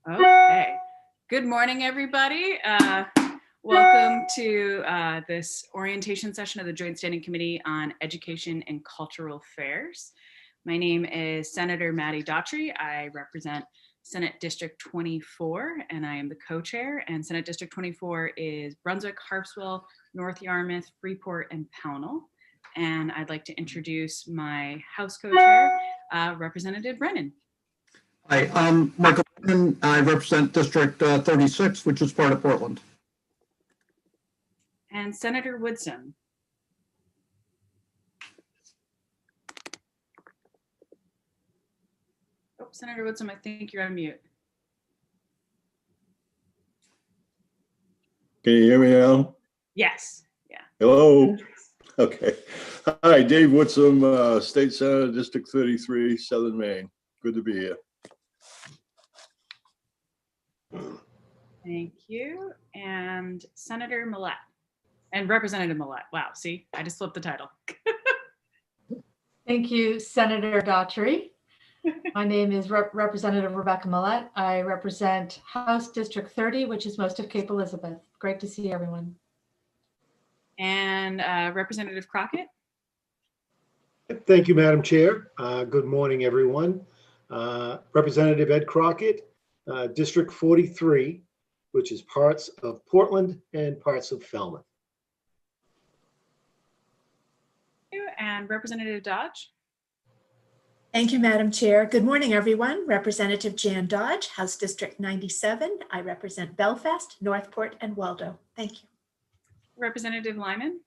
Okay. Good morning, everybody. Welcome to this orientation session of the Joint Standing Committee on Education and Cultural Affairs. My name is Senator Maddie Daughtry. I represent Senate District 24, and I am the co-chair. And Senate District 24 is Brunswick, Harpswell, North Yarmouth, Freeport, and Pownell. And I'd like to introduce my House co-chair, Representative Brennan. Hi, I'm Michael Brennan. I represent District 36, which is part of Portland. And Senator Woodson. Oh, Senator Woodson, I think you're on mute. Can you hear me now? Yes. Yeah. Hello. Okay. Hi, Dave Woodson, State Senator, District 33, Southern Maine. Good to be here. Thank you. And Senator Millett and Representative Millett. Wow. See, I just flipped the title. Thank you, Senator Daughtry. My name is Representative Rebecca Millett. I represent House District 30, which is most of Cape Elizabeth. Great to see everyone. And Representative Crockett. Thank you, Madam Chair. Good morning, everyone. Representative Ed Crockett, District 43, which is parts of Portland and parts of Falmouth. And Representative Dodge. Thank you, Madam Chair. Good morning, everyone. Representative Jan Dodge, House District 97. I represent Belfast, Northport, and Waldo. Thank you. Representative Lyman.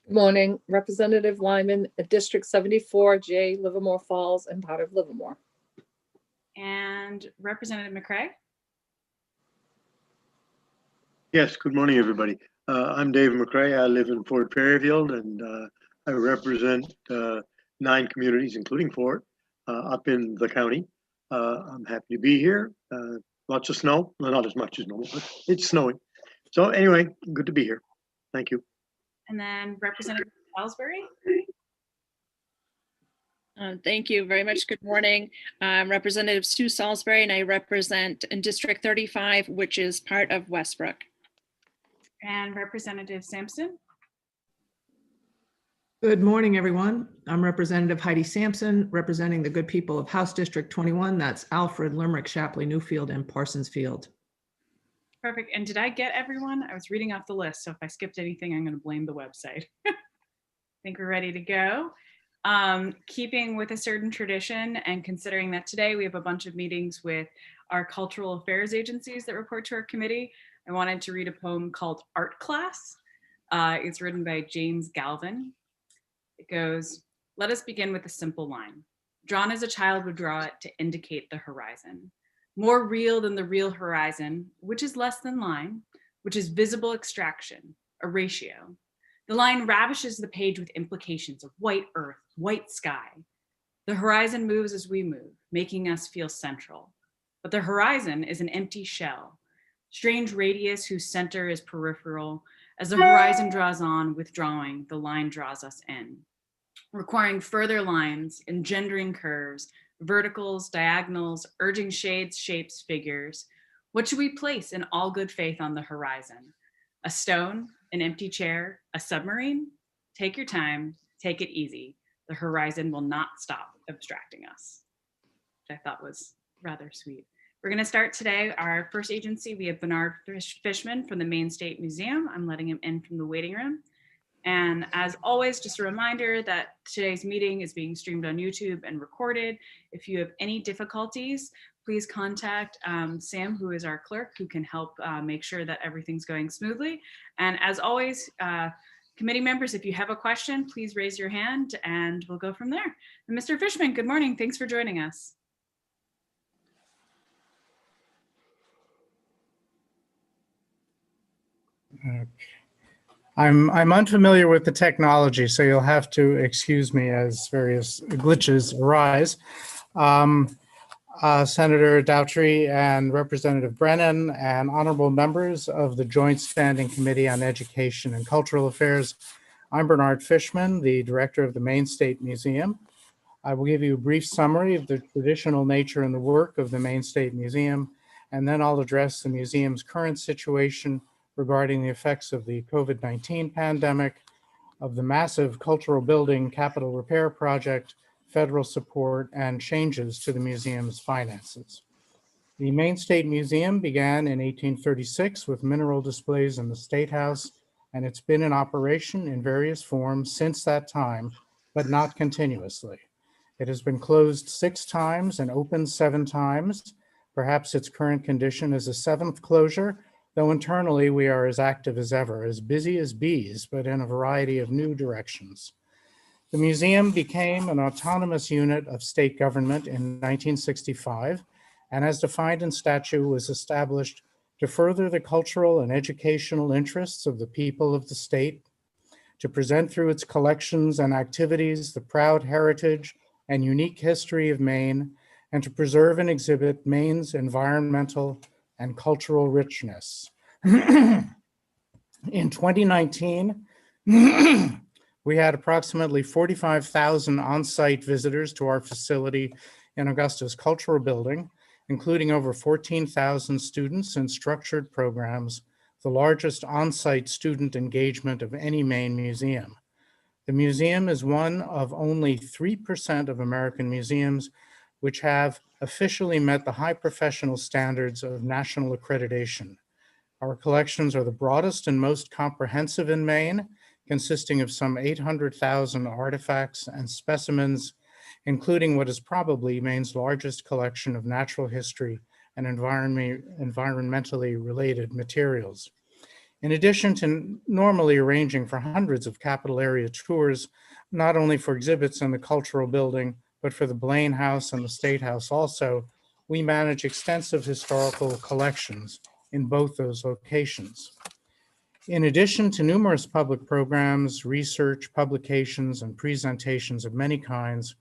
Good morning, Representative Lyman, District 74, J, Livermore Falls, and part of Livermore. And Representative McCray. Yes, good morning, everybody. I'm David McCray. I live in Fort Perryfield, and I represent 9 communities, including Fort, up in the county. I'm happy to be here. Lots of snow, well, not as much as normal, but it's snowing. So anyway, good to be here. Thank you. And then Representative Salisbury. Thank you very much. Good morning. I'm Representative Sue Salisbury, and I represent in District 35, which is part of Westbrook. And Representative Sampson. Good morning, everyone. I'm Representative Heidi Sampson, representing the good people of House District 21. That's Alfred, Limerick, Shapley, Newfield, and Parsons Field. Perfect. And did I get everyone? I was reading off the list, so if I skipped anything, I'm going to blame the website. I think we're ready to go. Keeping with a certain tradition and considering that today we have a bunch of meetings with our cultural affairs agencies that report to our committee, I wanted to read a poem called Art Class. It's written by James Galvin. It goes, "Let us begin with a simple line. Drawn as a child would draw it to indicate the horizon. More real than the real horizon, which is less than line, which is visible extraction, a ratio. The line ravishes the page with implications of white earth, white sky. The horizon moves as we move, making us feel central. But the horizon is an empty shell, strange radius whose center is peripheral. As the horizon draws on, withdrawing, the line draws us in, requiring further lines, engendering curves, verticals, diagonals, urging shades, shapes, figures. What should we place in all good faith on the horizon? A stone, an empty chair, a submarine? Take your time, take it easy. The horizon will not stop abstracting us," which I thought was rather sweet. We're going to start today. Our first agency, we have Bernard Fishman from the Maine State Museum. I'm letting him in from the waiting room. And as always, just a reminder that today's meeting is being streamed on YouTube and recorded. If you have any difficulties, please contact Sam, who is our clerk, who can help make sure that everything's going smoothly. And as always, committee members, if you have a question, please raise your hand and we'll go from there. And Mr. Fishman, good morning. Thanks for joining us. I'm unfamiliar with the technology, so you'll have to excuse me as various glitches arise. Senator Daughtry and Representative Brennan and honorable members of the Joint Standing Committee on Education and Cultural Affairs. I'm Bernard Fishman, the director of the Maine State Museum. I will give you a brief summary of the traditional nature and the work of the Maine State Museum, and then I'll address the museum's current situation regarding the effects of the COVID-19 pandemic, of the massive cultural building capital repair project, federal support, and changes to the museum's finances. The Maine State Museum began in 1836 with mineral displays in the State House, and it's been in operation in various forms since that time, but not continuously. It has been closed 6 times and opened 7 times. Perhaps its current condition is a 7th closure, though internally we are as active as ever, as busy as bees, but in a variety of new directions. The museum became an autonomous unit of state government in 1965, and as defined in statute was established to further the cultural and educational interests of the people of the state, to present through its collections and activities the proud heritage and unique history of Maine, and to preserve and exhibit Maine's environmental and cultural richness. In 2019, we had approximately 45,000 on-site visitors to our facility in Augusta's cultural building, including over 14,000 students in structured programs, the largest on-site student engagement of any Maine museum. The museum is one of only 3% of American museums which have officially met the high professional standards of national accreditation. Our collections are the broadest and most comprehensive in Maine, consisting of some 800,000 artifacts and specimens, including what is probably Maine's largest collection of natural history and environmentally related materials. In addition to normally arranging for hundreds of capital area tours, not only for exhibits in the cultural building, but for the Blaine House and the State House also, we manage extensive historical collections in both those locations. In addition to numerous public programs, research, publications, and presentations of many kinds,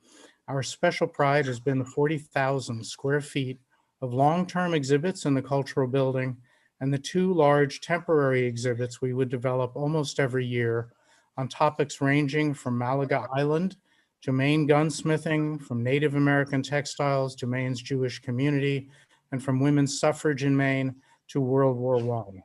our special pride has been the 40,000 square feet of long-term exhibits in the cultural building and the 2 large temporary exhibits we would develop almost every year on topics ranging from Malaga Island to Maine gunsmithing, from Native American textiles to Maine's Jewish community, and from women's suffrage in Maine to World War I.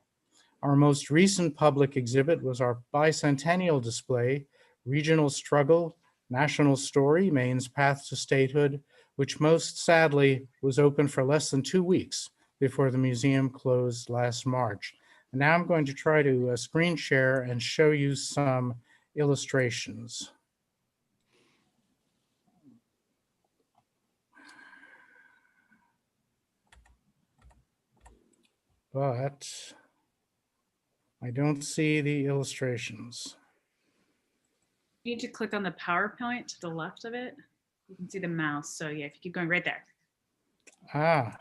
Our most recent public exhibit was our bicentennial display, Regional Struggle, National Story, Maine's Path to Statehood, which most sadly was open for less than 2 weeks before the museum closed last March. And now I'm going to try to screen share and show you some illustrations. But I don't see the illustrations. You need to click on the PowerPoint to the left of it. You can see the mouse. So yeah, if you keep going right there.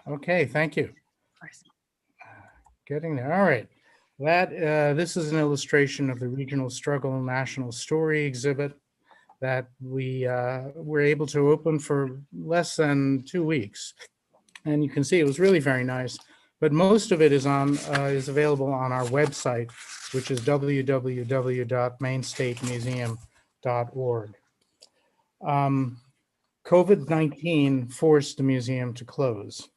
Okay, thank you. Of course. Getting there. All right. This is an illustration of the Regional Struggle National Story exhibit that we were able to open for less than 2 weeks. And you can see it was really very nice. But most of it is available on our website, which is www.mainstatemuseum.org. COVID-19 forced the museum to close.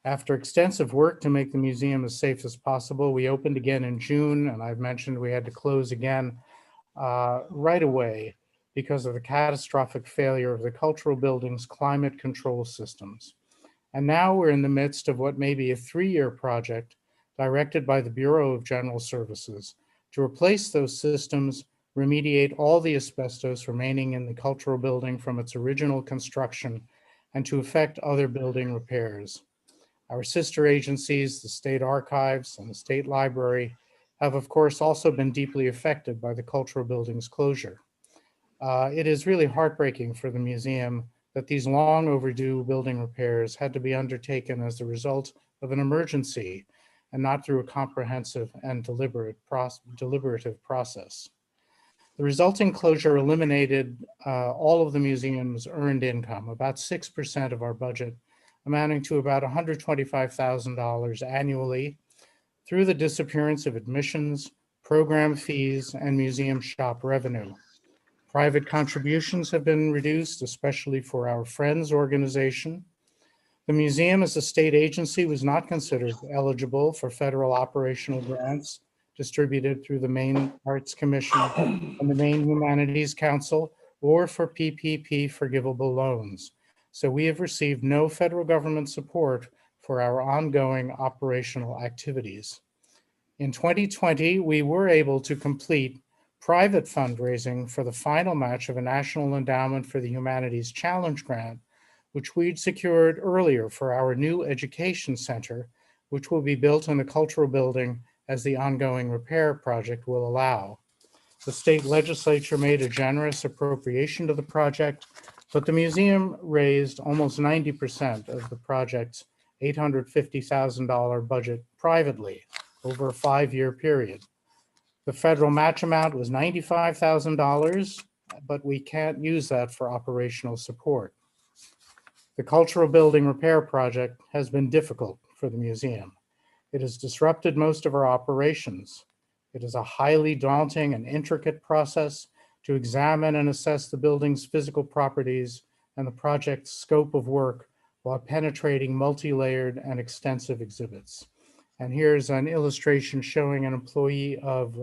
After extensive work to make the museum as safe as possible, we opened again in June, and I've mentioned we had to close again right away because of the catastrophic failure of the cultural building's climate control systems. And now we're in the midst of what may be a 3-year project directed by the Bureau of General Services to replace those systems, remediate all the asbestos remaining in the cultural building from its original construction, and to effect other building repairs. Our sister agencies, the State Archives and the State Library, have of course also been deeply affected by the cultural building's closure. It is really heartbreaking for the museum that these long overdue building repairs had to be undertaken as the result of an emergency and not through a comprehensive and deliberative process. The resulting closure eliminated all of the museum's earned income, about 6% of our budget, amounting to about $125,000 annually, through the disappearance of admissions, program fees, and museum shop revenue. Private contributions have been reduced, especially for our Friends organization. The museum as a state agency was not considered eligible for federal operational grants distributed through the Maine Arts Commission and the Maine Humanities Council, or for PPP forgivable loans. So we have received no federal government support for our ongoing operational activities. In 2020, we were able to complete private fundraising for the final match of a National Endowment for the Humanities Challenge Grant, which we'd secured earlier for our new education center, which will be built in the cultural building as the ongoing repair project will allow. The state legislature made a generous appropriation to the project, but the museum raised almost 90% of the project's $850,000 budget privately over a 5-year period. The federal match amount was $95,000, but we can't use that for operational support. The cultural building repair project has been difficult for the museum. It has disrupted most of our operations. It is a highly daunting and intricate process to examine and assess the building's physical properties and the project's scope of work while penetrating multi-layered and extensive exhibits. And here's an illustration showing an employee of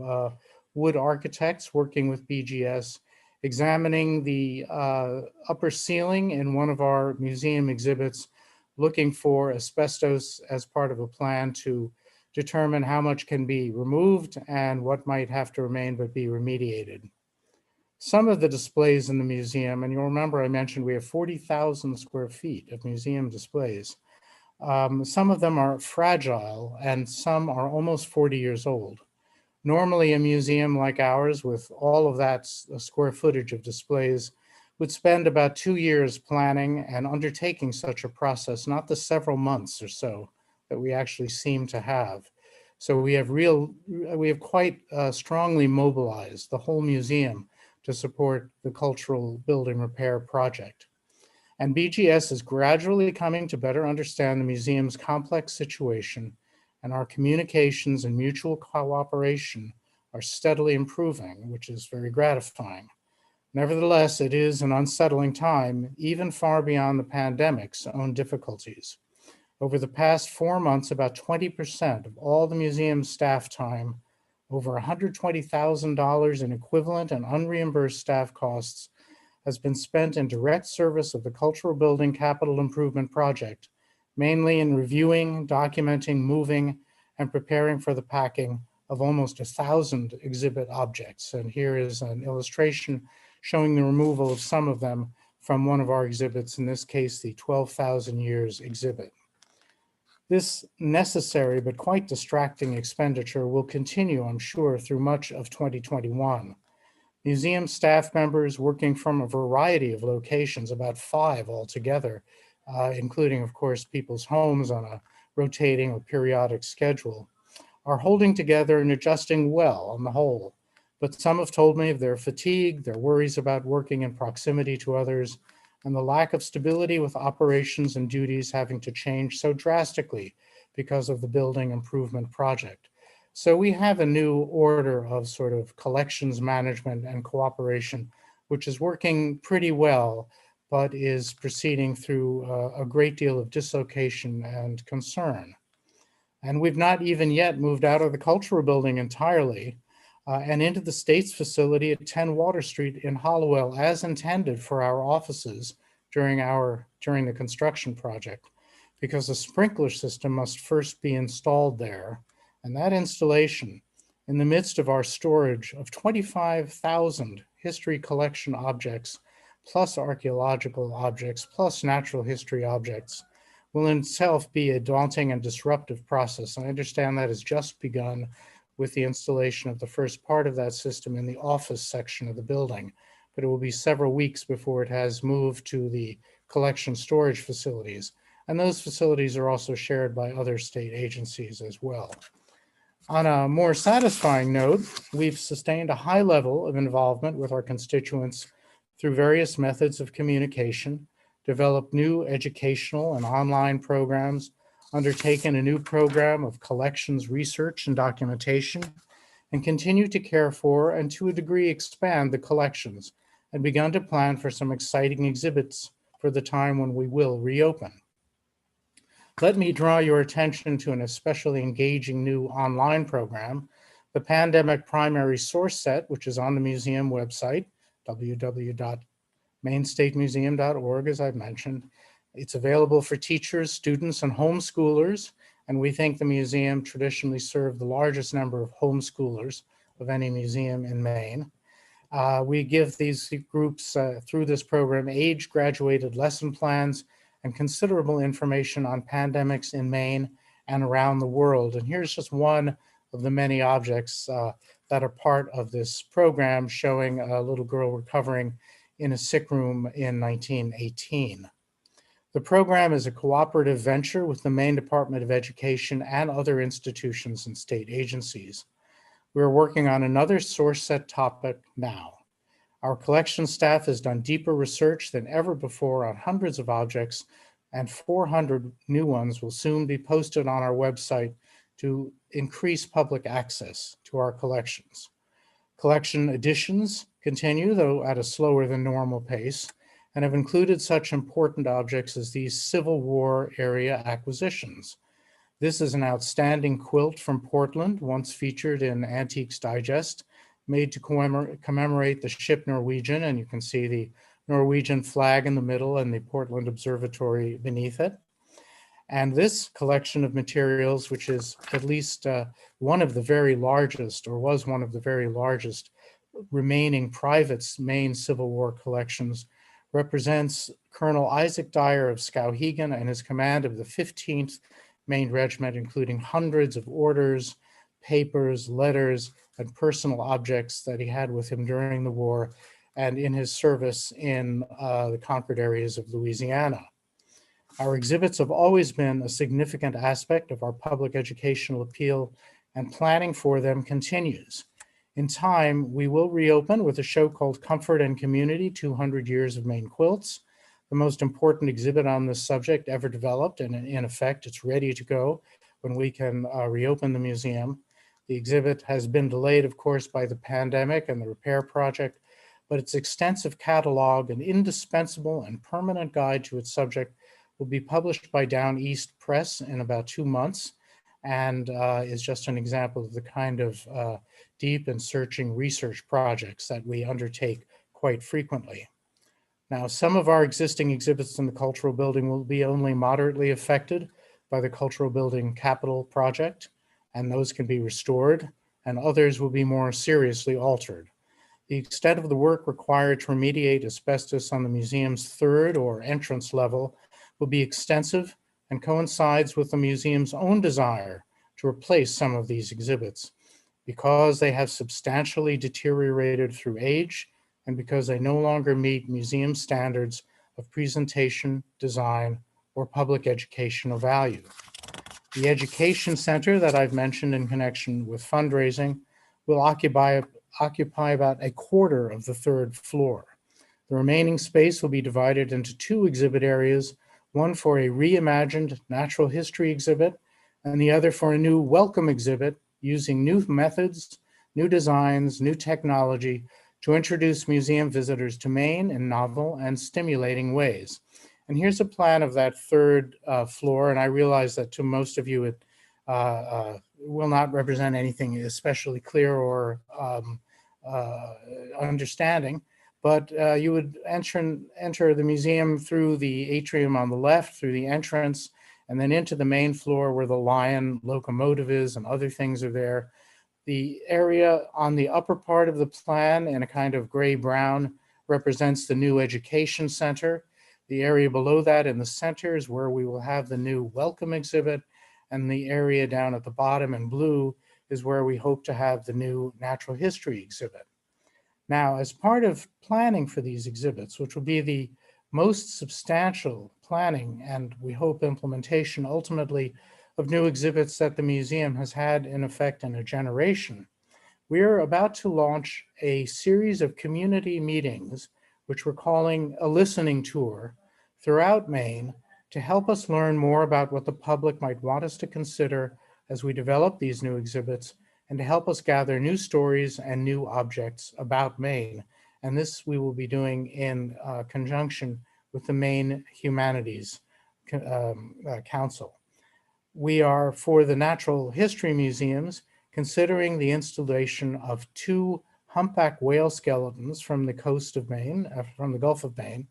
Wood Architects working with BGS, examining the upper ceiling in one of our museum exhibits, looking for asbestos as part of a plan to determine how much can be removed and what might have to remain but be remediated. Some of the displays in the museum, and you'll remember I mentioned we have 40,000 square feet of museum displays. Some of them are fragile and some are almost 40 years old. Normally a museum like ours with all of that square footage of displays would spend about 2 years planning and undertaking such a process, not the several months or so that we actually seem to have. So we have quite strongly mobilized the whole museum to support the cultural building repair project. And BGS is gradually coming to better understand the museum's complex situation, and our communications and mutual cooperation are steadily improving, which is very gratifying. Nevertheless, it is an unsettling time, even far beyond the pandemic's own difficulties. Over the past 4 months, about 20% of all the museum's staff time, over $120,000 in equivalent and unreimbursed staff costs, has been spent in direct service of the Cultural Building Capital Improvement Project, mainly in reviewing, documenting, moving, and preparing for the packing of almost 1,000 exhibit objects. And here is an illustration showing the removal of some of them from one of our exhibits, in this case, the 12,000 Years exhibit. This necessary but quite distracting expenditure will continue, I'm sure, through much of 2021. Museum staff members working from a variety of locations, about 5 altogether, including, of course, people's homes on a rotating or periodic schedule, are holding together and adjusting well on the whole. But some have told me of their fatigue, their worries about working in proximity to others, and the lack of stability with operations and duties having to change so drastically because of the building improvement project. So we have a new order of sort of collections management and cooperation, which is working pretty well, but is proceeding through a great deal of dislocation and concern. And we've not even yet moved out of the cultural building entirely and into the state's facility at 10 Water Street in Hollowell as intended for our offices during the construction project, because a sprinkler system must first be installed there. And that installation, in the midst of our storage of 25,000 history collection objects, plus archaeological objects, plus natural history objects, will in itself be a daunting and disruptive process. I understand that has just begun with the installation of the first part of that system in the office section of the building, but it will be several weeks before it has moved to the collection storage facilities. And those facilities are also shared by other state agencies as well. On a more satisfying note, we've sustained a high level of involvement with our constituents through various methods of communication, developed new educational and online programs, undertaken a new program of collections research and documentation, and continue to care for and to a degree expand the collections and begun to plan for some exciting exhibits for the time when we will reopen. Let me draw your attention to an especially engaging new online program, the Pandemic Primary Source Set, which is on the museum website, www.mainstatemuseum.org, as I've mentioned. It's available for teachers, students, and homeschoolers, and we think the museum traditionally served the largest number of homeschoolers of any museum in Maine. We give these groups through this program age-graduated lesson plans and considerable information on pandemics in Maine and around the world. And here's just one of the many objects that are part of this program, showing a little girl recovering in a sick room in 1918. The program is a cooperative venture with the Maine Department of Education and other institutions and state agencies. We're working on another source set topic now. Our collection staff has done deeper research than ever before on hundreds of objects, and 400 new ones will soon be posted on our website to increase public access to our collections. Collection additions continue, though at a slower than normal pace, and have included such important objects as these Civil War area acquisitions. This is an outstanding quilt from Portland, once featured in Antiques Digest, made to commemorate the ship Norwegian, and you can see the Norwegian flag in the middle and the Portland Observatory beneath it. And this collection of materials, which is at least one of the very largest, or was one of the very largest remaining private Maine Civil War collections, represents Colonel Isaac Dyer of Skowhegan and his command of the 15th Maine Regiment, including hundreds of orders, papers, letters, and personal objects that he had with him during the war and in his service in the conquered areas of Louisiana. Our exhibits have always been a significant aspect of our public educational appeal, and planning for them continues. In time, we will reopen with a show called Comfort and Community, 200 Years of Maine Quilts, the most important exhibit on this subject ever developed, and in effect, it's ready to go when we can reopen the museum. The exhibit has been delayed, of course, by the pandemic and the repair project, but its extensive catalog and indispensable and permanent guide to its subject will be published by Down East Press in about 2 months, and is just an example of the kind of deep and searching research projects that we undertake quite frequently. Now, some of our existing exhibits in the cultural building will be only moderately affected by the cultural building capital project, and those can be restored, and others will be more seriously altered. The extent of the work required to remediate asbestos on the museum's third or entrance level will be extensive and coincides with the museum's own desire to replace some of these exhibits because they have substantially deteriorated through age and because they no longer meet museum standards of presentation, design, or public educational value. The education center that I've mentioned in connection with fundraising will occupy about a quarter of the third floor. The remaining space will be divided into 2 exhibit areas, one for a reimagined natural history exhibit and the other for a new welcome exhibit using new methods, new designs, new technology to introduce museum visitors to Maine in novel and stimulating ways. And here's a plan of that third floor, and I realize that to most of you it will not represent anything especially clear or understanding, but you would enter the museum through the atrium on the left, through the entrance, and then into the main floor where the lion locomotive is and other things are there. The area on the upper part of the plan in a kind of gray-brown represents the new education center. The area below that in the center is where we will have the new welcome exhibit, and the area down at the bottom in blue is where we hope to have the new natural history exhibit. Now, as part of planning for these exhibits, which will be the most substantial planning and we hope implementation ultimately of new exhibits that the museum has had in effect in a generation, we are about to launch a series of community meetings, which we're calling a listening tour throughout Maine to help us learn more about what the public might want us to consider as we develop these new exhibits and to help us gather new stories and new objects about Maine And this we will be doing in conjunction with the Maine Humanities Council. We are, for the natural history museums, considering the installation of 2 humpback whale skeletons from the coast of Maine, from the Gulf of Maine,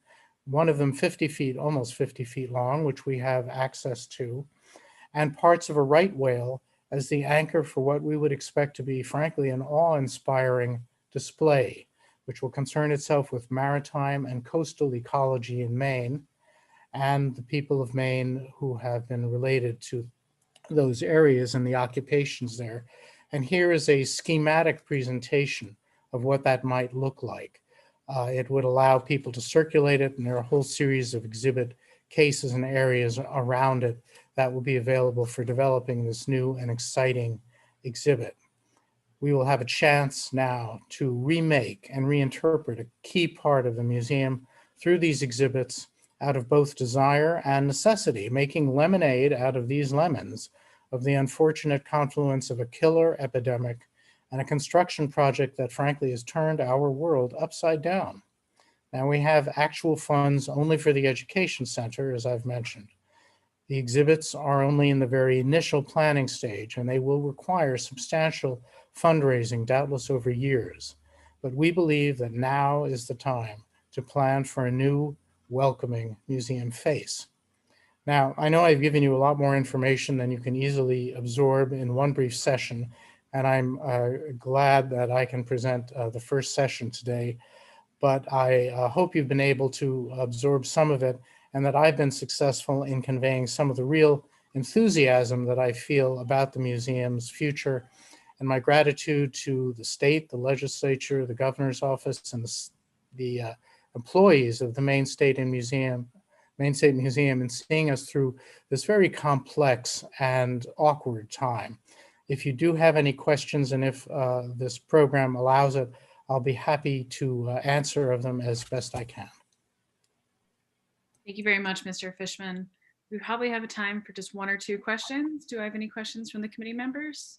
one of them 50 feet, almost 50 feet long, which we have access to, and parts of a right whale as the anchor for what we would expect to be, frankly, an awe-inspiring display, which will concern itself with maritime and coastal ecology in Maine and the people of Maine who have been related to those areas and the occupations there. And here is a schematic presentation of what that might look like. It would allow people to circulate it, and there are a whole series of exhibit cases and areas around it that will be available for developing this new and exciting exhibit. We will have a chance now to remake and reinterpret a key part of the museum through these exhibits out of both desire and necessity, making lemonade out of these lemons of the unfortunate confluence of a killer epidemic and a construction project that frankly has turned our world upside down. Now we have actual funds only for the education center, as I've mentioned. The exhibits are only in the very initial planning stage, and they will require substantial fundraising, doubtless over years. But we believe that now is the time to plan for a new, welcoming museum face. Now, I know I've given you a lot more information than you can easily absorb in one brief session, and I'm glad that I can present the first session today. But I hope you've been able to absorb some of it, and that I've been successful in conveying some of the real enthusiasm that I feel about the museum's future, and my gratitude to the state, the legislature, the governor's office, and the employees of the Maine State Museum in seeing us through this very complex and awkward time. If you do have any questions, and if this program allows it, I'll be happy to answer of them as best I can. Thank you very much, Mr. Fishman. We probably have a time for just 1 or 2 questions. Do I have any questions from the committee members?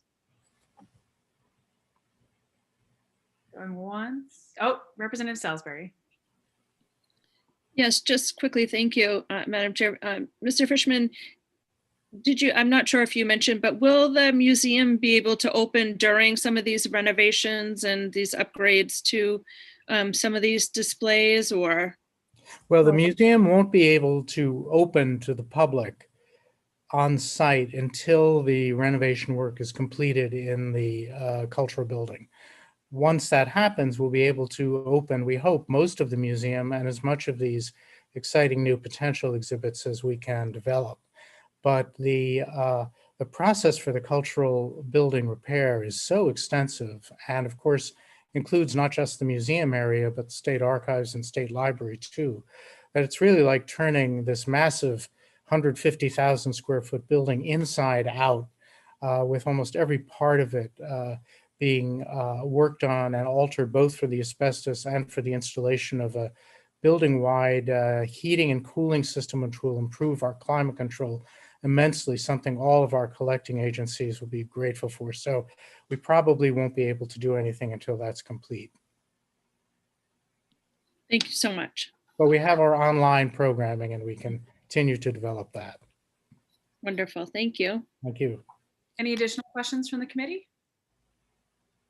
Going once. Oh, Representative Salisbury. Yes, just quickly, thank you, Madam Chair. Mr. Fishman, I'm not sure if you mentioned, but will the museum be able to open during some of these renovations and these upgrades to some of these displays, or? Well, the museum won't be able to open to the public on site until the renovation work is completed in the cultural building. Once that happens, we'll be able to open, we hope, most of the museum and as much of these exciting new potential exhibits as we can develop. But the process for the cultural building repair is so extensive, and of course includes not just the museum area, but the state archives and state library too, that it's really like turning this massive 150,000 square foot building inside out, with almost every part of it being worked on and altered, both for the asbestos and for the installation of a building-wide heating and cooling system, which will improve our climate control immensely, something all of our collecting agencies will be grateful for. So we probably won't be able to do anything until that's complete. Thank you so much. But we have our online programming, and we can continue to develop that. Wonderful, thank you. Thank you. Any additional questions from the committee?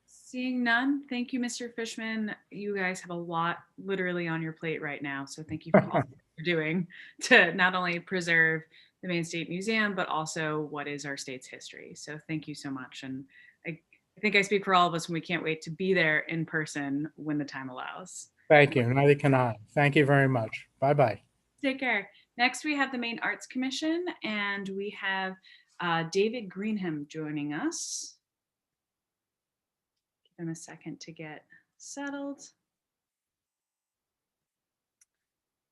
Seeing none, thank you, Mr. Fishman. You guys have a lot literally on your plate right now, so thank you for all you're doing to not only preserve the Maine State Museum, but also what is our state's history. So thank you so much. And I think I speak for all of us when we can't wait to be there in person when the time allows. Thank you, neither can I. Thank you very much. Bye-bye. Take care. Next, we have the Maine Arts Commission, and we have David Greenham joining us. Give him a second to get settled.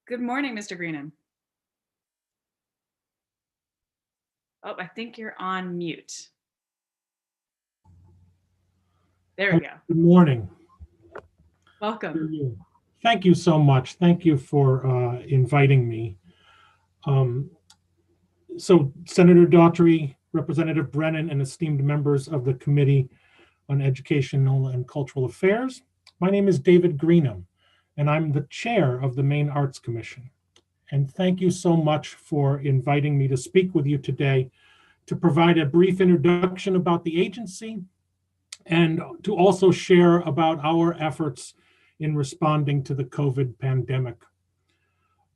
Good morning, Mr. Greenham. Oh, I think you're on mute. There we go. Good morning. Welcome. Thank you so much. Thank you for inviting me. So Senator Daughtry, Representative Brennan, and esteemed members of the Committee on Educational and Cultural Affairs, my name is David Greenham. and I'm the chair of the Maine Arts Commission. And thank you so much for inviting me to speak with you today to provide a brief introduction about the agency and to also share about our efforts in responding to the COVID pandemic.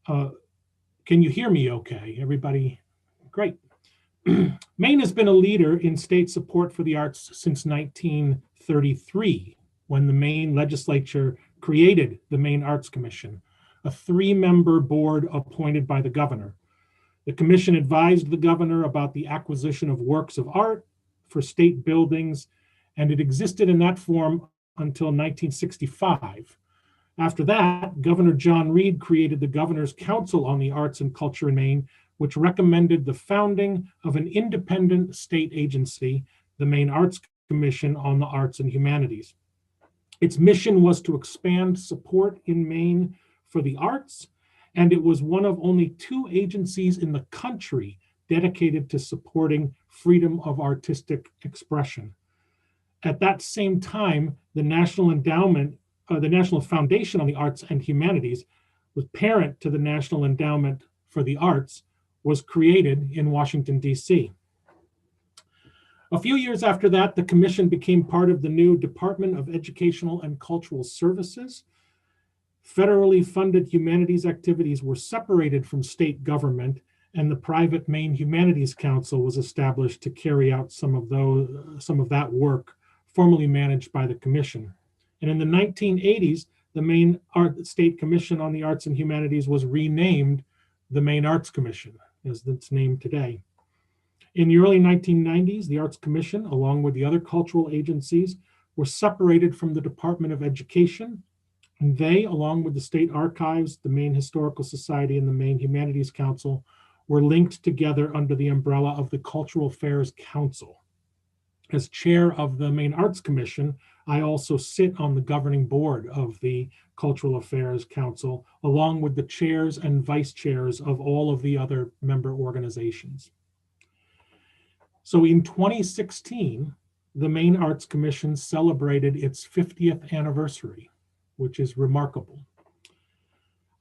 Can you hear me okay? Everybody? Great. Maine has been a leader in state support for the arts since 1933, when the Maine legislature created the Maine Arts Commission, a 3-member board appointed by the governor. The commission advised the governor about the acquisition of works of art for state buildings, and it existed in that form until 1965. After that, Governor John Reed created the Governor's Council on the Arts and Culture in Maine, which recommended the founding of an independent state agency, the Maine Arts Commission on the Arts and Humanities. Its mission was to expand support in Maine for the arts, and it was one of only 2 agencies in the country dedicated to supporting freedom of artistic expression. At that same time, the National Foundation on the Arts and Humanities, was parent to the National Endowment for the Arts, was created in Washington, D.C. A few years after that, the commission became part of the new Department of Educational and Cultural Services. Federally funded humanities activities were separated from state government, and the private Maine Humanities Council was established to carry out some of that work, formerly managed by the commission. And in the 1980s, the Maine State Commission on the Arts and Humanities was renamed the Maine Arts Commission, as it's named today. In the early 1990s, the Arts Commission, along with the other cultural agencies, were separated from the Department of Education, and they, along with the State Archives, the Maine Historical Society, and the Maine Humanities Council, were linked together under the umbrella of the Cultural Affairs Council. As chair of the Maine Arts Commission, I also sit on the governing board of the Cultural Affairs Council, along with the chairs and vice chairs of all of the other member organizations. So in 2016, the Maine Arts Commission celebrated its 50th anniversary, which is remarkable.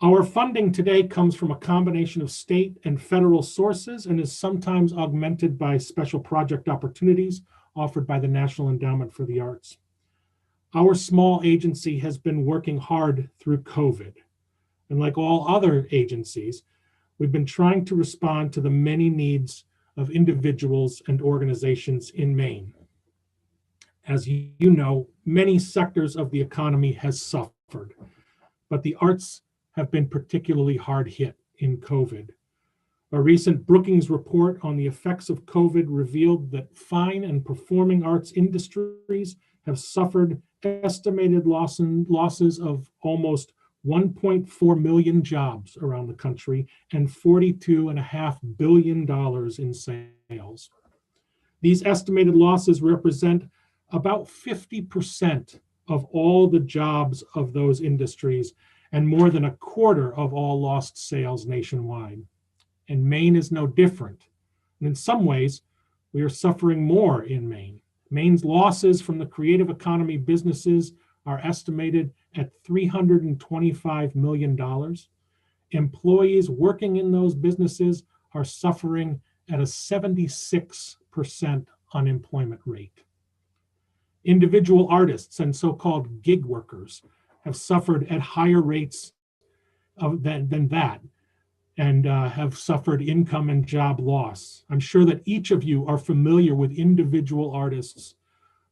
Our funding today comes from a combination of state and federal sources and is sometimes augmented by special project opportunities offered by the National Endowment for the Arts. Our small agency has been working hard through COVID. And like all other agencies, we've been trying to respond to the many needs of individuals and organizations in Maine. As you know, many sectors of the economy has suffered, but the arts have been particularly hard hit in COVID. A recent Brookings report on the effects of COVID revealed that fine and performing arts industries have suffered estimated losses of almost 1.4 million jobs around the country and $42.5 billion in sales. These estimated losses represent about 50% of all the jobs of those industries and more than a quarter of all lost sales nationwide. And Maine is no different. And in some ways, we are suffering more in Maine. Maine's losses from the creative economy businesses are estimated at $325 million. Employees working in those businesses are suffering at a 76% unemployment rate. Individual artists and so-called gig workers have suffered at higher rates than that and have suffered income and job loss. I'm sure that each of you are familiar with individual artists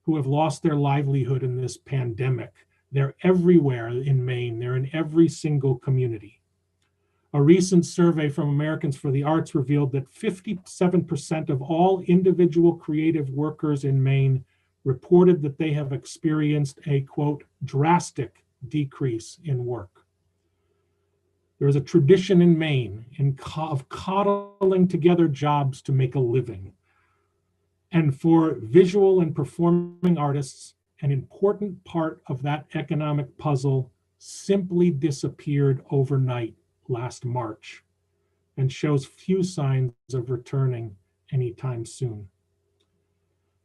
who have lost their livelihood in this pandemic. They're everywhere in Maine. They're in every single community. A recent survey from Americans for the Arts revealed that 57% of all individual creative workers in Maine reported that they have experienced a, quote, drastic decrease in work. There is a tradition in Maine of coddling together jobs to make a living. And for visual and performing artists, an important part of that economic puzzle simply disappeared overnight last March and shows few signs of returning anytime soon.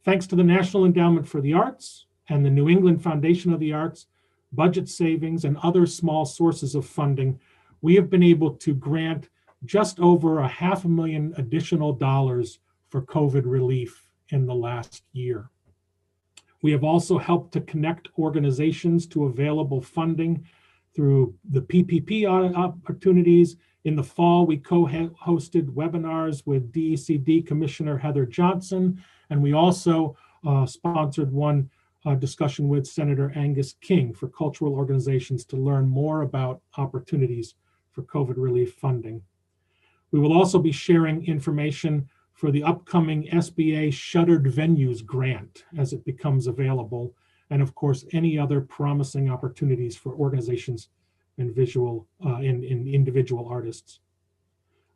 Thanks to the National Endowment for the Arts and the New England Foundation of the Arts, budget savings, and other small sources of funding, we have been able to grant just over $500,000 additional dollars for COVID relief in the last year. We have also helped to connect organizations to available funding through the PPP opportunities. In the fall, we co-hosted webinars with DECD Commissioner Heather Johnson, and we also sponsored one discussion with Senator Angus King for cultural organizations to learn more about opportunities for COVID relief funding. We will also be sharing information for the upcoming SBA Shuttered Venues grant as it becomes available, and of course, any other promising opportunities for organizations and individual artists.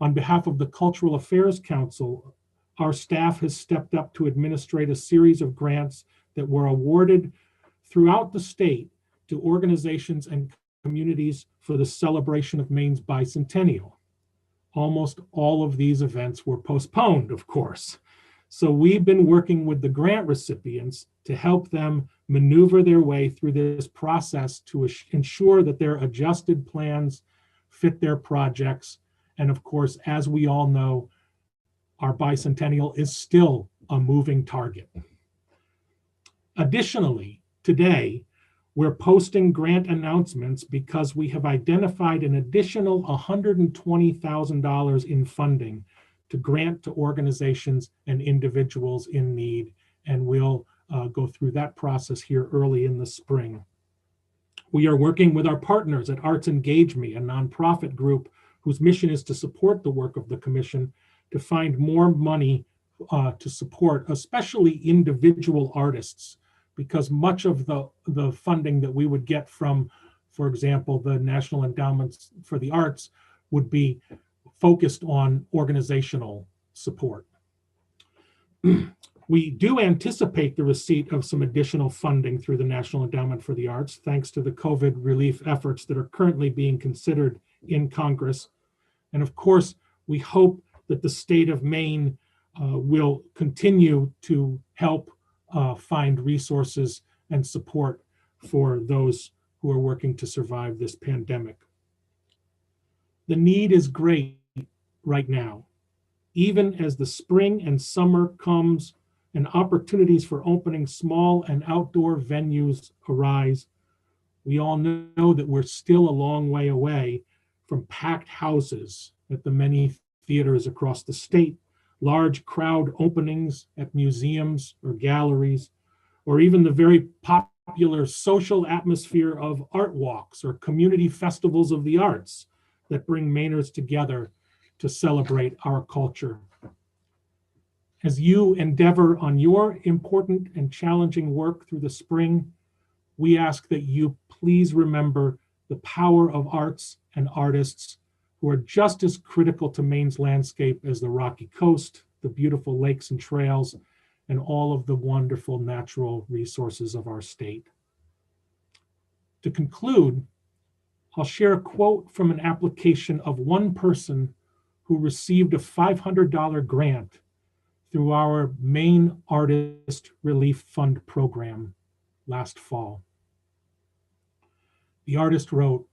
On behalf of the Cultural Affairs Council, our staff has stepped up to administrate a series of grants that were awarded throughout the state to organizations and communities for the celebration of Maine's bicentennial. Almost all of these events were postponed, of course. So we've been working with the grant recipients to help them maneuver their way through this process to ensure that their adjusted plans fit their projects. And of course, as we all know, our bicentennial is still a moving target. Additionally, today, we're posting grant announcements because we have identified an additional $120,000 in funding to grant to organizations and individuals in need, and we'll go through that process here early in the spring. We are working with our partners at Arts Engage Me, a nonprofit group whose mission is to support the work of the Commission, to find more money to support, especially individual artists, because much of the funding that we would get from, for example, the National Endowments for the Arts would be focused on organizational support. We do anticipate the receipt of some additional funding through the National Endowment for the Arts, thanks to the COVID relief efforts that are currently being considered in Congress. And of course, we hope that the state of Maine will continue to help find resources and support for those who are working to survive this pandemic. The need is great right now. Even as the spring and summer comes and opportunities for opening small and outdoor venues arise, we all know that we're still a long way away from packed houses at the many theaters across the state, large crowd openings at museums or galleries, or even the very popular social atmosphere of art walks or community festivals of the arts that bring Mainers together to celebrate our culture. As you endeavor on your important and challenging work through the spring, we ask that you please remember the power of arts and artists who are just as critical to Maine's landscape as the Rocky Coast, the beautiful lakes and trails, and all of the wonderful natural resources of our state. To conclude, I'll share a quote from an application of one person who received a $500 grant through our Maine Artist Relief Fund program last fall. The artist wrote,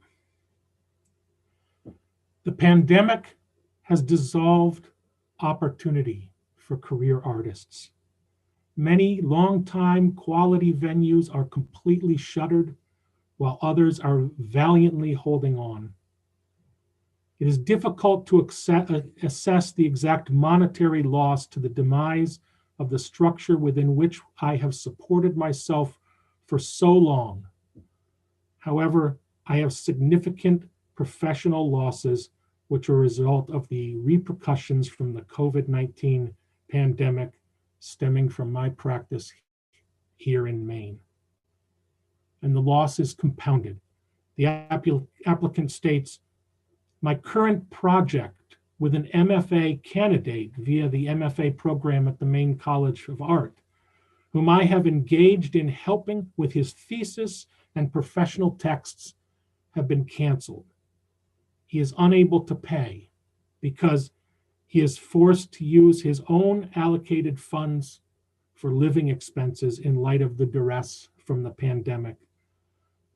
"The pandemic has dissolved opportunity for career artists. Many longtime quality venues are completely shuttered, while others are valiantly holding on. It is difficult to assess the exact monetary loss to the demise of the structure within which I have supported myself for so long. However, I have significant professional losses which are a result of the repercussions from the COVID-19 pandemic stemming from my practice here in Maine. And the loss is compounded." The applicant states, "My current project with an MFA candidate via the MFA program at the Maine College of Art, whom I have engaged in helping with his thesis and professional texts, have been canceled. He is unable to pay because he is forced to use his own allocated funds for living expenses in light of the duress from the pandemic.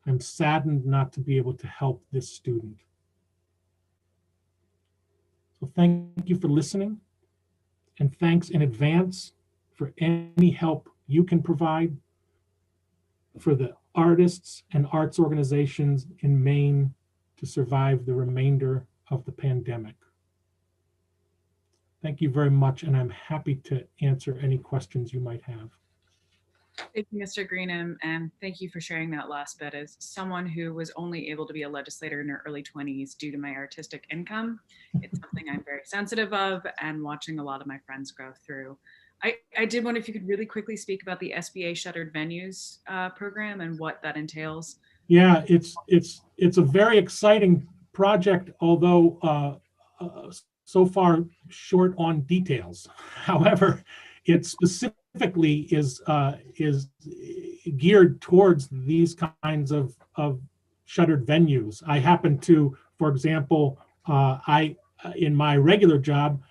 I'm saddened not to be able to help this student. So thank you for listening, and thanks in advance for any help you can provide for the artists and arts organizations in Maine to survive the remainder of the pandemic. Thank you very much, and I'm happy to answer any questions you might have. Thank you, Mr. Greenham, and thank you for sharing that last bit. As someone who was only able to be a legislator in her early 20s due to my artistic income, it's something I'm very sensitive of and watching a lot of my friends go through. I did wonder if you could really quickly speak about the SBA Shuttered Venues program and what that entails. Yeah, it's a very exciting project, although so far short on details. However, it specifically is geared towards these kinds of shuttered venues. I happen to, for example, in my regular job,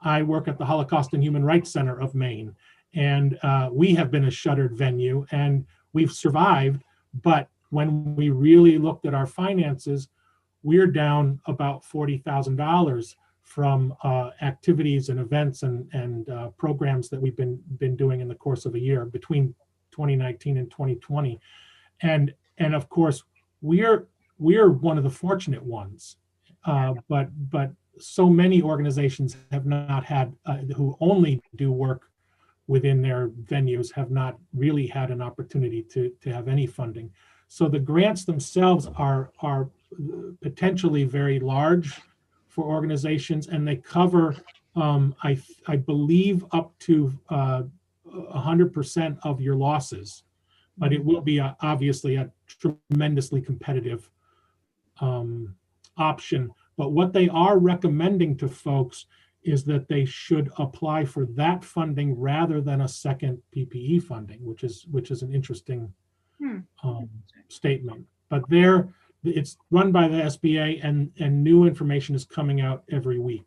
I work at the Holocaust and Human Rights Center of Maine, and we have been a shuttered venue, and we've survived. But when we really looked at our finances, we're down about $40,000 from activities and events and programs that we've been doing in the course of a year between 2019 and 2020, and of course we're one of the fortunate ones, but so many organizations have not had who only do work within their venues have not really had an opportunity to have any funding. So the grants themselves are potentially very large for organizations, and they cover, I believe, up to 100% of your losses. But it will be obviously a tremendously competitive option. But what they are recommending to folks is that they should apply for that funding rather than a second PPE funding, which is an interesting statement. But it's run by the SBA, and new information is coming out every week.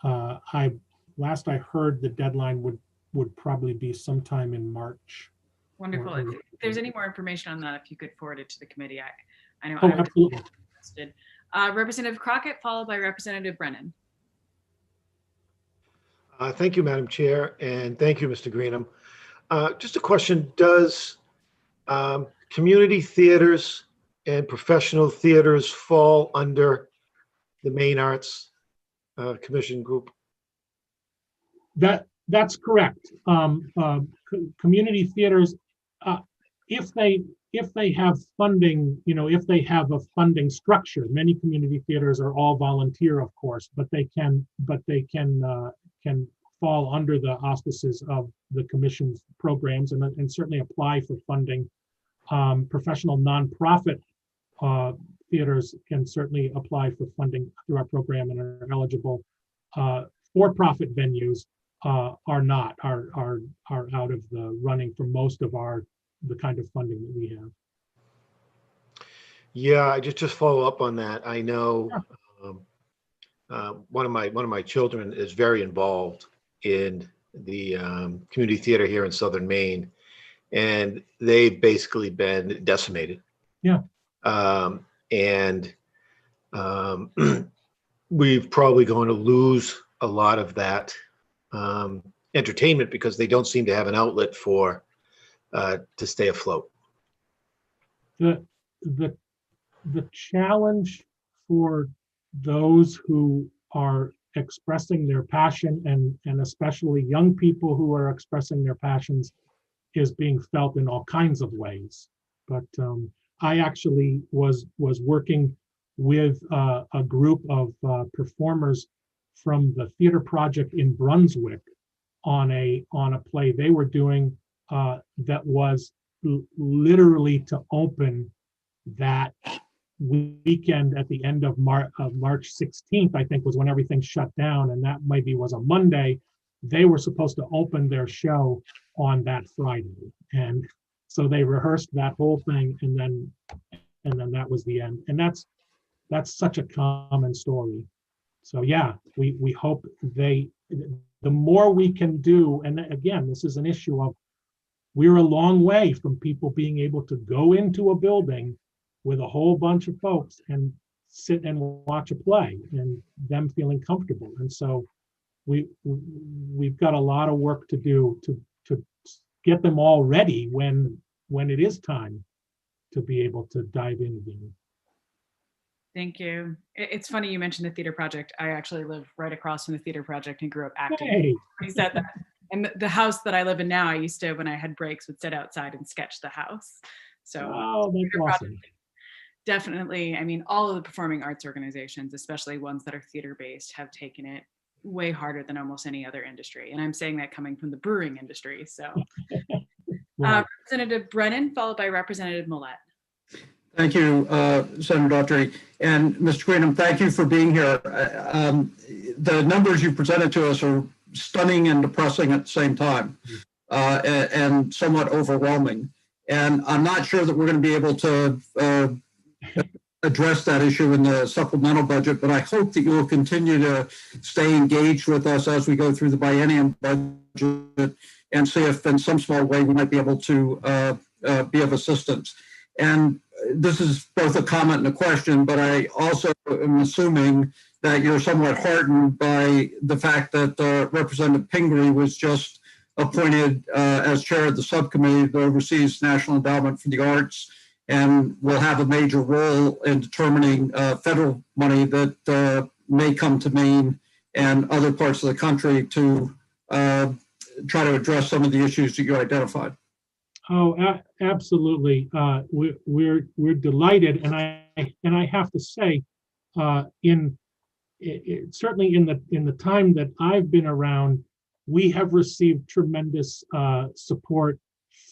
Last I heard, the deadline would probably be sometime in March. Wonderful. If there's any more information on that, if you could forward it to the committee, I know. Oh, absolutely. Interested. Representative Crockett, followed by Representative Brennan. Thank you, Madam Chair, and thank you, Mr. Greenham. Just a question, does community theaters and professional theaters fall under the Maine Arts Commission group? That's correct. Community theaters, if they have funding, if they have a funding structure, many community theaters are all volunteer, of course, but they can fall under the auspices of the commission's programs and certainly apply for funding. Professional nonprofit theaters can certainly apply for funding through our program and are eligible. For-profit venues are out of the running for most of the kind of funding that we have. Yeah, I just follow up on that. I know one of my children is very involved in the community theater here in Southern Maine, and they've basically been decimated. Yeah. We're probably going to lose a lot of that entertainment because they don't seem to have an outlet for to stay afloat. The challenge for those who are expressing their passion and especially young people who are expressing their passions is being felt in all kinds of ways. But I actually was working with a group of performers from the Theater Project in Brunswick on a play they were doing that was literally to open that weekend at the end of March 16th, I think was when everything shut down, and that maybe was a Monday. They were supposed to open their show on that Friday, and so they rehearsed that whole thing, and then that was the end. And that's such a common story. So yeah, we hope the more we can do, and again, this is an issue of we're a long way from people being able to go into a building with a whole bunch of folks and sit and watch a play and them feeling comfortable. And so we've got a lot of work to do to get them all ready when it is time to be able to dive in again. Thank you. It's funny you mentioned the theater project. I actually live right across from the theater project and grew up acting. Hey. He said that. And the house that I live in now, I used to, when I had breaks, would sit outside and sketch the house. So Oh, that's theater awesome. project, definitely. I mean, all of the performing arts organizations, especially ones that are theater based, have taken it way harder than almost any other industry. And I'm saying that coming from the brewing industry. So Right. Representative Brennan, followed by Representative Millette. Thank you, Senator Daughtry. And Mr. Greenham, thank you for being here. The numbers you presented to us are stunning and depressing at the same time, and somewhat overwhelming. And I'm not sure that we're going to be able to address that issue in the supplemental budget, but I hope that you will continue to stay engaged with us as we go through the biennium budget and see if in some small way we might be able to be of assistance. And this is both a comment and a question, but I also am assuming that you're somewhat heartened by the fact that Representative Pingree was just appointed as chair of the subcommittee that oversees National Endowment for the Arts and will have a major role in determining federal money that may come to Maine and other parts of the country to try to address some of the issues that you identified. Oh, absolutely. We're delighted, and I have to say, certainly in the time that I've been around, we have received tremendous support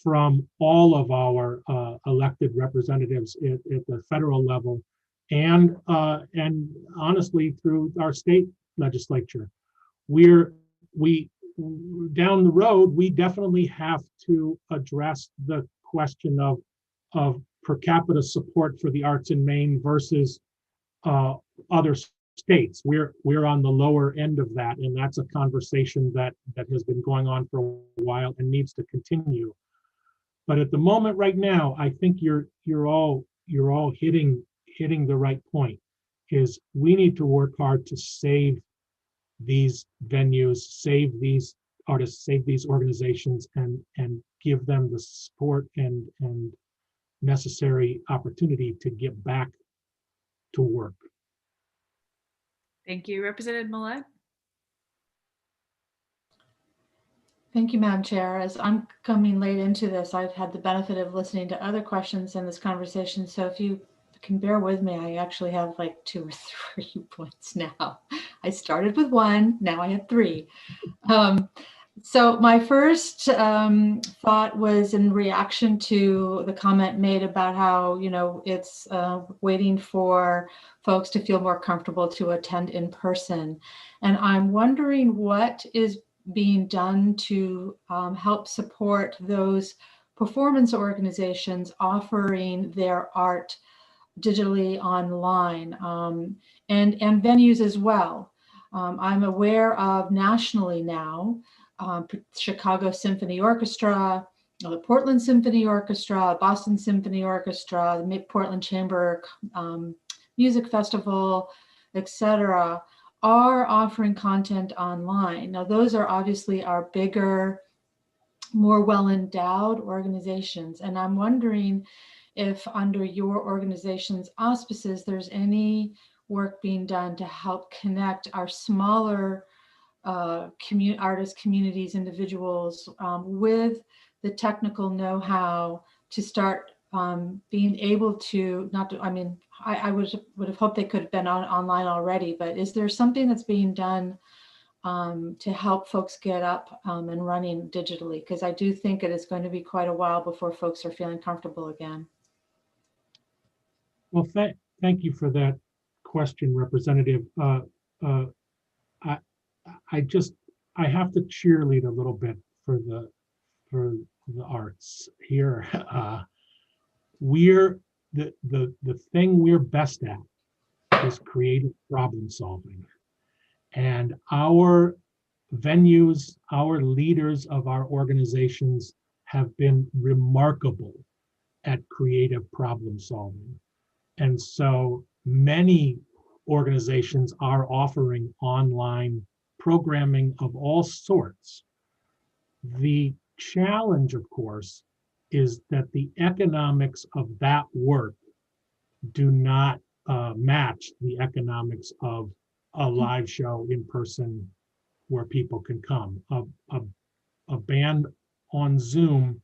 from all of our elected representatives at the federal level, and honestly through our state legislature. Down the road, we definitely have to address the question of per capita support for the arts in Maine versus other states. We're on the lower end of that, and that's a conversation that has been going on for a while and needs to continue. But at the moment, right now, I think you're all hitting the right point. Is we need to work hard to save these venues, save these artists, save these organizations, and give them the support and necessary opportunity to get back to work. Thank you. Representative Millette. Thank you, Madam Chair. As I'm coming late into this, I've had the benefit of listening to other questions in this conversation. So if you can bear with me, I actually have like 2 or 3 points now. I started with 1, now I have 3. So my first thought was in reaction to the comment made about how, it's waiting for folks to feel more comfortable to attend in person. And I'm wondering what is being done to help support those performance organizations offering their art digitally online, and venues as well. I'm aware of nationally now, Chicago Symphony Orchestra, the Portland Symphony Orchestra, Boston Symphony Orchestra, the Portland Chamber Music Festival, etc., are offering content online. Now, those are obviously our bigger, more well-endowed organizations. And I'm wondering if under your organization's auspices, there's any work being done to help connect our smaller artist communities, individuals with the technical know-how to start being able to, I would have hoped they could have been online already, but is there something that's being done to help folks get up and running digitally? Because I do think it is going to be quite a while before folks are feeling comfortable again. Well, thank you for that question, Representative. I have to cheerlead a little bit for the arts here. The thing we're best at is creative problem solving, and our venues, our leaders of our organizations have been remarkable at creative problem solving. And so many organizations are offering online programming of all sorts. The challenge, of course, is that the economics of that work do not match the economics of a live show in person where people can come. A band on Zoom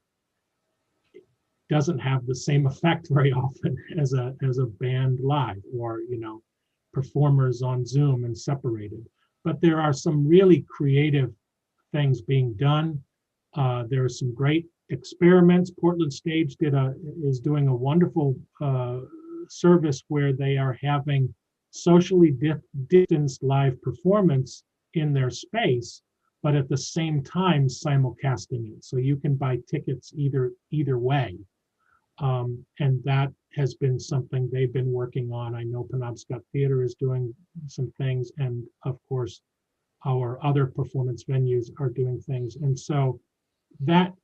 doesn't have the same effect very often as a band live, or performers on Zoom and separated. But there are some really creative things being done. There are some great experiments. Portland Stage is doing a wonderful service where they are having socially distanced live performance in their space, but at the same time simulcasting it. So you can buy tickets either way. And that has been something they've been working on. I know Penobscot Theater is doing some things, and of course, our other performance venues are doing things. And so that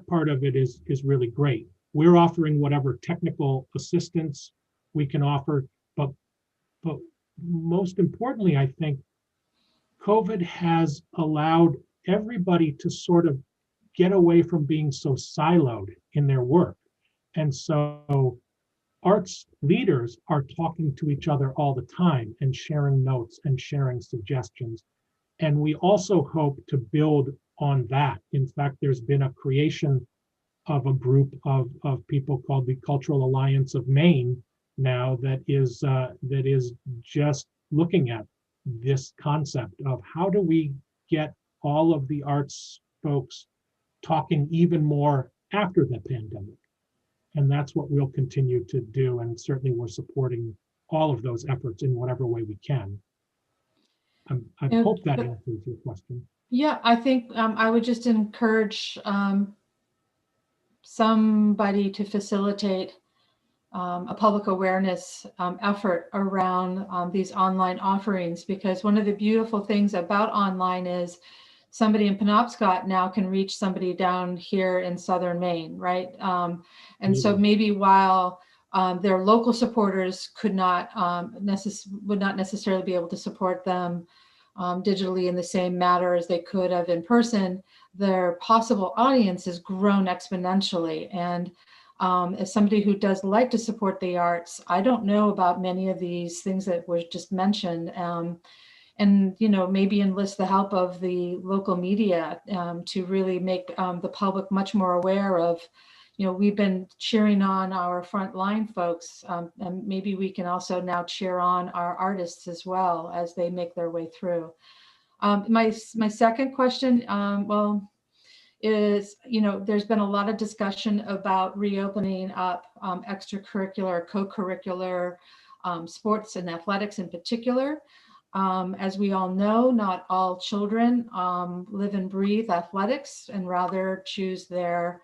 part of it is really great. We're offering whatever technical assistance we can offer, but most importantly, I think COVID has allowed everybody to sort of get away from being so siloed in their work. And so arts leaders are talking to each other all the time and sharing notes and sharing suggestions. And we also hope to build on that. In fact, there's been a creation of a group of people called the Cultural Alliance of Maine now that is just looking at this concept of how do we get all of the arts folks talking even more after the pandemic. And that's what we'll continue to do. And certainly we're supporting all of those efforts in whatever way we can. I hope that answers your question. Yeah, I think I would just encourage somebody to facilitate a public awareness effort around these online offerings, because one of the beautiful things about online is somebody in Penobscot now can reach somebody down here in southern Maine, right? And so maybe while their local supporters would not necessarily be able to support them digitally in the same manner as they could have in person, their possible audience has grown exponentially. And as somebody who does like to support the arts, I don't know about many of these things that were just mentioned. And maybe enlist the help of the local media to really make the public much more aware of, we've been cheering on our frontline folks, and maybe we can also now cheer on our artists as well as they make their way through. My second question, is, there's been a lot of discussion about reopening up extracurricular, co-curricular sports and athletics in particular. As we all know, not all children live and breathe athletics, and rather choose their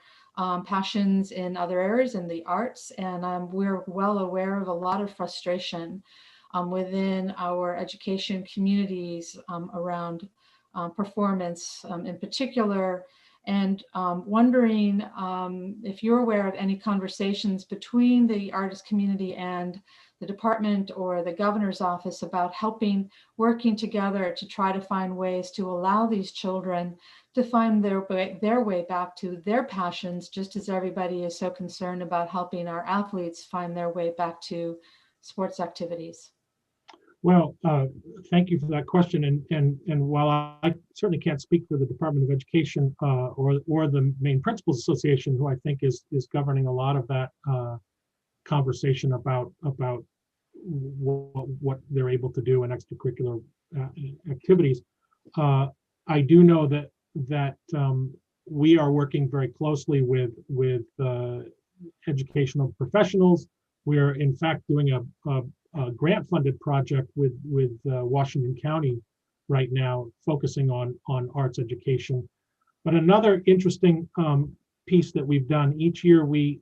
passions in other areas in the arts. And we're well aware of a lot of frustration within our education communities around performance in particular. And wondering if you're aware of any conversations between the artist community and the department or the governor's office about working together to try to find ways to allow these children to find their way back to their passions, just as everybody is so concerned about helping our athletes find their way back to sports activities. Well, thank you for that question. And while I certainly can't speak for the Department of Education or the Maine Principals Association, who I think is governing a lot of that conversation about what they're able to do in extracurricular activities, I do know that we are working very closely with educational professionals. We are in fact doing a grant-funded project with Washington County right now, focusing on arts education. But another interesting piece that we've done each year, we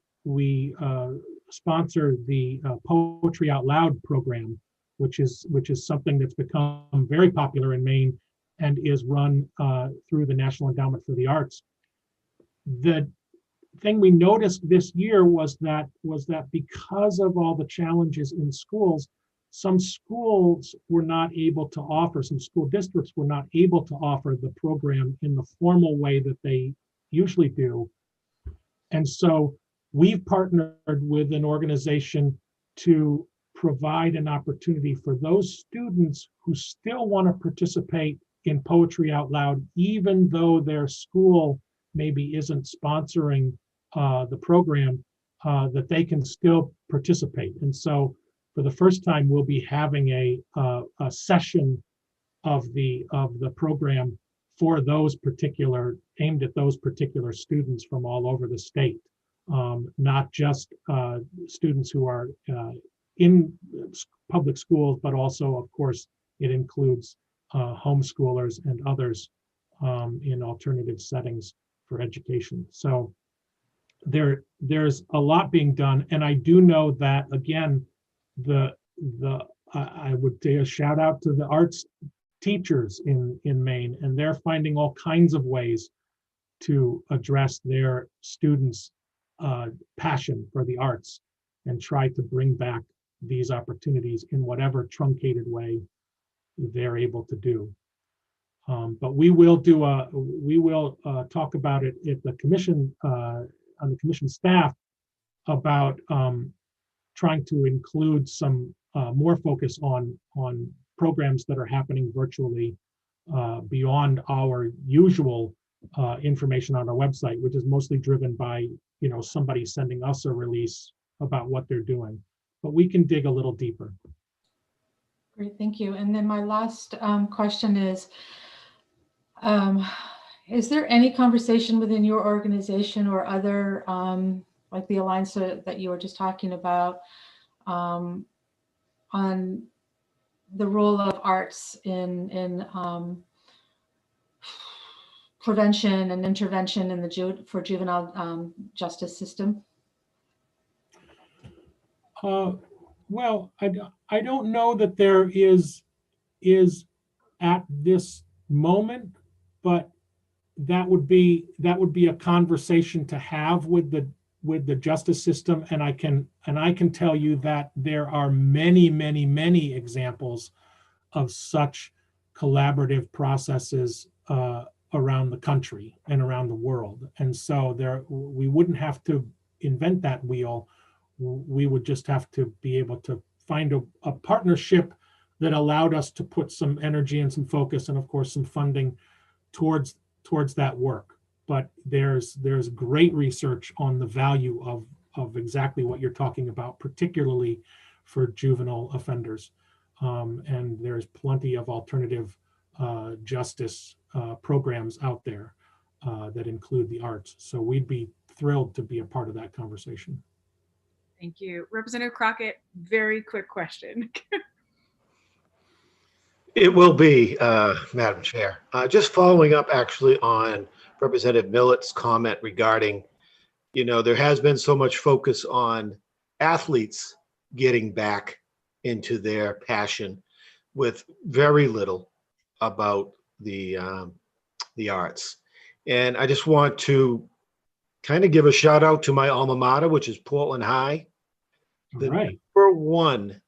sponsor the Poetry Out Loud program, which is something that's become very popular in Maine and is run through the National Endowment for the Arts. The thing we noticed this year was that because of all the challenges in schools, some schools were not able to offer, some school districts were not able to offer the program in the formal way that they usually do. And so we've partnered with an organization to provide an opportunity for those students who still want to participate in Poetry Out Loud, even though their school maybe isn't sponsoring the program, that they can still participate. And so for the first time, we'll be having a session of the program for those particular, aimed at those particular students from all over the state, not just students who are in public schools, but also, of course, it includes homeschoolers and others in alternative settings for education. So there's a lot being done, and I do know that, again, I would say a shout out to the arts teachers in Maine, and they're finding all kinds of ways to address their students' passion for the arts and try to bring back these opportunities in whatever truncated way they're able to do. But we will talk about it at the commission, on the commission staff, about trying to include some more focus on programs that are happening virtually beyond our usual information on our website, which is mostly driven by somebody sending us a release about what they're doing. But we can dig a little deeper. Great, thank you. And then my last question is there any conversation within your organization or other, like the alliance that you were just talking about, on the role of arts in prevention and intervention in the for juvenile justice system? Well, I don't know that there is at this moment, but that would be a conversation to have with the justice system, and I can tell you that there are many examples of such collaborative processes around the country and around the world. And so we wouldn't have to invent that wheel. We would just have to be able to find a partnership that allowed us to put some energy and some focus and, of course, some funding towards that work. But there's great research on the value of exactly what you're talking about, particularly for juvenile offenders. And there's plenty of alternative justice programs out there that include the arts. So we'd be thrilled to be a part of that conversation. Thank you. Representative Crockett, very quick question. It will be, Madam Chair. Just following up actually on Representative Millett's comment regarding, there has been so much focus on athletes getting back into their passion with very little about the arts. And I just want to kind of give a shout out to my alma mater, which is Portland High. The number one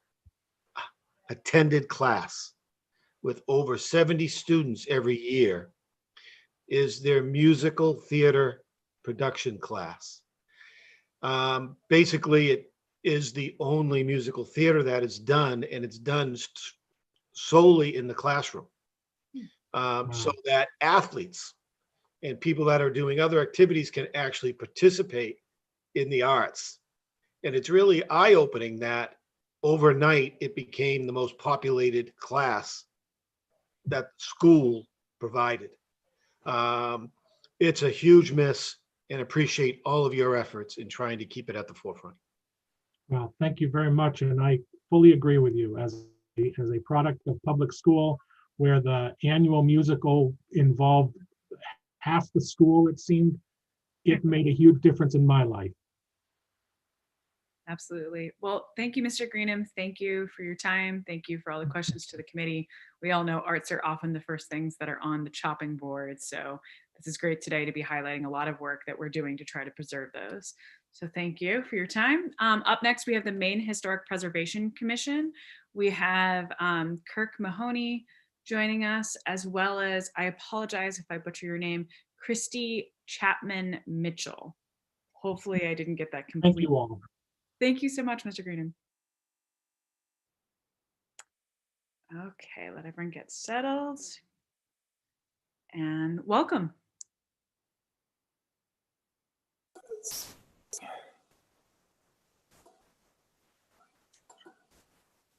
attended class with over 70 students every year is their musical theater production class. Basically, it is the only musical theater that is done, and it's done solely in the classroom. So that athletes and people that are doing other activities can actually participate in the arts. And it's really eye-opening that overnight it became the most populated class that school provided. It's a huge miss, and appreciate all of your efforts in trying to keep it at the forefront. Well, thank you very much. And I fully agree with you. As a product of public school, where the annual musical involved half the school, it seemed, it made a huge difference in my life. Absolutely. Well, thank you, Mr. Greenham. Thank you for your time. Thank you for all the questions to the committee. We all know arts are often the first things that are on the chopping board. So this is great today to be highlighting a lot of work that we're doing to try to preserve those. So thank you for your time. Up next, we have the Maine Historic Preservation Commission. We have Kirk Mahoney joining us, as well as, I apologize if I butcher your name, Christy Chapman Mitchell. Hopefully I didn't get that complete. Thank you all. Thank you so much, Mr. Greenham. Okay, let everyone get settled. And welcome.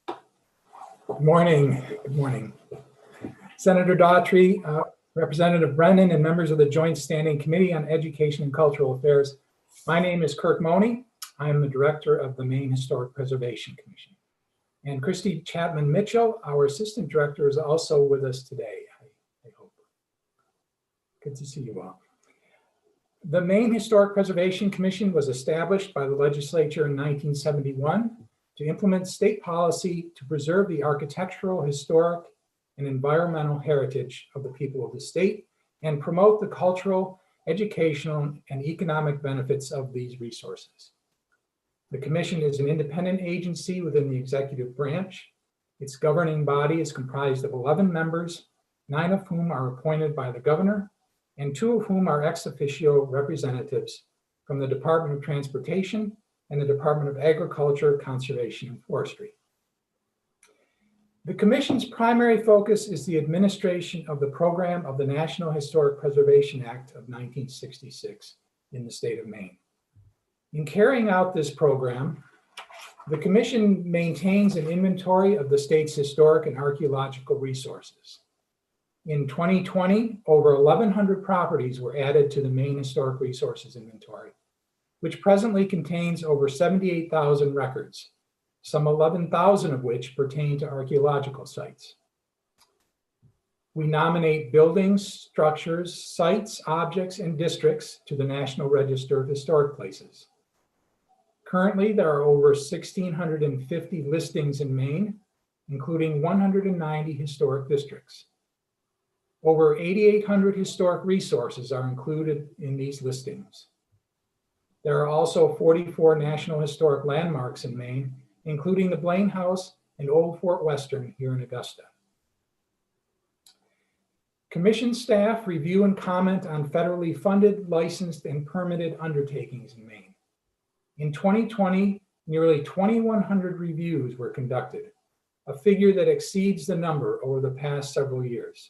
Good morning. Good morning. Senator Daughtry, Representative Brennan, and members of the Joint Standing Committee on Education and Cultural Affairs. My name is Kirk Mahoney. I am the director of the Maine Historic Preservation Commission. And Christy Chapman Mitchell, our assistant director, is also with us today, I hope. Good to see you all. The Maine Historic Preservation Commission was established by the legislature in 1971 to implement state policy to preserve the architectural, historic, and environmental heritage of the people of the state and promote the cultural, educational, and economic benefits of these resources. The commission is an independent agency within the executive branch. Its governing body is comprised of 11 members, 9 of whom are appointed by the governor, and 2 of whom are ex officio representatives from the Department of Transportation and the Department of Agriculture, Conservation, and Forestry. The commission's primary focus is the administration of the program of the National Historic Preservation Act of 1966 in the state of Maine. In carrying out this program, the commission maintains an inventory of the state's historic and archaeological resources. In 2020, over 1,100 properties were added to the Maine Historic Resources Inventory, which presently contains over 78,000 records, some 11,000 of which pertain to archaeological sites. We nominate buildings, structures, sites, objects, and districts to the National Register of Historic Places. Currently, there are over 1,650 listings in Maine, including 190 historic districts. Over 8,800 historic resources are included in these listings. There are also 44 National Historic Landmarks in Maine, including the Blaine House and Old Fort Western here in Augusta. Commission staff review and comment on federally funded, licensed, and permitted undertakings in Maine. In 2020, nearly 2,100 reviews were conducted, a figure that exceeds the number over the past several years.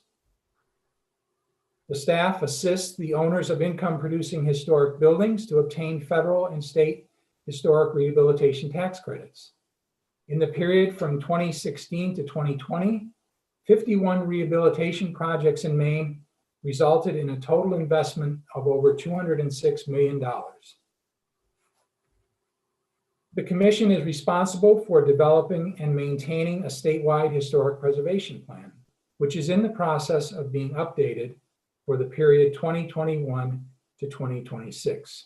The staff assists the owners of income-producing historic buildings to obtain federal and state historic rehabilitation tax credits. In the period from 2016 to 2020, 51 rehabilitation projects in Maine resulted in a total investment of over $206 million. The commission is responsible for developing and maintaining a statewide historic preservation plan, which is in the process of being updated for the period 2021 to 2026.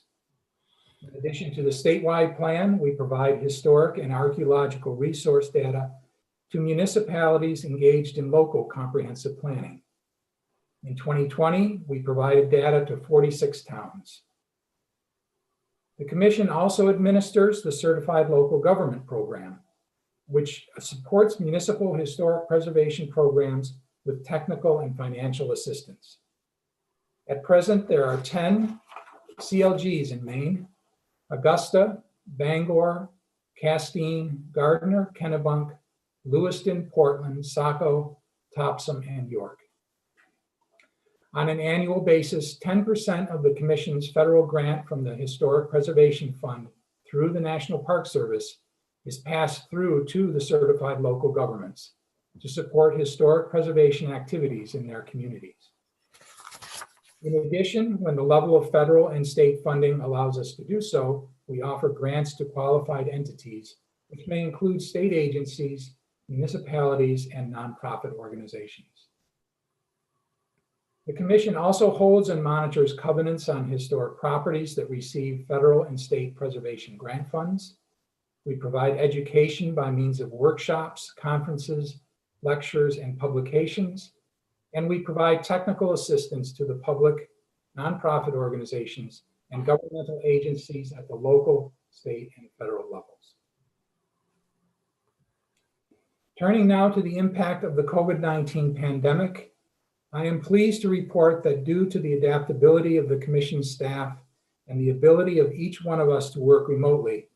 In addition to the statewide plan, we provide historic and archaeological resource data to municipalities engaged in local comprehensive planning. In 2020, we provided data to 46 towns. The commission also administers the Certified Local Government Program, which supports municipal historic preservation programs with technical and financial assistance. At present, there are 10 CLGs in Maine: Augusta, Bangor, Castine, Gardner, Kennebunk, Lewiston, Portland, Saco, Topsom, and York. On an annual basis, 10% of the commission's federal grant from the Historic Preservation Fund through the National Park Service is passed through to the certified local governments to support historic preservation activities in their communities. In addition, when the level of federal and state funding allows us to do so, we offer grants to qualified entities, which may include state agencies, municipalities, and nonprofit organizations. The commission also holds and monitors covenants on historic properties that receive federal and state preservation grant funds. We provide education by means of workshops, conferences, lectures, and publications. And we provide technical assistance to the public, nonprofit organizations, and governmental agencies at the local, state, and federal levels. Turning now to the impact of the COVID-19 pandemic, I am pleased to report that due to the adaptability of the Commission staff and the ability of each one of us to work remotely,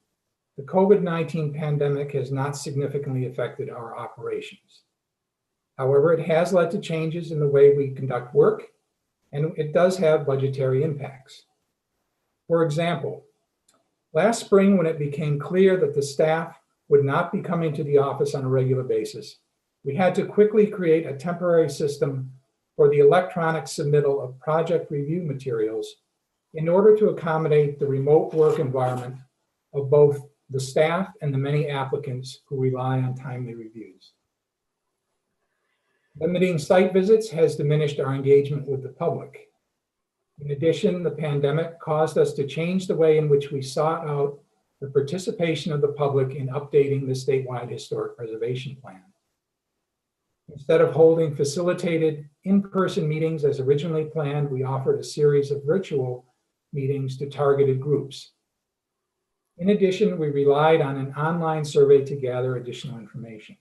the COVID-19 pandemic has not significantly affected our operations. However, it has led to changes in the way we conduct work, and it does have budgetary impacts. For example, last spring, when it became clear that the staff would not be coming to the office on a regular basis, we had to quickly create a temporary system for the electronic submittal of project review materials in order to accommodate the remote work environment of both the staff and the many applicants who rely on timely reviews. Limiting site visits has diminished our engagement with the public. In addition, the pandemic caused us to change the way in which we sought out the participation of the public in updating the statewide historic preservation plan. Instead of holding facilitated in-person meetings as originally planned, we offered a series of virtual meetings to targeted groups. In addition, we relied on an online survey to gather additional information.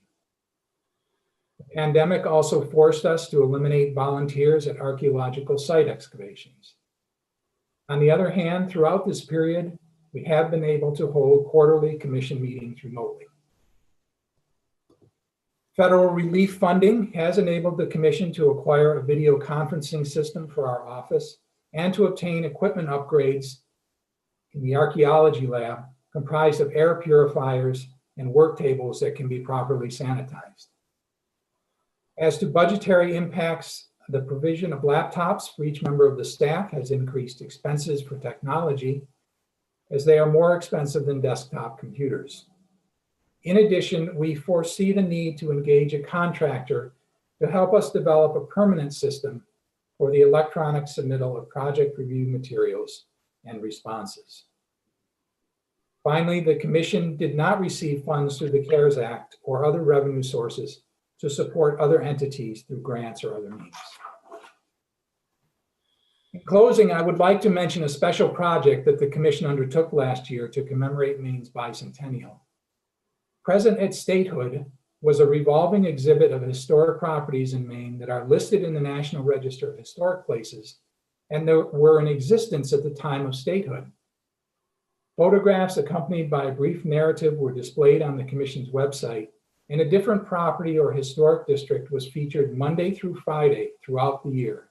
The pandemic also forced us to eliminate volunteers at archaeological site excavations. On the other hand, throughout this period, we have been able to hold quarterly commission meetings remotely. Federal relief funding has enabled the Commission to acquire a video conferencing system for our office and to obtain equipment upgrades in the archaeology lab comprised of air purifiers and work tables that can be properly sanitized. As to budgetary impacts, the provision of laptops for each member of the staff has increased expenses for technology, as they are more expensive than desktop computers. In addition, we foresee the need to engage a contractor to help us develop a permanent system for the electronic submittal of project review materials and responses. Finally, the Commission did not receive funds through the CARES Act or other revenue sources to support other entities through grants or other means. In closing, I would like to mention a special project that the Commission undertook last year to commemorate Maine's bicentennial. Present at Statehood was a revolving exhibit of historic properties in Maine that are listed in the National Register of Historic Places and that were in existence at the time of statehood. Photographs accompanied by a brief narrative were displayed on the Commission's website, and a different property or historic district was featured Monday through Friday throughout the year.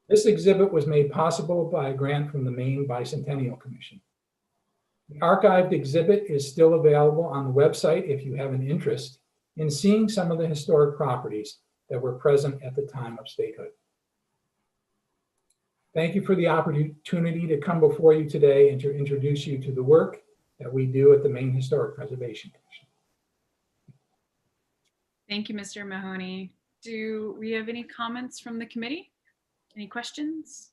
This exhibit was made possible by a grant from the Maine Bicentennial Commission. The archived exhibit is still available on the website if you have an interest in seeing some of the historic properties that were present at the time of statehood. Thank you for the opportunity to come before you today and to introduce you to the work that we do at the Maine Historic Preservation Commission. Thank you, Mr. Mahoney. Do we have any comments from the committee? Any questions?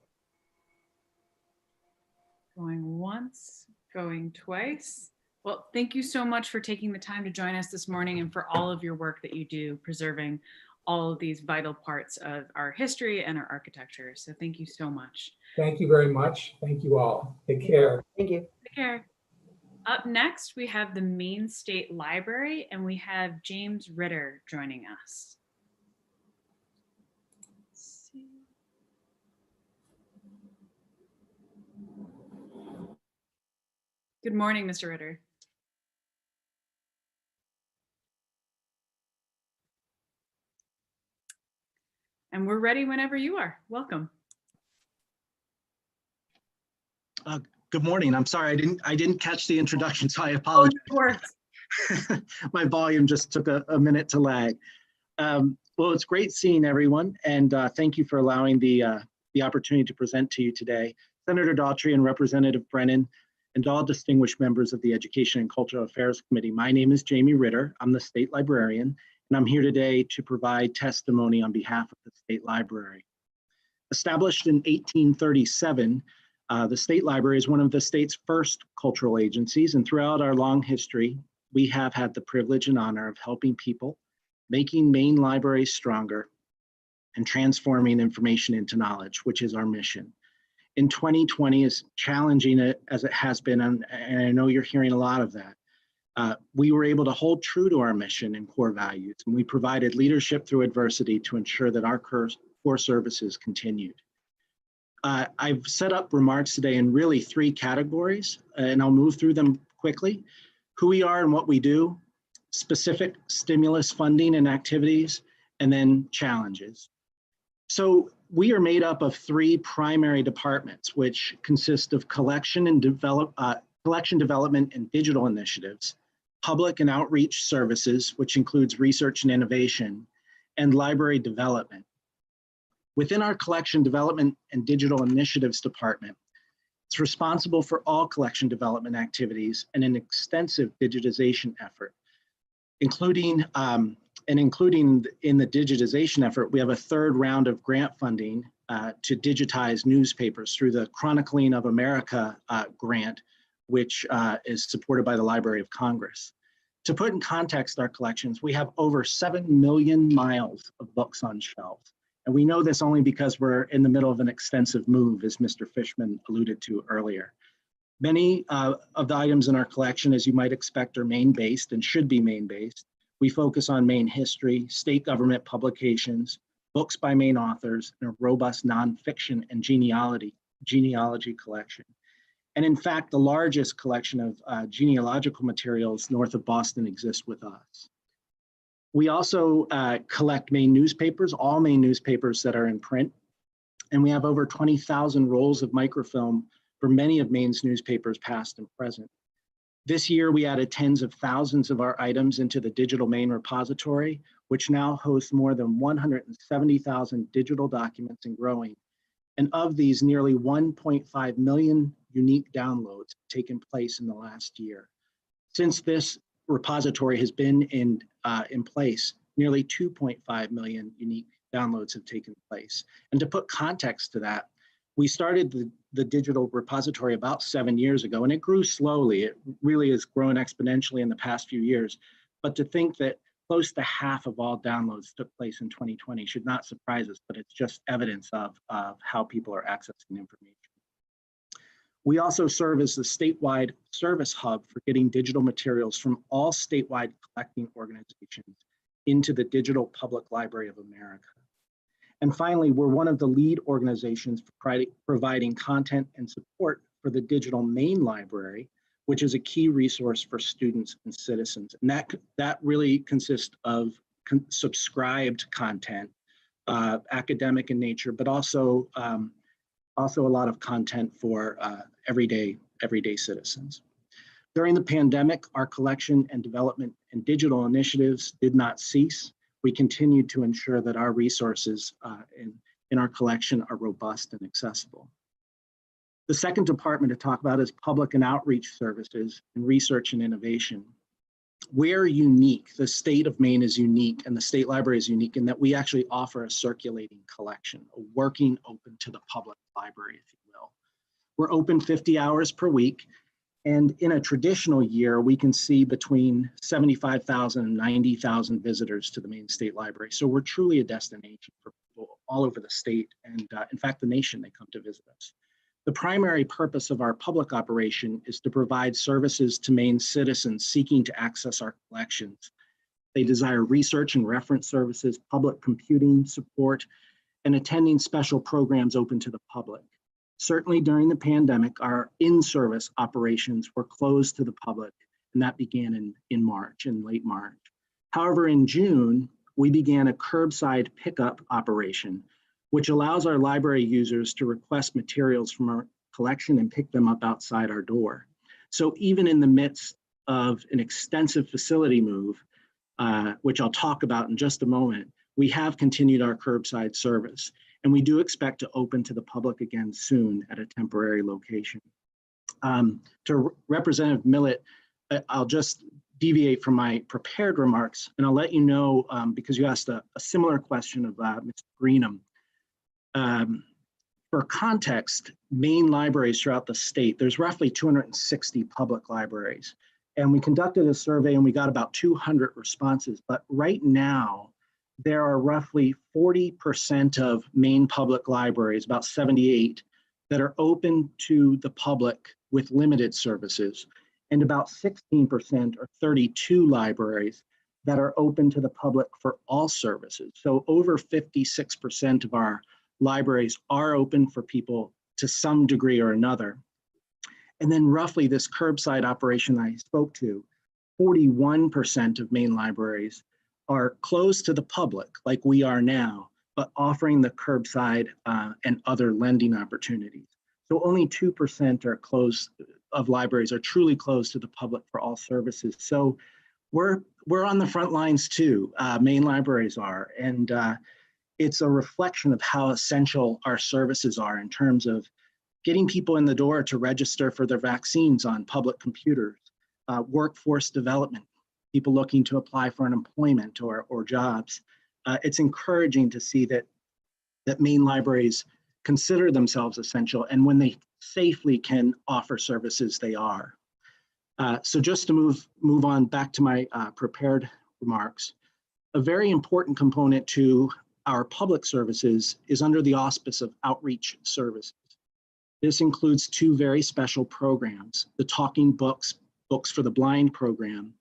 Going once, going twice. Well, thank you so much for taking the time to join us this morning and for all of your work that you do preserving all of these vital parts of our history and our architecture. So thank you so much. Thank you very much. Thank you all. Take care. Thank you. Take care. Up next, we have the Maine State Library, and we have James Ritter joining us. Let's see. Good morning, Mr. Ritter. And we're ready whenever you are. Welcome. Good morning. I'm sorry, I didn't catch the introduction, so I apologize. My volume just took a minute to lag. Well, it's great seeing everyone, and thank you for allowing the opportunity to present to you today. Senator Daughtry and Representative Brennan, and all distinguished members of the Education and Cultural Affairs Committee. My name is Jamie Ritter. I'm the state librarian, and I'm here today to provide testimony on behalf of the state library. Established in 1837, The state library is one of the state's first cultural agencies, and throughout our long history, we have had the privilege and honor of helping people, making Maine libraries stronger, and transforming information into knowledge, which is our mission. In 2020, as challenging as it has been, and I know you're hearing a lot of that, we were able to hold true to our mission and core values, and we provided leadership through adversity to ensure that our core services continued. I've set up remarks today in really 3 categories, and I'll move through them quickly. Who we are and what we do, specific stimulus funding and activities, and then challenges. So we are made up of 3 primary departments, which consist of collection development and digital initiatives, public and outreach services, which includes research and innovation, and library development. Within our collection development and digital initiatives department, it's responsible for all collection development activities and an extensive digitization effort, including in the digitization effort, we have a 3rd round of grant funding to digitize newspapers through the Chronicling of America grant, which is supported by the Library of Congress. To put in context our collections, we have over 7 million miles of books on shelves. And we know this only because we're in the middle of an extensive move, as Mr. Fishman alluded to earlier. Many of the items in our collection, as you might expect, are Maine-based and should be Maine-based. We focus on Maine history, state government publications, books by Maine authors, and a robust nonfiction and genealogy collection. And in fact, the largest collection of genealogical materials north of Boston exists with us. We also collect Maine newspapers, all Maine newspapers that are in print, and we have over 20,000 rolls of microfilm for many of Maine's newspapers, past and present. This year, we added tens of thousands of our items into the Digital Maine repository, which now hosts more than 170,000 digital documents and growing. And of these, nearly 1.5 million unique downloads have taken place in the last year. Since this repository has been in place, nearly 2.5 million unique downloads have taken place. And to put context to that, we started the digital repository about 7 years ago, and it grew slowly. It really has grown exponentially in the past few years. But to think that close to half of all downloads took place in 2020 should not surprise us, but it's just evidence of how people are accessing information. We also serve as the statewide service hub for getting digital materials from all statewide collecting organizations into the Digital Public Library of America. And finally, we're one of the lead organizations for providing content and support for the Digital Maine Library, which is a key resource for students and citizens. And that really consists of subscribed content, academic in nature, but also a lot of content for everyday citizens. During the pandemic, our collection and development and digital initiatives did not cease. We continued to ensure that our resources in our collection are robust and accessible. The second department to talk about is public and outreach services and research and innovation. We're unique. The state of Maine is unique, and the state library is unique in that we actually offer a circulating collection, a working, open to the public library, if you will. We're open 50 hours per week, and in a traditional year, we can see between 75,000 and 90,000 visitors to the Maine State Library. So we're truly a destination for people all over the state, and in fact, the nation. They come to visit us. The primary purpose of our public operation is to provide services to Maine citizens seeking to access our collections. They desire research and reference services, public computing support, and attending special programs open to the public. Certainly during the pandemic, our in-service operations were closed to the public, and that began in late March. However, in June, we began a curbside pickup operation, which allows our library users to request materials from our collection and pick them up outside our door. So even in the midst of an extensive facility move, which I'll talk about in just a moment, we have continued our curbside service, and we do expect to open to the public again soon at a temporary location. To Representative Millett, I'll just deviate from my prepared remarks, and I'll let you know, because you asked a similar question of Mr. Greenham. For context, Maine libraries throughout the state, there's roughly 260 public libraries. And we conducted a survey and we got about 200 responses. But right now, there are roughly 40% of Maine public libraries, about 78, that are open to the public with limited services, and about 16% or 32 libraries that are open to the public for all services. So over 56% of our libraries are open for people to some degree or another. And then roughly this curbside operation I spoke to, 41% of Maine libraries are closed to the public like we are now, but offering the curbside and other lending opportunities. So only 2% are closed of libraries are truly closed to the public for all services. So we're on the front lines too, Maine libraries are, and it's a reflection of how essential our services are in terms of getting people in the door to register for their vaccines on public computers, workforce development, people looking to apply for an employment or jobs. It's encouraging to see that Maine libraries consider themselves essential, and when they safely can offer services, they are. So just to move on back to my prepared remarks, a very important component to our public services is under the auspice of outreach services. This includes two very special programs, the Talking Books, Books for the Blind program,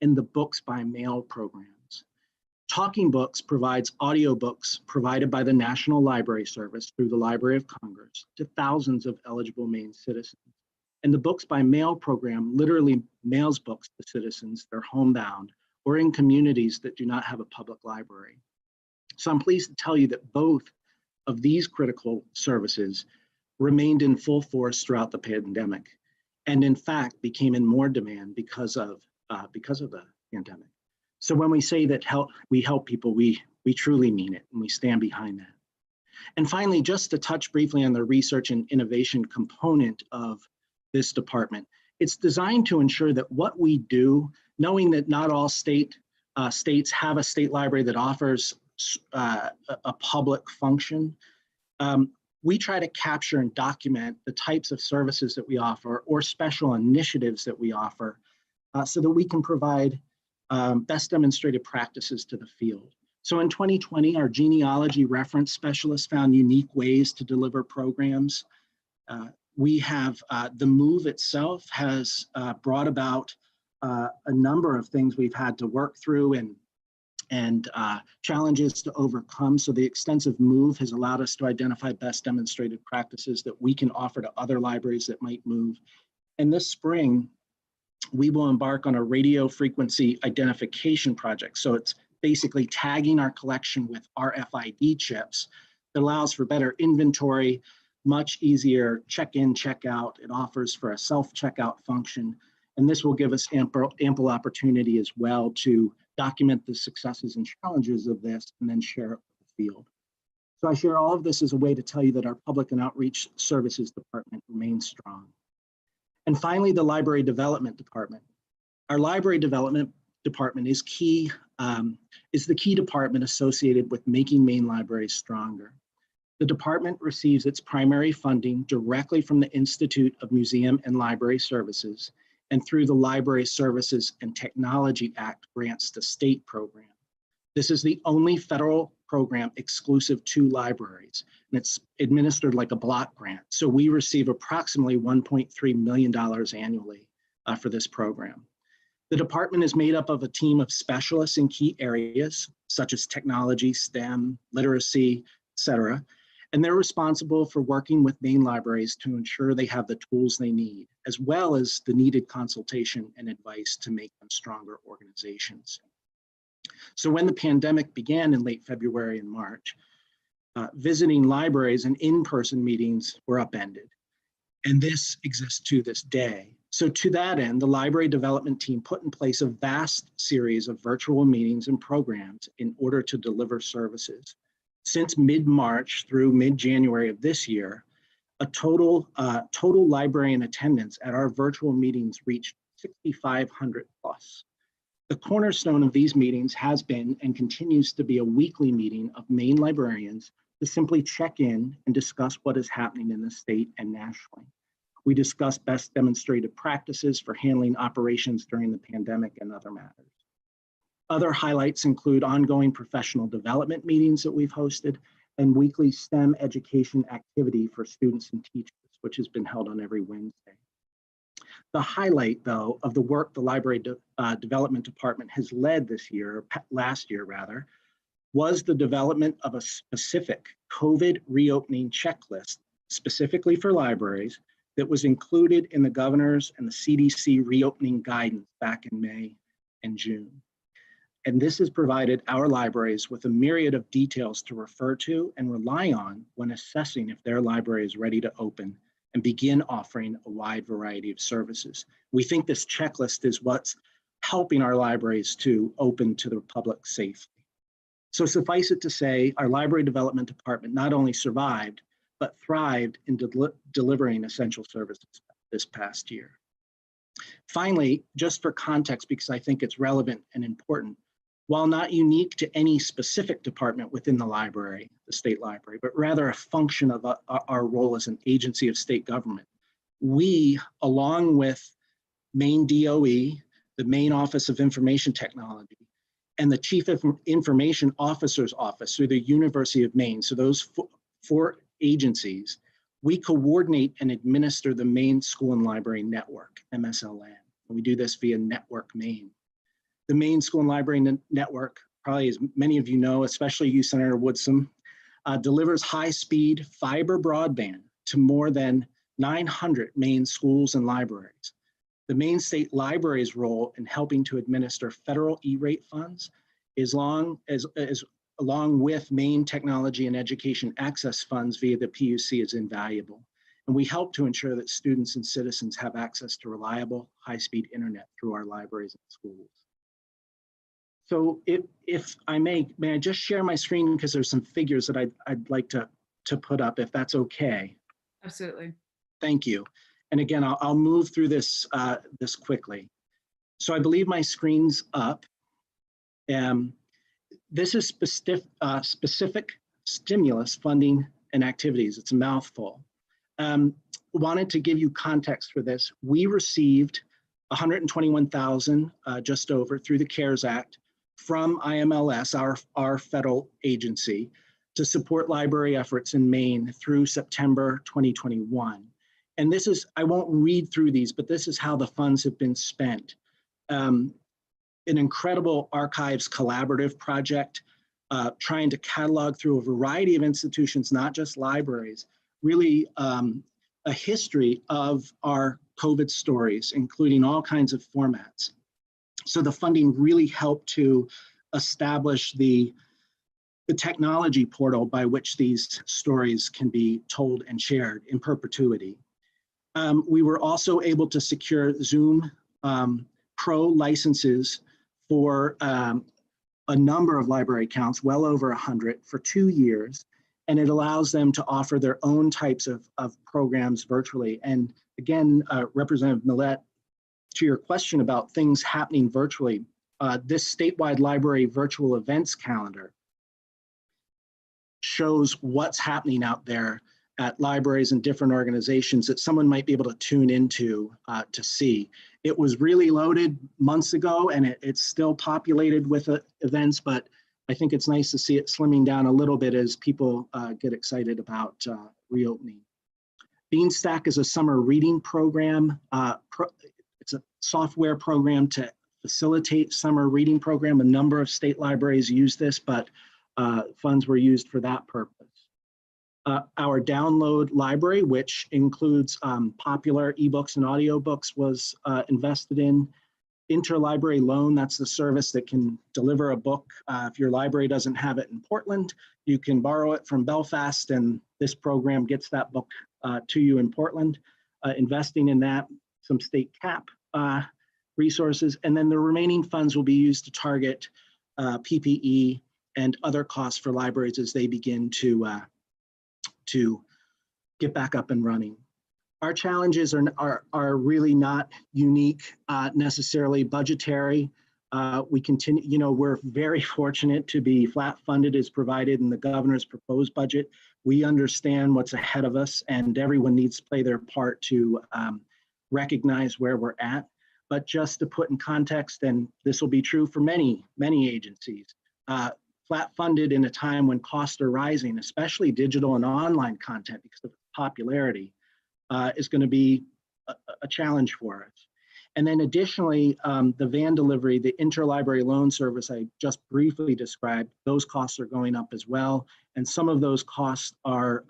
and the Books by Mail programs. Talking Books provides audiobooks provided by the National Library Service through the Library of Congress to thousands of eligible Maine citizens. And the Books by Mail program literally mails books to citizens that are homebound or in communities that do not have a public library. So I'm pleased to tell you that both of these critical services remained in full force throughout the pandemic, and in fact became in more demand because of the pandemic. So when we say that we help people, we truly mean it, and we stand behind that. And finally, just to touch briefly on the research and innovation component of this department, it's designed to ensure that what we do, knowing that not all states have a state library that offers a public function, we try to capture and document the types of services that we offer or special initiatives that we offer so that we can provide best demonstrated practices to the field. So in 2020, our genealogy reference specialists found unique ways to deliver programs. We have, the move itself has brought about a number of things we've had to work through and challenges to overcome. So the extensive move has allowed us to identify best demonstrated practices that we can offer to other libraries that might move. And this spring, we will embark on a radio frequency identification project. So it's basically tagging our collection with RFID chips that allows for better inventory, much easier check-in, check-out. It offers for a self-checkout function. And this will give us ample opportunity as well to document the successes and challenges of this and then share it with the field. So I share all of this as a way to tell you that our Public and Outreach Services Department remains strong. And finally, the Library Development Department. Our Library Development Department is the key department associated with making Maine libraries stronger. The department receives its primary funding directly from the Institute of Museum and Library Services and through the Library Services and Technology Act Grants to State program. This is the only federal program exclusive to libraries, and it's administered like a block grant. So we receive approximately $1.3 million annually for this program. The department is made up of a team of specialists in key areas, such as technology, STEM, literacy, et cetera. And they're responsible for working with Maine libraries to ensure they have the tools they need, as well as the needed consultation and advice to make them stronger organizations. So when the pandemic began in late February and March, visiting libraries and in-person meetings were upended. And this exists to this day. So to that end, the library development team put in place a vast series of virtual meetings and programs in order to deliver services. Since mid-March through mid-January of this year, a total librarian attendance at our virtual meetings reached 6,500 plus. The cornerstone of these meetings has been and continues to be a weekly meeting of Maine librarians to simply check in and discuss what is happening in the state and nationally. We discuss best demonstrated practices for handling operations during the pandemic and other matters. Other highlights include ongoing professional development meetings that we've hosted and weekly STEM education activity for students and teachers, which has been held on every Wednesday. The highlight, though, of the work the Library Development Department has led this year, last year rather, was the development of a specific COVID reopening checklist specifically for libraries that was included in the governor's and the CDC reopening guidance back in May and June. And this has provided our libraries with a myriad of details to refer to and rely on when assessing if their library is ready to open and begin offering a wide variety of services. We think this checklist is what's helping our libraries to open to the public safely. So suffice it to say, our Library Development Department not only survived, but thrived in delivering essential services this past year. Finally, just for context, because I think it's relevant and important, while not unique to any specific department within the library, the state library, but rather a function of our role as an agency of state government, we, along with Maine DOE, the Maine Office of Information Technology, and the Chief Information Officer's Office through the University of Maine, so those four agencies, we coordinate and administer the Maine School and Library Network, MSLN. And we do this via Network Maine. The Maine School and Library Network, probably as many of you know, especially you, Senator Woodson, delivers high-speed fiber broadband to more than 900 Maine schools and libraries. The Maine State Library's role in helping to administer federal E-rate funds along with Maine Technology and Education Access Funds via the PUC is invaluable. And we help to ensure that students and citizens have access to reliable, high-speed internet through our libraries and schools. So if I may I just share my screen because there's some figures that I'd like to put up, if that's okay. Absolutely. Thank you. And again, I'll move through this this quickly. So I believe my screen's up. This is specific stimulus funding and activities. It's a mouthful. Wanted to give you context for this. We received 121,000 just over through the CARES Act from IMLS, our federal agency, to support library efforts in Maine through September 2021. And this is, I won't read through these, but this is how the funds have been spent. An incredible archives collaborative project, trying to catalog through a variety of institutions, not just libraries, really a history of our COVID stories, including all kinds of formats. So the funding really helped to establish the technology portal by which these stories can be told and shared in perpetuity. We were also able to secure Zoom Pro licenses for a number of library accounts, well over 100 for 2 years. And it allows them to offer their own types of programs virtually. And again, Representative Millett, to your question about things happening virtually, this statewide library virtual events calendar shows what's happening out there at libraries and different organizations that someone might be able to tune into to see. It was really loaded months ago and it's still populated with events, but I think it's nice to see it slimming down a little bit as people get excited about reopening. Beanstack is a summer reading program. It's a software program to facilitate summer reading program. A number of state libraries use this, but funds were used for that purpose. Our download library, which includes popular ebooks and audiobooks, was invested in. Interlibrary loan, that's the service that can deliver a book. If your library doesn't have it in Portland, you can borrow it from Belfast and this program gets that book to you in Portland. Investing in that, some state cap resources, and then the remaining funds will be used to target PPE and other costs for libraries as they begin to get back up and running. Our challenges are really not unique, necessarily budgetary. We continue, you know, we're very fortunate to be flat funded as provided in the governor's proposed budget. We understand what's ahead of us, and everyone needs to play their part to recognize where we're at. But just to put in context, and this will be true for many, many agencies, flat funded in a time when costs are rising, especially digital and online content because of popularity, is going to be a challenge for us. And then additionally, the van delivery, the interlibrary loan service I just briefly described, those costs are going up as well. And some of those costs are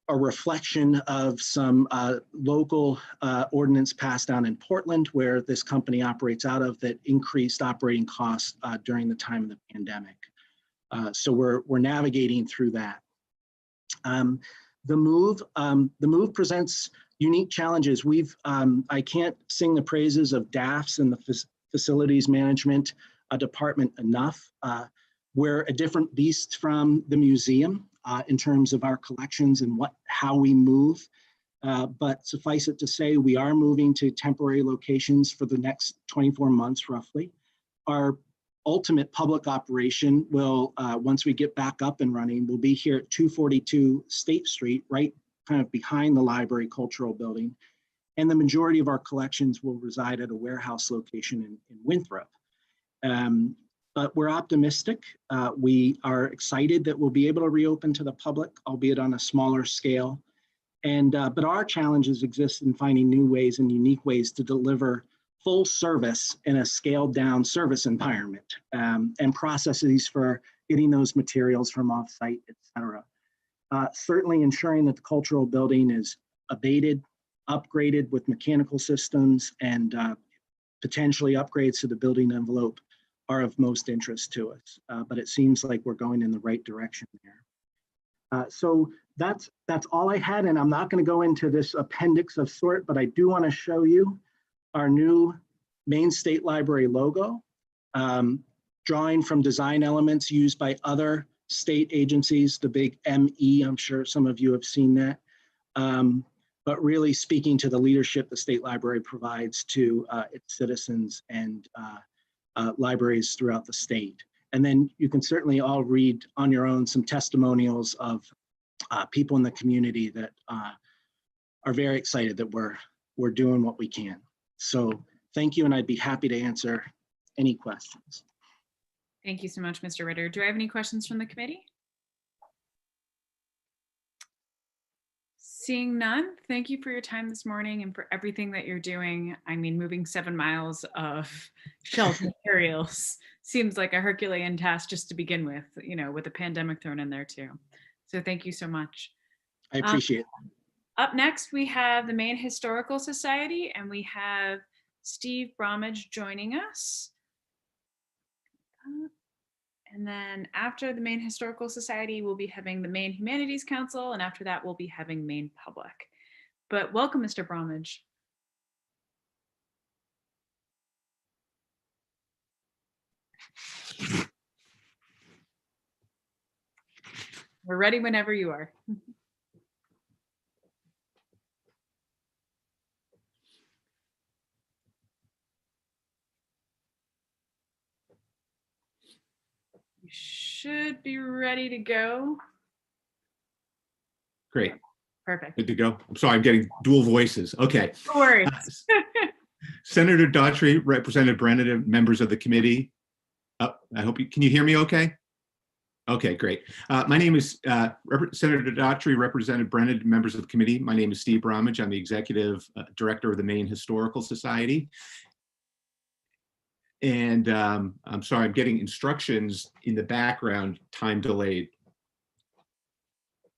a reflection of some local ordinance passed down in Portland, where this company operates out of, that increased operating costs during the time of the pandemic. So we're navigating through that. The move presents unique challenges. I can't sing the praises of DAFs and the facilities management department enough. We're a different beast from the museum in terms of our collections and how we move. But suffice it to say, we are moving to temporary locations for the next 24 months, roughly. Our ultimate public operation will, once we get back up and running, will be here at 242 State Street, right kind of behind the library cultural building. And the majority of our collections will reside at a warehouse location in Winthrop. But we're optimistic. We are excited that we'll be able to reopen to the public, albeit on a smaller scale. And but our challenges exist in finding new ways and unique ways to deliver full service in a scaled down service environment, and processes for getting those materials from offsite, et cetera. Certainly ensuring that the cultural building is abated, upgraded with mechanical systems, and potentially upgrades to the building envelope are of most interest to us. But it seems like we're going in the right direction there. So that's all I had, and I'm not going to go into this appendix of sort, but I do want to show you our new Maine State Library logo, drawing from design elements used by other state agencies, the big ME, I'm sure some of you have seen that, but really speaking to the leadership the State Library provides to its citizens and libraries throughout the state. And then you can certainly all read on your own some testimonials of people in the community that are very excited that we're doing what we can. So thank you, and I'd be happy to answer any questions. Thank you so much, Mr. Ritter. Do I have any questions from the committee? Seeing none, thank you for your time this morning and for everything that you're doing. I mean, moving 7 miles of shelf materials seems like a Herculean task just to begin with, you know, with the pandemic thrown in there too. So thank you so much. I appreciate it. Up next, we have the Maine Historical Society, and we have Steve Bromage joining us. And then after the Maine Historical Society, we'll be having the Maine Humanities Council, and after that, we'll be having Maine Public. But welcome, Mr. Bromage. We're ready whenever you are. You should be ready to go. Great. Perfect. Good to go. I'm sorry, I'm getting dual voices. Okay. No worries. Senator Daughtry, Representative Brennan, members of the committee. I hope can you hear me okay? Okay, great. My name is Senator Daughtry, Representative Brennan, members of the committee. My name is Steve Bromage. I'm the executive director of the Maine Historical Society. And I'm sorry, I'm getting instructions in the background, time delayed.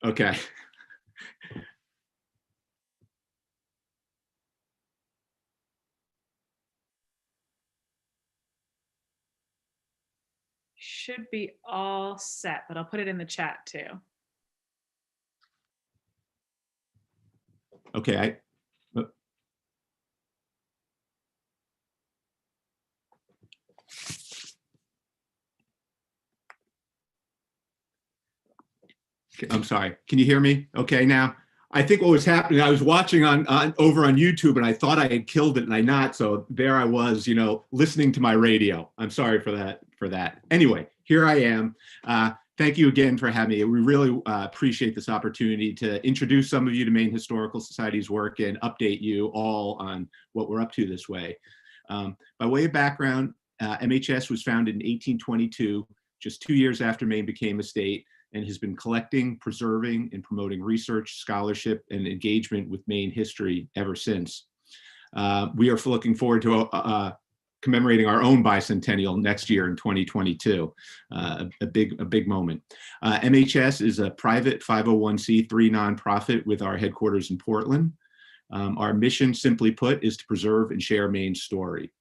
Okay. Should be all set, but I'll put it in the chat too. Okay, I'm sorry. Can you hear me okay now? I think what was happening, I was watching on over on YouTube and I thought I had killed it and I not. So there I was, you know, listening to my radio. I'm sorry for that. Anyway, here I am. Thank you again for having me. We really appreciate this opportunity to introduce some of you to Maine Historical Society's work and update you all on what we're up to this way. By way of background, MHS was founded in 1822, just 2 years after Maine became a state, and has been collecting, preserving, and promoting research, scholarship, and engagement with Maine history ever since. We are looking forward to commemorating our own bicentennial next year in 2022, a big moment. MHS is a private 501c3 nonprofit with our headquarters in Portland. Our mission, simply put, is to preserve and share Maine's story.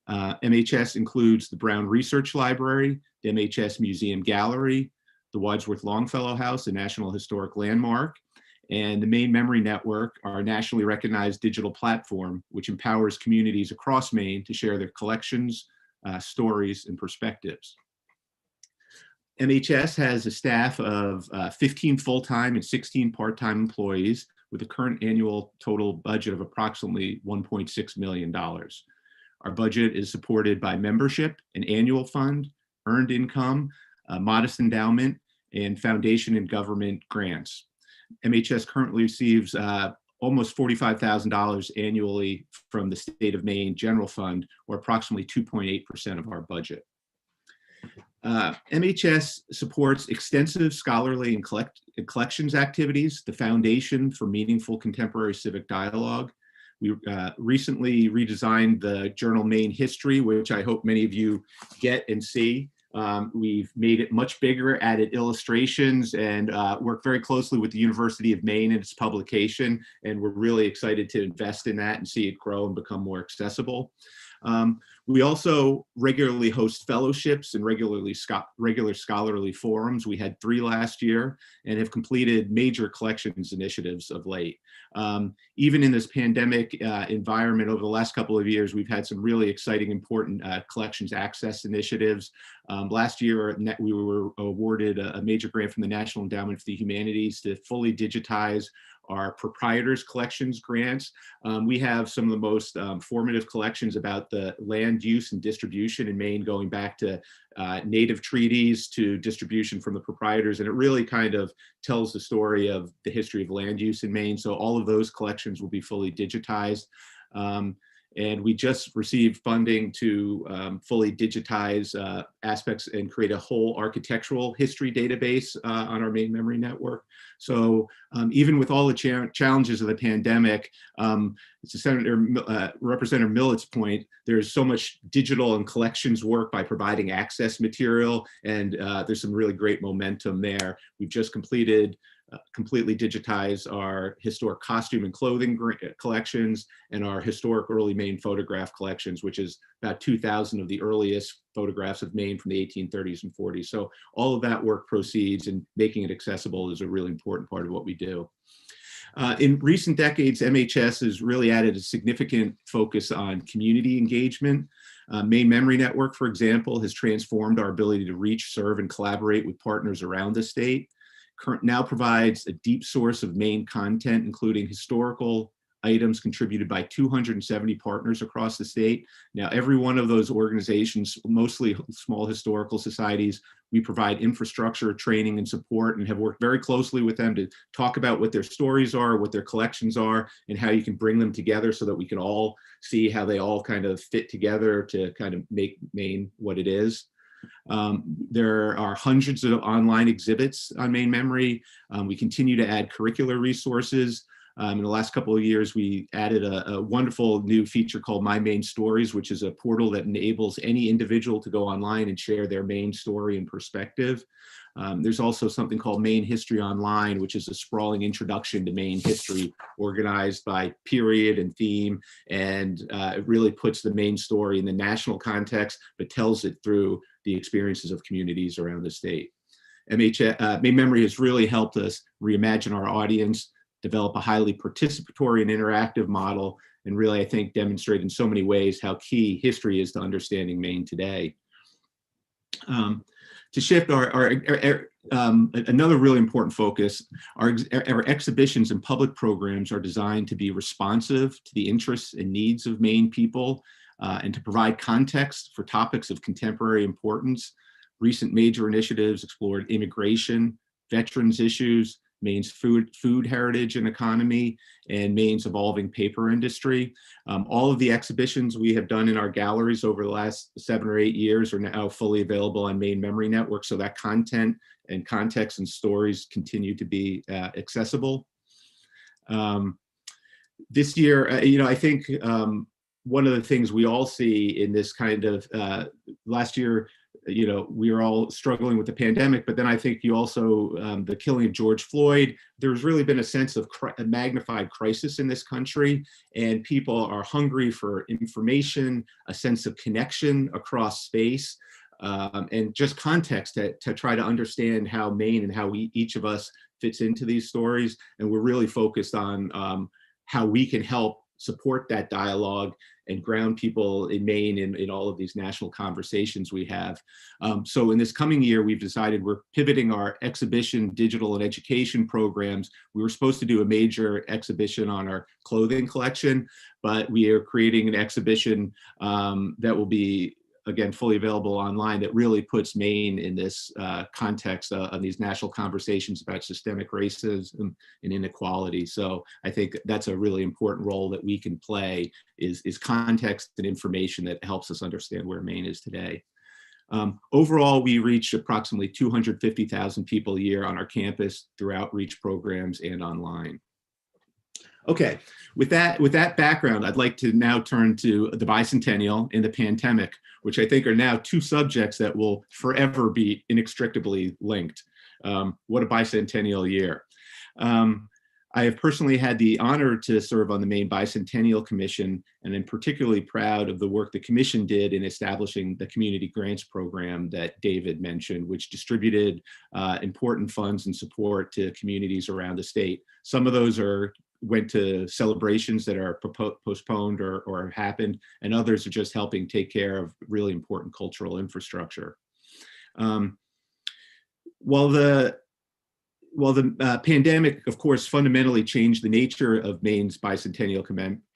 MHS includes the Brown Research Library, the MHS Museum Gallery, the Wadsworth Longfellow House, a National Historic Landmark, and the Maine Memory Network, our nationally recognized digital platform, which empowers communities across Maine to share their collections, stories, and perspectives. MHS has a staff of 15 full-time and 16 part-time employees with a current annual total budget of approximately $1.6 million. Our budget is supported by membership, an annual fund, earned income, a modest endowment, and foundation and government grants. MHS currently receives almost $45,000 annually from the state of Maine general fund, or approximately 2.8% of our budget. MHS supports extensive scholarly and collections activities, the foundation for meaningful contemporary civic dialogue. We recently redesigned the journal Maine History, which I hope many of you get and see. We've made it much bigger, added illustrations, and worked very closely with the University of Maine and its publication. And we're really excited to invest in that and see it grow and become more accessible. We also regularly host fellowships and regular scholarly forums. We had 3 last year and have completed major collections initiatives of late. Even in this pandemic environment over the last couple of years, we've had some really exciting, important collections access initiatives. Last year, we were awarded a major grant from the National Endowment for the Humanities to fully digitize our proprietors collections grants. We have some of the most formative collections about the land use and distribution in Maine, going back to native treaties to distribution from the proprietors. And it really kind of tells the story of the history of land use in Maine. So all of those collections will be fully digitized. And we just received funding to fully digitize aspects and create a whole architectural history database on our Maine Memory Network. So even with all the challenges of the pandemic, to Representative Millett's point, there's so much digital and collections work by providing access material, and there's some really great momentum there. We've just completely digitize our historic costume and clothing collections and our historic early Maine photograph collections, which is about 2,000 of the earliest photographs of Maine from the 1830s and 40s. So all of that work proceeds, and making it accessible is a really important part of what we do. In recent decades, MHS has really added a significant focus on community engagement. Maine Memory Network, for example, has transformed our ability to reach, serve, and collaborate with partners around the state. Now provides a deep source of Maine content, including historical items contributed by 270 partners across the state. Now, every one of those organizations, mostly small historical societies, we provide infrastructure, training, and support, and have worked very closely with them to talk about what their stories are, what their collections are, and how you can bring them together so that we can all see how they all kind of fit together to kind of make Maine what it is. There are hundreds of online exhibits on Maine Memory. We continue to add curricular resources. In the last couple of years, we added a wonderful new feature called My Maine Stories, which is a portal that enables any individual to go online and share their Maine story and perspective. There's also something called Maine History Online, which is a sprawling introduction to Maine history organized by period and theme, and it really puts the Maine story in the national context, but tells it through the experiences of communities around the state. Maine Memory has really helped us reimagine our audience, develop a highly participatory and interactive model, and really, I think, demonstrate in so many ways how key history is to understanding Maine today. To shift another really important focus, our exhibitions and public programs are designed to be responsive to the interests and needs of Maine people and to provide context for topics of contemporary importance. Recent major initiatives explored immigration, veterans issues, Maine's food heritage and economy, and Maine's evolving paper industry. All of the exhibitions we have done in our galleries over the last 7 or 8 years are now fully available on Maine Memory Network, so that content and context and stories continue to be accessible. This year, I think one of the things we all see in this kind of, last year, we were all struggling with the pandemic, but then I think you also, the killing of George Floyd, there's really been a sense of a magnified crisis in this country, and people are hungry for information, a sense of connection across space, and just context to try to understand how Maine and how each of us fits into these stories. And we're really focused on how we can help support that dialogue and ground people in Maine in all of these national conversations we have. So in this coming year, we've decided we're pivoting our exhibition, digital and education programs. We were supposed to do a major exhibition on our clothing collection, but we are creating an exhibition that will be, again, fully available online, that really puts Maine in this context of these national conversations about systemic racism and inequality. So I think that's a really important role that we can play, is context and information that helps us understand where Maine is today. Overall, we reach approximately 250,000 people a year on our campus through outreach programs and online. Okay, with that background, I'd like to now turn to the bicentennial and the pandemic, which I think are now two subjects that will forever be inextricably linked. What a bicentennial year. I have personally had the honor to serve on the Maine Bicentennial Commission, and I'm particularly proud of the work the commission did in establishing the community grants program that David mentioned, which distributed important funds and support to communities around the state. Some of those went to celebrations that are postponed or happened, and others are just helping take care of really important cultural infrastructure. While the pandemic, of course, fundamentally changed the nature of Maine's bicentennial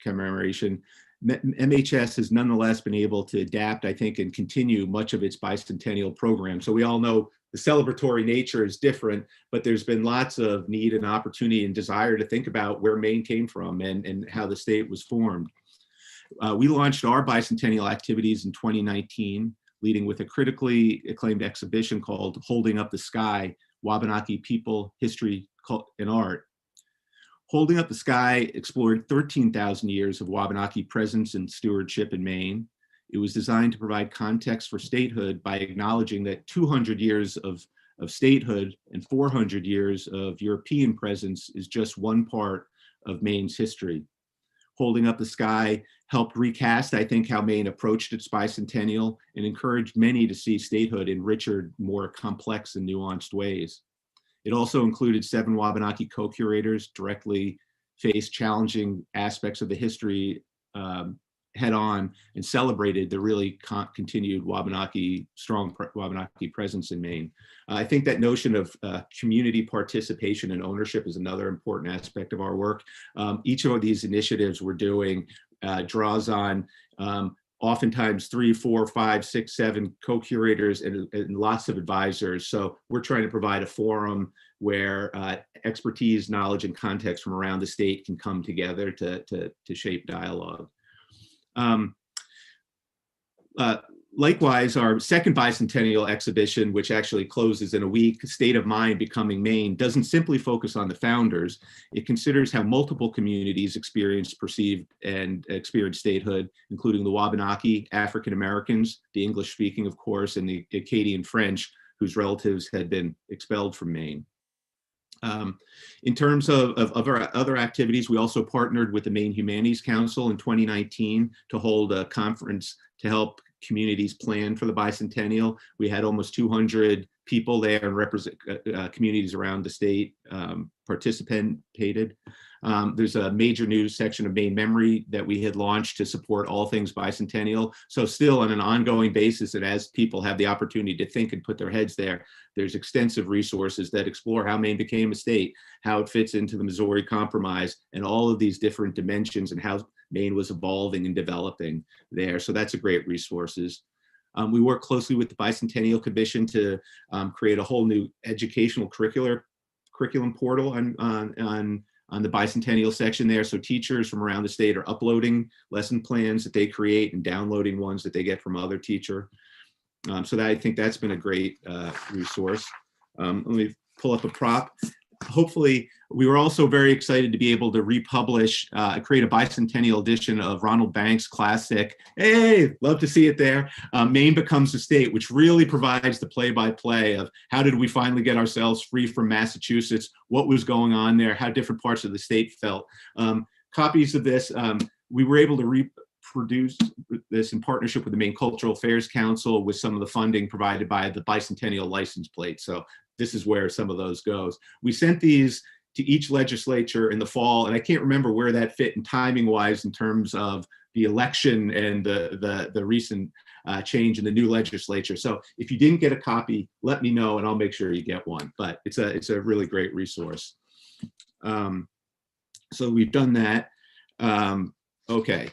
commemoration, MHS has nonetheless been able to adapt, I think, and continue much of its bicentennial program. So we all know the celebratory nature is different, but there's been lots of need and opportunity and desire to think about where Maine came from and how the state was formed. We launched our bicentennial activities in 2019, leading with a critically acclaimed exhibition called Holding Up the Sky, Wabanaki People, History, and Art. Holding Up the Sky explored 13,000 years of Wabanaki presence and stewardship in Maine. It was designed to provide context for statehood by acknowledging that 200 years of statehood and 400 years of European presence is just one part of Maine's history. Holding Up the Sky helped recast, I think, how Maine approached its bicentennial and encouraged many to see statehood in richer, more complex and nuanced ways. It also included 7 Wabanaki co-curators directly faced challenging aspects of the history head on and celebrated the really continued strong Wabanaki presence in Maine. I think that notion of community participation and ownership is another important aspect of our work. Each of these initiatives we're doing draws on oftentimes 3, 4, 5, 6, 7 co-curators and lots of advisors. So we're trying to provide a forum where expertise, knowledge, and context from around the state can come together to shape dialogue. Likewise, our second bicentennial exhibition, which actually closes in a week, State of Mind Becoming Maine, doesn't simply focus on the founders. It considers how multiple communities perceived and experienced statehood, including the Wabanaki, African Americans, the English speaking, of course, and the Acadian French, whose relatives had been expelled from Maine. In terms of our other activities, we also partnered with the Maine Humanities Council in 2019 to hold a conference to help communities plan for the bicentennial. We had almost 200 people there and represent communities around the state participated. There's a major news section of Maine Memory that we had launched to support all things bicentennial. So still on an ongoing basis, and as people have the opportunity to think and put their heads there, there's extensive resources that explore how Maine became a state, how it fits into the Missouri Compromise, and all of these different dimensions and how Maine was evolving and developing there. So that's a great resources. We work closely with the Bicentennial Commission to create a whole new educational curriculum portal on the bicentennial section there. So teachers from around the state are uploading lesson plans that they create and downloading ones that they get from other teacher. So that, I think that's been a great resource. Let me pull up a prop. Hopefully, we were also very excited to be able to republish, create a bicentennial edition of Ronald Banks' classic. Hey, love to see it there. Maine Becomes a State, which really provides the play-by-play of how did we finally get ourselves free from Massachusetts, what was going on there, how different parts of the state felt. Copies of this, we were able to reproduce this in partnership with the Maine Cultural Affairs Council with some of the funding provided by the bicentennial license plate. So this is where some of those goes. We sent these to each legislature in the fall, and I can't remember where that fit in timing wise in terms of the election and the recent change in the new legislature. So if you didn't get a copy, let me know and I'll make sure you get one. But it's a really great resource. So we've done that. Okay.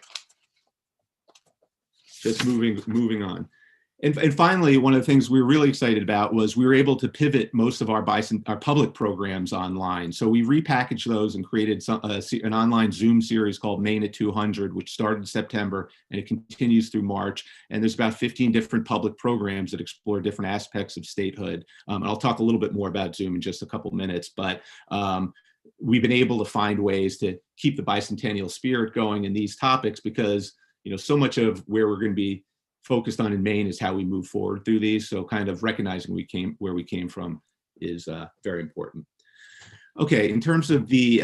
Just moving on. And finally, one of the things we were really excited about was we were able to pivot most of our public programs online. So we repackaged those and created an online Zoom series called Maine at 200, which started in September and it continues through March. And there's about 15 different public programs that explore different aspects of statehood. And I'll talk a little bit more about Zoom in just a couple minutes, but we've been able to find ways to keep the bicentennial spirit going in these topics because, you know, so much of where we're going to be focused on in Maine is how we move forward through these. So kind of recognizing where we came from is very important. Okay, in terms of the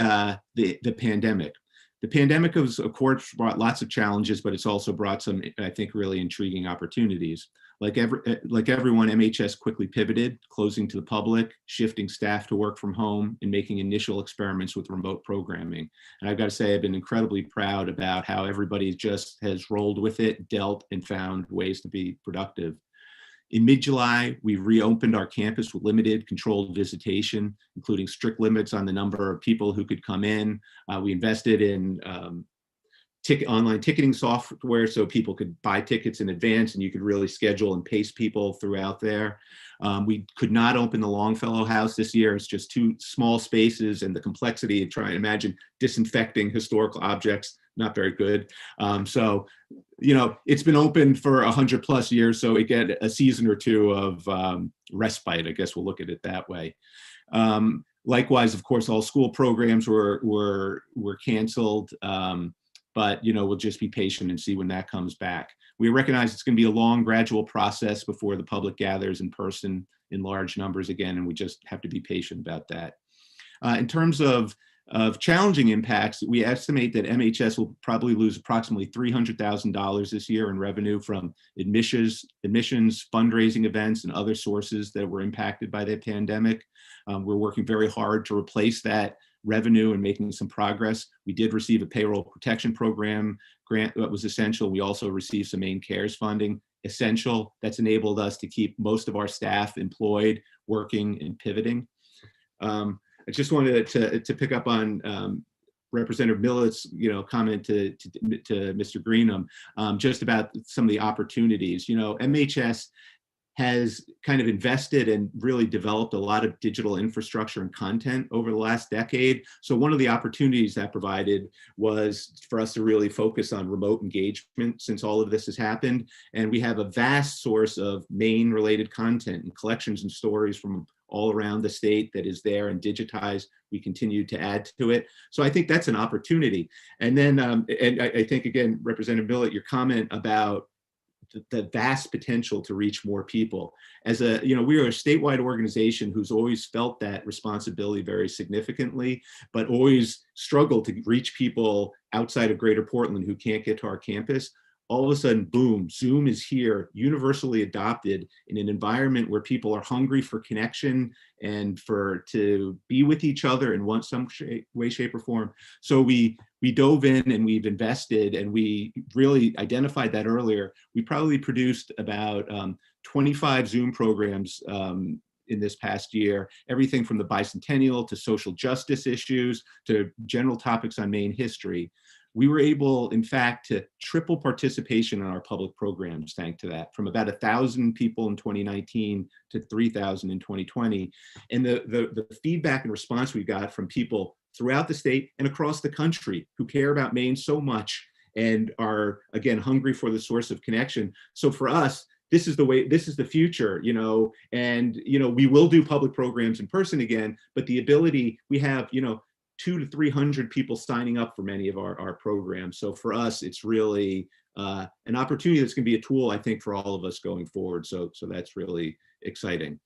pandemic. The pandemic has, of course, brought lots of challenges, but it's also brought some, I think, really intriguing opportunities. Like everyone, MHS quickly pivoted, closing to the public, shifting staff to work from home, and making initial experiments with remote programming. And I've got to say, I've been incredibly proud about how everybody just has rolled with it, dealt, and found ways to be productive. In mid-July, we reopened our campus with limited controlled visitation, including strict limits on the number of people who could come in. We invested in online ticketing software so people could buy tickets in advance and you could really schedule and pace people throughout there. We could not open the Longfellow House this year. It's just too small spaces and the complexity of trying to imagine disinfecting historical objects, not very good. So, you know, it's been open for 100+ years, so it get a season or two of respite, I guess we'll look at it that way. Likewise, of course, all school programs were canceled. But, you know, we'll just be patient and see when that comes back. We recognize it's going to be a long, gradual process before the public gathers in person in large numbers again, and we just have to be patient about that. In terms of challenging impacts, we estimate that MHS will probably lose approximately $300,000 this year in revenue from admissions, fundraising events, and other sources that were impacted by the pandemic. We're working very hard to replace that revenue and making some progress. We did receive a payroll protection program grant that was essential. We also received some Maine Cares funding, essential. That's enabled us to keep most of our staff employed, working, and pivoting. I just wanted to pick up on Representative Millett's, comment to Mr. Greenham, just about some of the opportunities. MHS has kind of invested and really developed a lot of digital infrastructure and content over the last decade. So one of the opportunities that provided was for us to really focus on remote engagement since all of this has happened. And we have a vast source of Maine related content and collections and stories from all around the state that is there and digitized. We continue to add to it. So I think that's an opportunity. And then, and I think, again, Representative Millett, your comment about the vast potential to reach more people. As we are a statewide organization who's always felt that responsibility very significantly, but always struggled to reach people outside of Greater Portland who can't get to our campus. all of a sudden, boom, Zoom is here, universally adopted in an environment where people are hungry for connection and to be with each other in some way, shape, or form. So we dove in and we've invested, and we really identified that earlier. We probably produced about 25 Zoom programs in this past year, everything from the bicentennial to social justice issues to general topics on Maine history. We were able, in fact, to triple participation in our public programs, thanks to that, from about 1,000 people in 2019 to 3,000 in 2020. And the feedback and response we got from people throughout the state and across the country who care about Maine so much and are, again, hungry for the source of connection. So for us, this is the way, this is the future, and, we will do public programs in person again, but the ability, we have, 200 to 300 people signing up for many of our programs. So for us, it's really an opportunity that's going to be a tool, I think, for all of us going forward. So that's really exciting.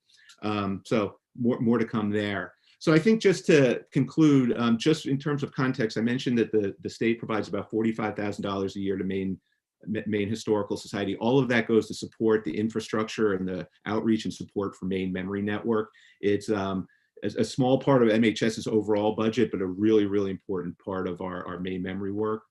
So more to come there. So I think just to conclude, just in terms of context, I mentioned that the state provides about $45,000 a year to Maine Historical Society. All of that goes to support the infrastructure and the outreach and support for Maine Memory Network. It's a small part of MHS's overall budget, but a really, really important part of our Maine memory work.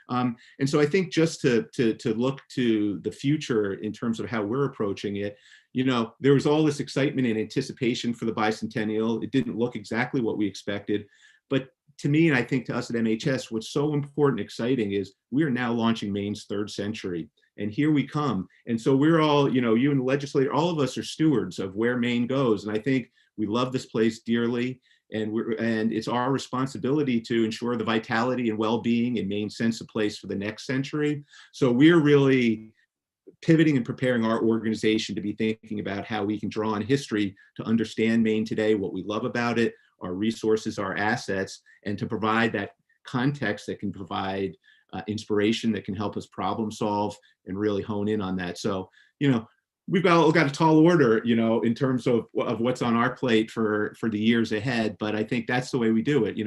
And so I think just to look to the future in terms of how we're approaching it, there was all this excitement and anticipation for the bicentennial. It didn't look exactly what we expected, but to me, and I think to us at MHS, what's so important and exciting is we are now launching Maine's third century. And here we come. And so we're all, you and the legislator, all of us are stewards of where Maine goes. And I think we love this place dearly. And it's our responsibility to ensure the vitality and well-being in Maine's sense of place for the next century. So we're really pivoting and preparing our organization to be thinking about how we can draw on history to understand Maine today, what we love about it, our resources, our assets, and to provide that context that can provide inspiration that can help us problem solve and really hone in on that. So, we've got a tall order, in terms of what's on our plate for the years ahead. But I think that's the way we do it.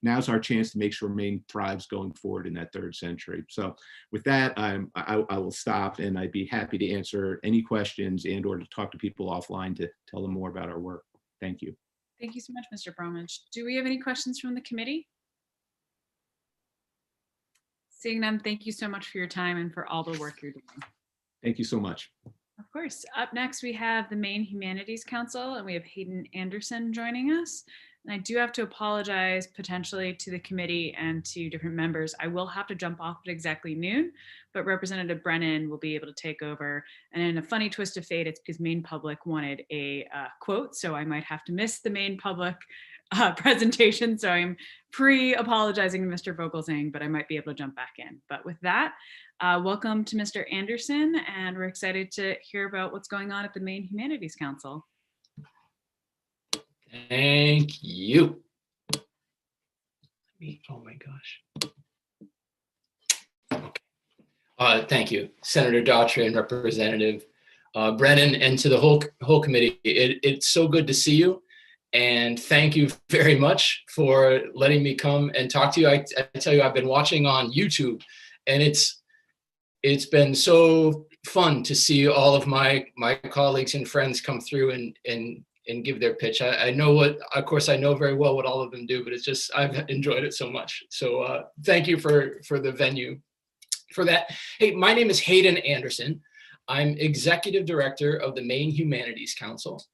Now's our chance to make sure Maine thrives going forward in that third century. So with that, I will stop, and I'd be happy to answer any questions and or to talk to people offline to tell them more about our work. Thank you. Thank you so much, Mr. Bromwich. Do we have any questions from the committee? Seeing none, thank you so much for your time and for all the work you're doing. Thank you so much. Of course. Up next, we have the Maine Humanities Council, and we have Hayden Anderson joining us. And I do have to apologize potentially to the committee and to different members. I will have to jump off at exactly noon, but Representative Brennan will be able to take over. And in a funny twist of fate, it's because Maine Public wanted a quote, so I might have to miss the Maine Public presentation. So I'm pre-apologizing to Mr. Vogelsang, but I might be able to jump back in. But with that, welcome to Mr. Anderson, and we're excited to hear about what's going on at the Maine Humanities Council. Thank you. Oh my gosh. Okay. Thank you, Senator Daughtry and Representative Brennan, and to the whole committee. It's so good to see you, and thank you very much for letting me come and talk to you. I tell you, I've been watching on YouTube, and it's been so fun to see all of my colleagues and friends come through and give their pitch. I know of course, I know very well what all of them do, but it's just, I've enjoyed it so much. So thank you for the venue for that. Hey, my name is Hayden Anderson. I'm Executive Director of the Maine Humanities Council.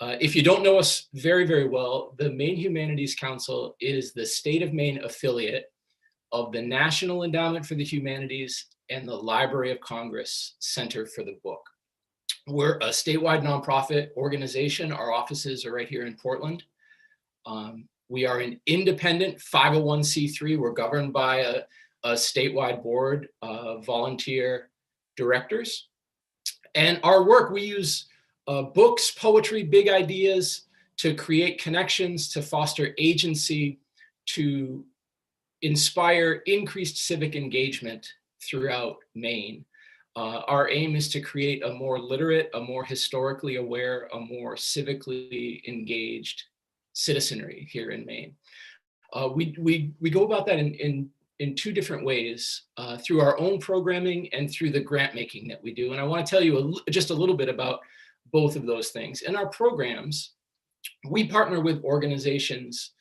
If you don't know us very, very well, the Maine Humanities Council is the state of Maine affiliate of the National Endowment for the Humanities and the Library of Congress Center for the Book. We're a statewide nonprofit organization. Our offices are right here in Portland. We are an independent 501c3. We're governed by a statewide board of volunteer directors. And our work, we use books, poetry, big ideas to create connections, to foster agency, to inspire increased civic engagement throughout Maine. Our aim is to create a more literate, a more historically aware, a more civically engaged citizenry here in Maine. We go about that in in two different ways, through our own programming and through the grant making that we do. And I want to tell you just a little bit about both of those things. In our programs, we partner with organizations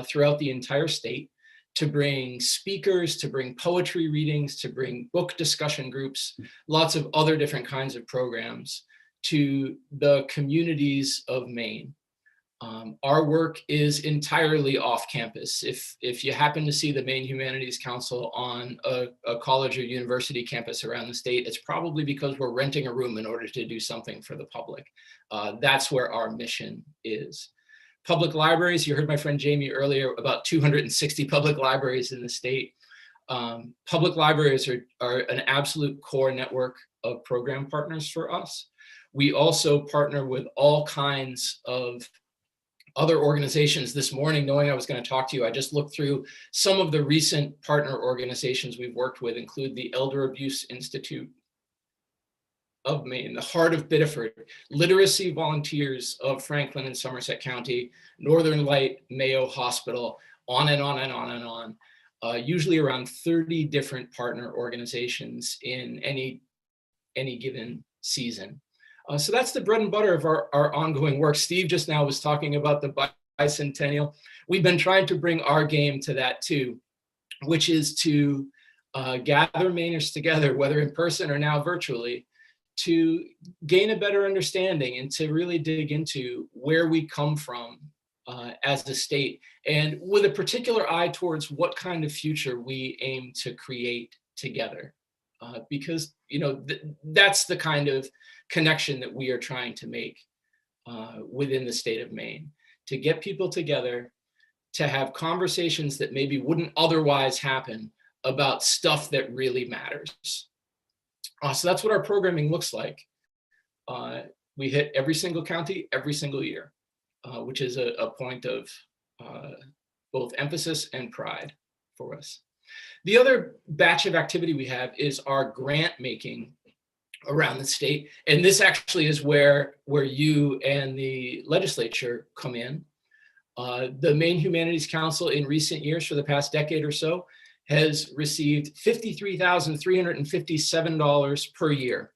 throughout the entire state to bring speakers, to bring poetry readings, to bring book discussion groups, lots of other different kinds of programs to the communities of Maine. Our work is entirely off campus. If you happen to see the Maine Humanities Council on a college or university campus around the state, it's probably because we're renting a room in order to do something for the public. That's where our mission is. Public libraries, you heard my friend Jamie earlier, about 260 public libraries in the state. Public libraries are an absolute core network of program partners for us. We also partner with all kinds of other organizations. This morning, knowing I was going to talk to you, I just looked through some of the recent partner organizations we've worked with, include the Elder Abuse Institute of Maine, the Heart of Biddeford, Literacy Volunteers of Franklin and Somerset County, Northern Light Mayo Hospital, on and on and on and on. Usually around 30 different partner organizations in any given season. So that's the bread and butter of our ongoing work. Steve just now was talking about the bicentennial. We've been trying to bring our game to that too, which is to gather Mainers together, whether in person or now virtually, to gain a better understanding and to really dig into where we come from as a state, and with a particular eye towards what kind of future we aim to create together. Because, you know, that's the kind of connection that we are trying to make within the state of Maine, to get people together, to have conversations that maybe wouldn't otherwise happen about stuff that really matters. So that's what our programming looks like. We hit every single county, every single year, which is a point of both emphasis and pride for us. The other batch of activity we have is our grant making around the state. And this actually is where you and the legislature come in. The Maine Humanities Council in recent years, for the past decade or so, has received $53,357 per year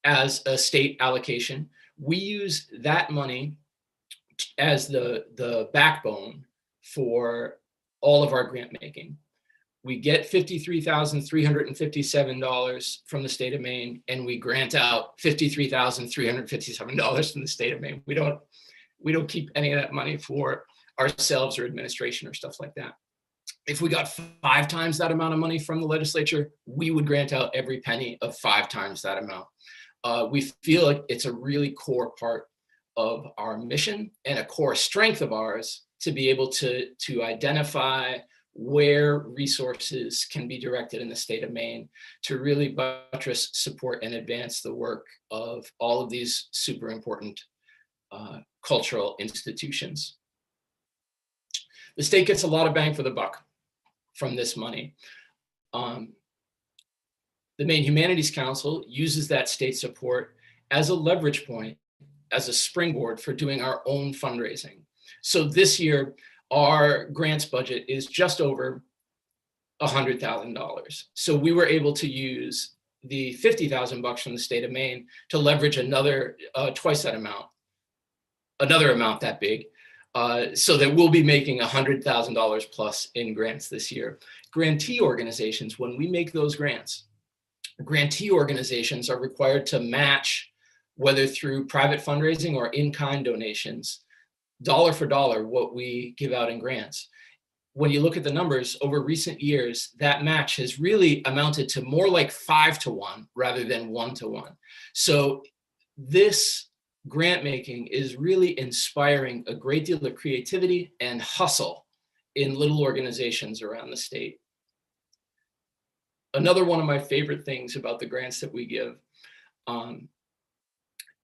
as a state allocation. We use that money as the backbone for all of our grant making. We get $53,357 from the state of Maine, and we grant out $53,357 from the state of Maine. We don't keep any of that money for ourselves or administration or stuff like that. If we got 5 times that amount of money from the legislature, we would grant out every penny of 5 times that amount. We feel like it's a really core part of our mission and a core strength of ours to be able to identify where resources can be directed in the state of Maine to really buttress, support, and advance the work of all of these super important cultural institutions. The state gets a lot of bang for the buck from this money. The Maine Humanities Council uses that state support as a leverage point, as a springboard for doing our own fundraising. So this year, our grants budget is just over $100,000. So we were able to use the $50,000 from the state of Maine to leverage another twice that amount, another amount that big, so that we'll be making $100,000 plus in grants this year. Grantee organizations, when we make those grants, grantee organizations are required to match, whether through private fundraising or in-kind donations, dollar for dollar what we give out in grants. When you look at the numbers over recent years, that match has really amounted to more like 5 to 1 rather than 1 to 1. So this grant making is really inspiring a great deal of creativity and hustle in little organizations around the state. Another one of my favorite things about the grants that we give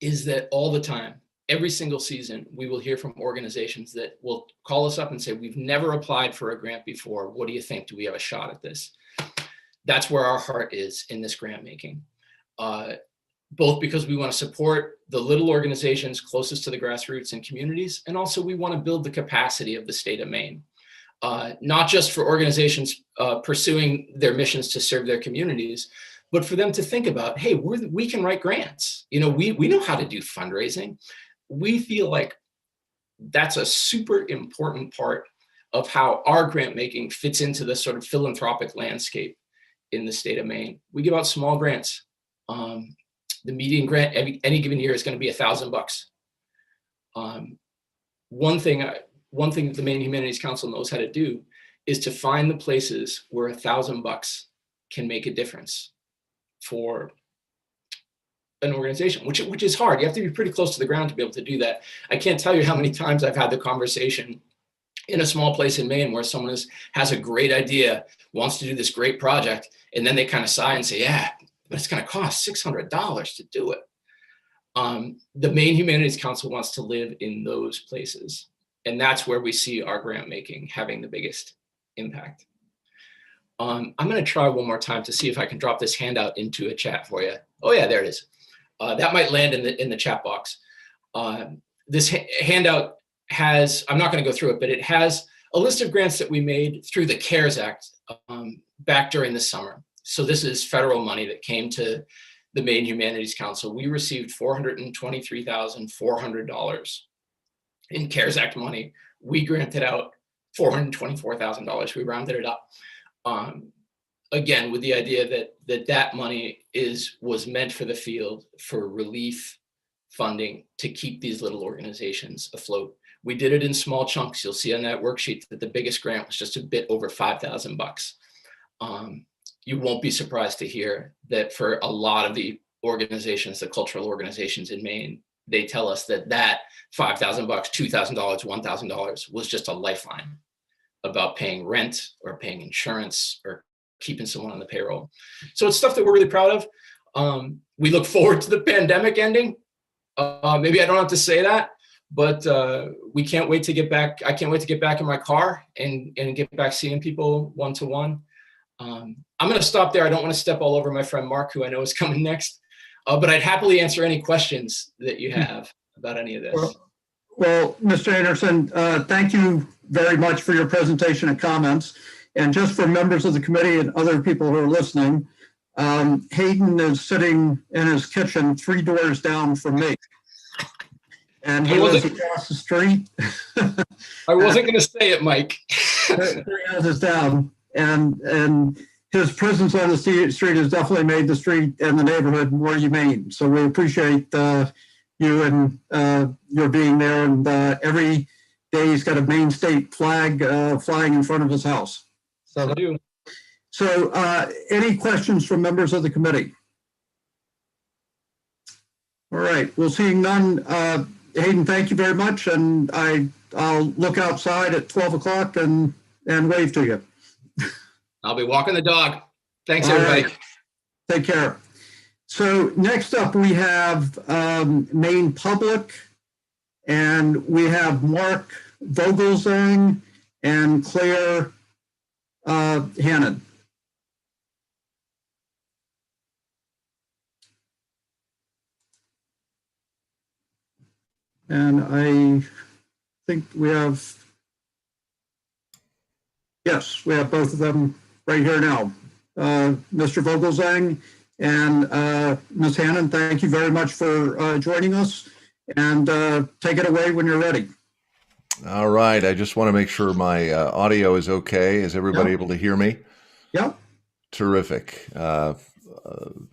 is that all the time, every single season, we will hear from organizations that will call us up and say, we've never applied for a grant before. What do you think? Do we have a shot at this? That's where our heart is in this grant making. Both because we want to support the little organizations closest to the grassroots and communities, and also we want to build the capacity of the state of Maine. not just for organizations pursuing their missions to serve their communities, but for them to think about, hey, we can write grants. You know, we know how to do fundraising. We feel like that's a super important part of how our grant making fits into the sort of philanthropic landscape in the state of Maine. We give out small grants. The median grant any given year is going to be $1,000. One thing that the Maine Humanities Council knows how to do is to find the places where $1,000 can make a difference for an organization, which is hard. You have to be pretty close to the ground to be able to do that. I can't tell you how many times I've had the conversation in a small place in Maine where someone has a great idea, wants to do this great project, and then they kind of sigh and say, yeah, but it's going to cost $600 to do it. The Maine Humanities Council wants to live in those places. And that's where we see our grant making having the biggest impact. I'm going to try one more time to see if I can drop this handout into a chat for you. Oh yeah, there it is. That might land in the chat box. This handout has, I'm not going to go through it, but it has a list of grants that we made through the CARES Act back during the summer. So this is federal money that came to the Maine Humanities Council. We received $423,400 in CARES Act money. We granted out $424,000. We rounded it up. Again, with the idea that money was meant for the field, for relief funding, to keep these little organizations afloat. We did it in small chunks. You'll see on that worksheet that the biggest grant was just a bit over $5,000. You won't be surprised to hear that for a lot of the organizations, the cultural organizations in Maine, they tell us that $5,000, $2,000, $1,000 was just a lifeline about paying rent or paying insurance or keeping someone on the payroll. So it's stuff that we're really proud of. We look forward to the pandemic ending. Maybe I don't have to say that, but we can't wait to get back. I can't wait to get back in my car and get back seeing people one-to-one. I'm going to stop there. I don't want to step all over my friend Mark, who I know is coming next, but I'd happily answer any questions that you have about any of this. Well, Mr. Anderson, thank you very much for your presentation and comments. And just for members of the committee and other people who are listening, Hayden is sitting in his kitchen 3 doors down from me. And he lives across the street. I wasn't going to say it, Mike. 3 houses down. And his presence on the street has definitely made the street and the neighborhood more humane. So we appreciate you and your being there. And every day he's got a Maine state flag flying in front of his house. So, I do. So any questions from members of the committee? All right, well, seeing none, Hayden, thank you very much. And I'll look outside at 12 o'clock and wave to you. I'll be walking the dog. Thanks, All everybody. right. Take care. So next up, we have Maine Public, and we have Mark Vogelsang and Claire Hannon. And I think we have, yes, we have both of them right here now. Mr. Vogelsang and Ms. Hannon, thank you very much for joining us, and take it away when you're ready. All right. I just want to make sure my audio is okay. Is everybody able to hear me? Yep. Terrific.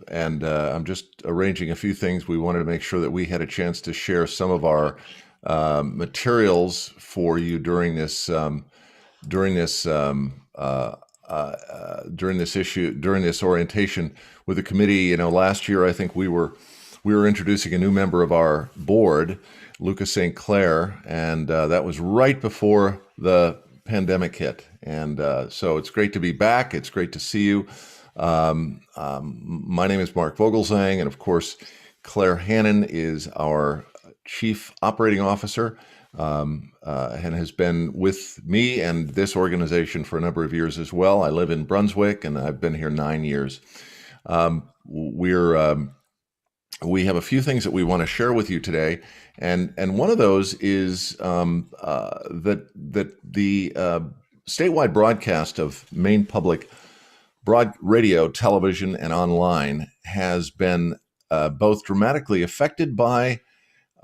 And I'm just arranging a few things. We wanted to make sure that we had a chance to share some of our materials for you during this orientation with the committee. You know, last year I think we were introducing a new member of our board, Lucas St. Clair, and that was right before the pandemic hit. And so it's great to be back. It's great to see you. My name is Mark Vogelsang, and of course, Claire Hannon is our Chief Operating Officer, and has been with me and this organization for a number of years as well. I live in Brunswick, and I've been here 9 years. We have a few things that we want to share with you today, and one of those is that the statewide broadcast of Maine Public radio, television, and online has been both dramatically affected by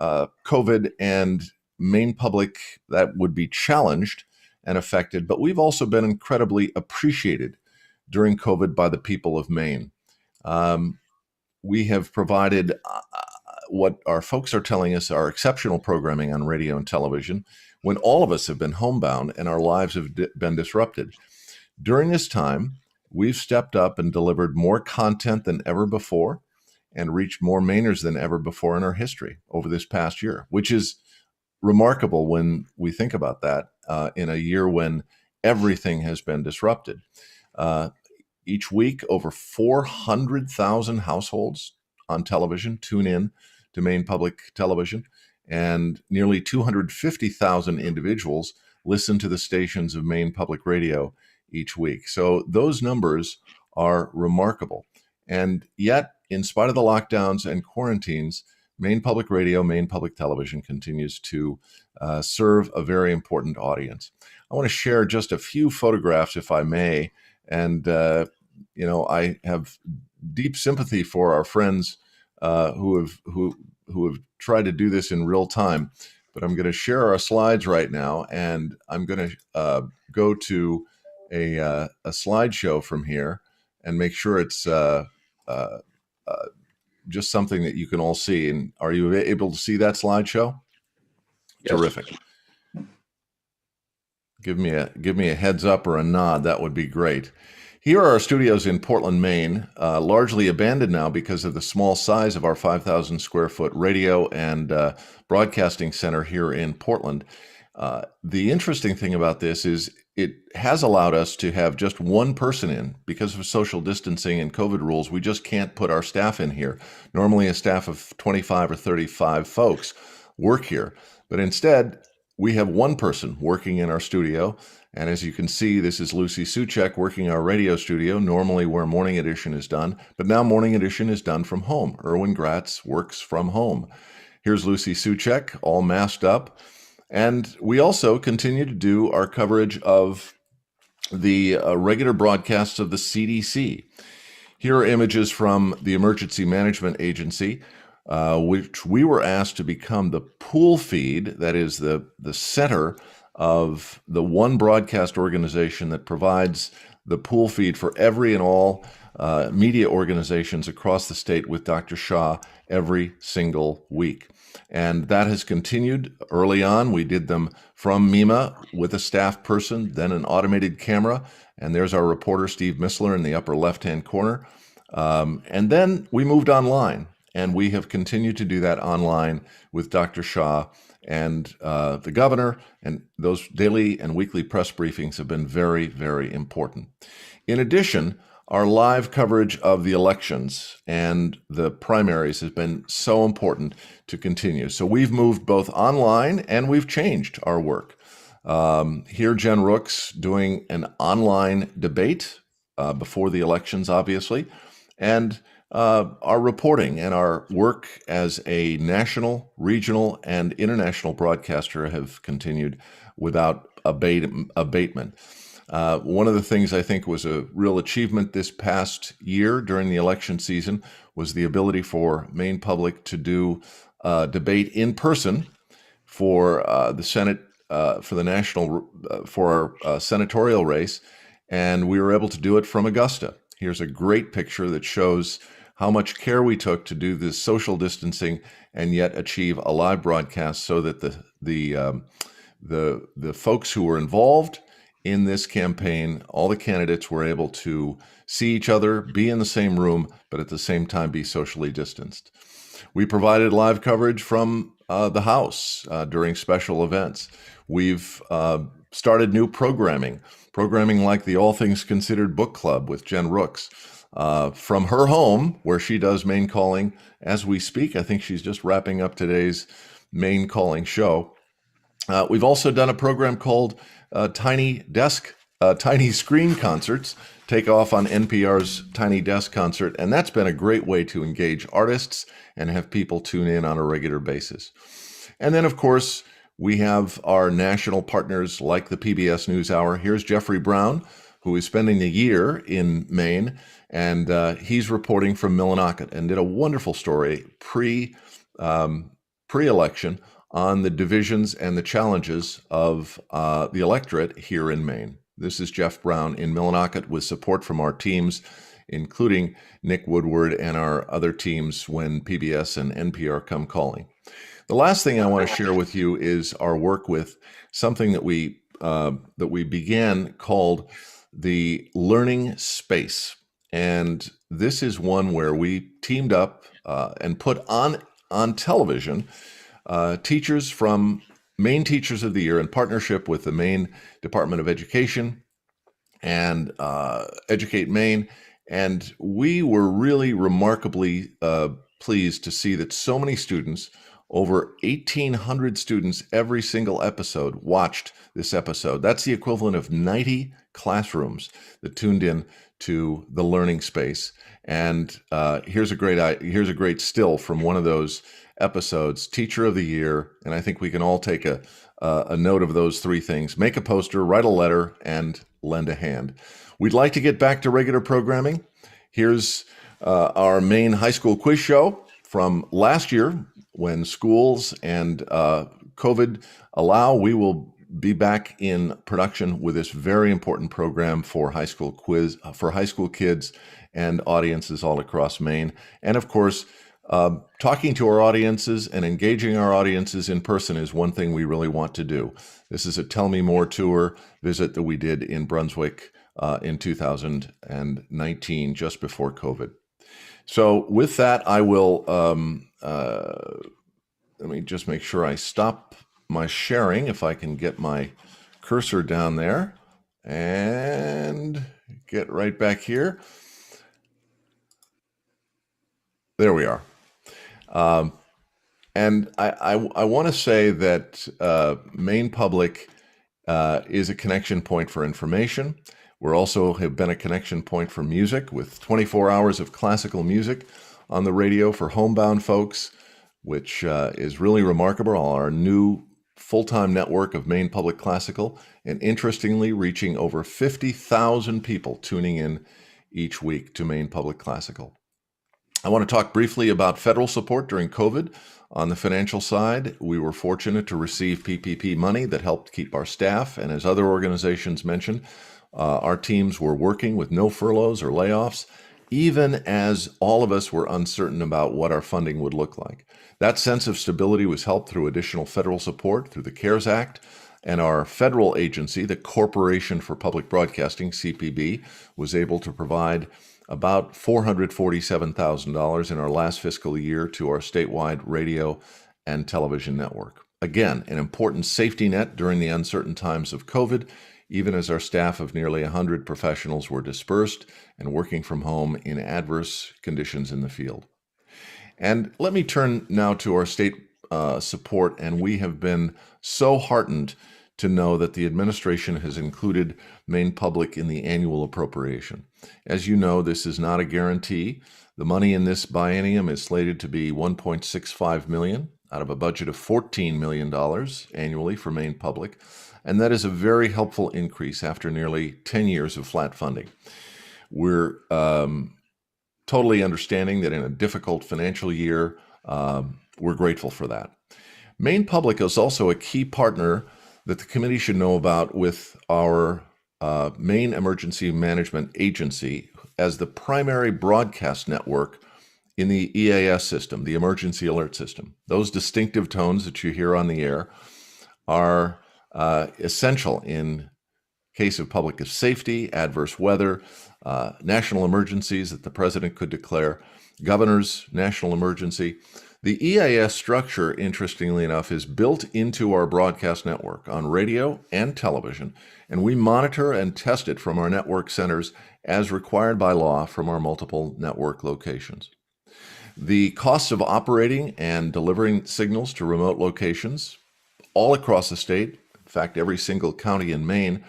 COVID, and Maine Public that would be challenged and affected, but we've also been incredibly appreciated during COVID by the people of Maine. We have provided what our folks are telling us are exceptional programming on radio and television when all of us have been homebound and our lives have been disrupted. During this time, we've stepped up and delivered more content than ever before and reached more Mainers than ever before in our history over this past year, which is remarkable when we think about that in a year when everything has been disrupted. Each week, over 400,000 households on television tune in to Maine Public Television, and nearly 250,000 individuals listen to the stations of Maine Public Radio each week. So those numbers are remarkable. And yet, in spite of the lockdowns and quarantines, Maine Public Radio, Maine Public Television continues to serve a very important audience. I want to share just a few photographs, if I may. And, I have deep sympathy for our friends who have tried to do this in real time. But I'm going to share our slides right now, and I'm going to go to a slideshow from here and make sure it's just something that you can all see. And are you able to see that slideshow? Yes. Terrific. Give me a heads up or a nod. That would be great. Here are our studios in Portland, Maine, largely abandoned now because of the small size of our 5,000 square foot radio and broadcasting center here in Portland. The interesting thing about this is it has allowed us to have just one person in. Because of social distancing and COVID rules, we just can't put our staff in here. Normally a staff of 25 or 35 folks work here, but instead we have one person working in our studio. And as you can see, this is Lucy Suchek working our radio studio, normally where Morning Edition is done, but now Morning Edition is done from home. Erwin Gratz works from home. Here's Lucy Suchek, all masked up. And we also continue to do our coverage of the regular broadcasts of the CDC. Here are images from the Emergency Management Agency, which we were asked to become the pool feed, that is the center of the one broadcast organization that provides the pool feed for every and all media organizations across the state with Dr. Shah every single week. And that has continued. Early on, we did them from MEMA with a staff person, then an automated camera. And there's our reporter, Steve Missler, in the upper left-hand corner. And then we moved online, and we have continued to do that online with Dr. Shah and the governor, and those daily and weekly press briefings have been very, very important. In addition, our live coverage of the elections and the primaries has been so important to continue. So we've moved both online and we've changed our work. Here, Jen Rooks doing an online debate before the elections, obviously, and our reporting and our work as a national, regional, and international broadcaster have continued without abatement. One of the things I think was a real achievement this past year during the election season was the ability for Maine Public to do debate in person for the Senate, for the national, for our senatorial race, and we were able to do it from Augusta. Here's a great picture that shows how much care we took to do this social distancing and yet achieve a live broadcast so that the folks who were involved in this campaign, all the candidates were able to see each other, be in the same room, but at the same time be socially distanced. We provided live coverage from the House during special events. We've started new programming like the All Things Considered Book Club with Jen Rooks. From her home, where she does Maine Calling as we speak. I think she's just wrapping up today's Maine Calling show. We've also done a program called Tiny Screen Concerts, take off on NPR's Tiny Desk Concert, and that's been a great way to engage artists and have people tune in on a regular basis. And then, of course, we have our national partners like the PBS NewsHour. Here's Jeffrey Brown, who is spending the year in Maine, and he's reporting from Millinocket and did a wonderful story pre-election on the divisions and the challenges of the electorate here in Maine. This is Jeff Brown in Millinocket with support from our teams, including Nick Woodward and our other teams when PBS and NPR come calling. The last thing I want to share with you is our work with something that we began called the Learning Space. And this is one where we teamed up and put on television teachers from Maine Teachers of the Year in partnership with the Maine Department of Education and Educate Maine. And we were really remarkably pleased to see that so many students, over 1,800 students every single episode, watched this episode. That's the equivalent of 90 classrooms that tuned in to the Learning Space. And here's a great still from one of those episodes, Teacher of the Year. And I think we can all take a note of those three things: make a poster, write a letter, and lend a hand. We'd like to get back to regular programming. Here's our Maine high school quiz show from last year. When schools and COVID allow, we will be back in production with this very important program for high school kids and audiences all across Maine. And of course, talking to our audiences and engaging our audiences in person is one thing we really want to do. This is a Tell Me More tour visit that we did in Brunswick in 2019, just before COVID. So with that, I will, let me just make sure I stop my sharing, if I can get my cursor down there and get right back here. There we are. And I want to say that Maine Public is a connection point for information. We're also have been a connection point for music, with 24 hours of classical music on the radio for homebound folks, which is really remarkable. Our new full-time network of Maine Public Classical, and interestingly, reaching over 50,000 people tuning in each week to Maine Public Classical. I want to talk briefly about federal support during COVID. On the financial side, we were fortunate to receive PPP money that helped keep our staff, and as other organizations mentioned, our teams were working with no furloughs or layoffs, even as all of us were uncertain about what our funding would look like. That sense of stability was helped through additional federal support through the CARES Act, and our federal agency, the Corporation for Public Broadcasting, CPB, was able to provide about $447,000 in our last fiscal year to our statewide radio and television network. Again, an important safety net during the uncertain times of COVID, even as our staff of nearly 100 professionals were dispersed and working from home in adverse conditions in the field. And let me turn now to our state support, and we have been so heartened to know that the administration has included Maine Public in the annual appropriation. As you know, this is not a guarantee. The money in this biennium is slated to be $1.65 million out of a budget of $14 million annually for Maine Public. And that is a very helpful increase after nearly 10 years of flat funding. We're totally understanding that in a difficult financial year, we're grateful for that. Maine Public is also a key partner that the committee should know about with our Maine Emergency Management Agency as the primary broadcast network in the EAS system, the Emergency Alert System. Those distinctive tones that you hear on the air are essential in case of public safety, adverse weather, national emergencies that the president could declare, governor's national emergency. The EAS structure, interestingly enough, is built into our broadcast network on radio and television, and we monitor and test it from our network centers as required by law from our multiple network locations. The costs of operating and delivering signals to remote locations all across the state, in fact, every single county in Maine,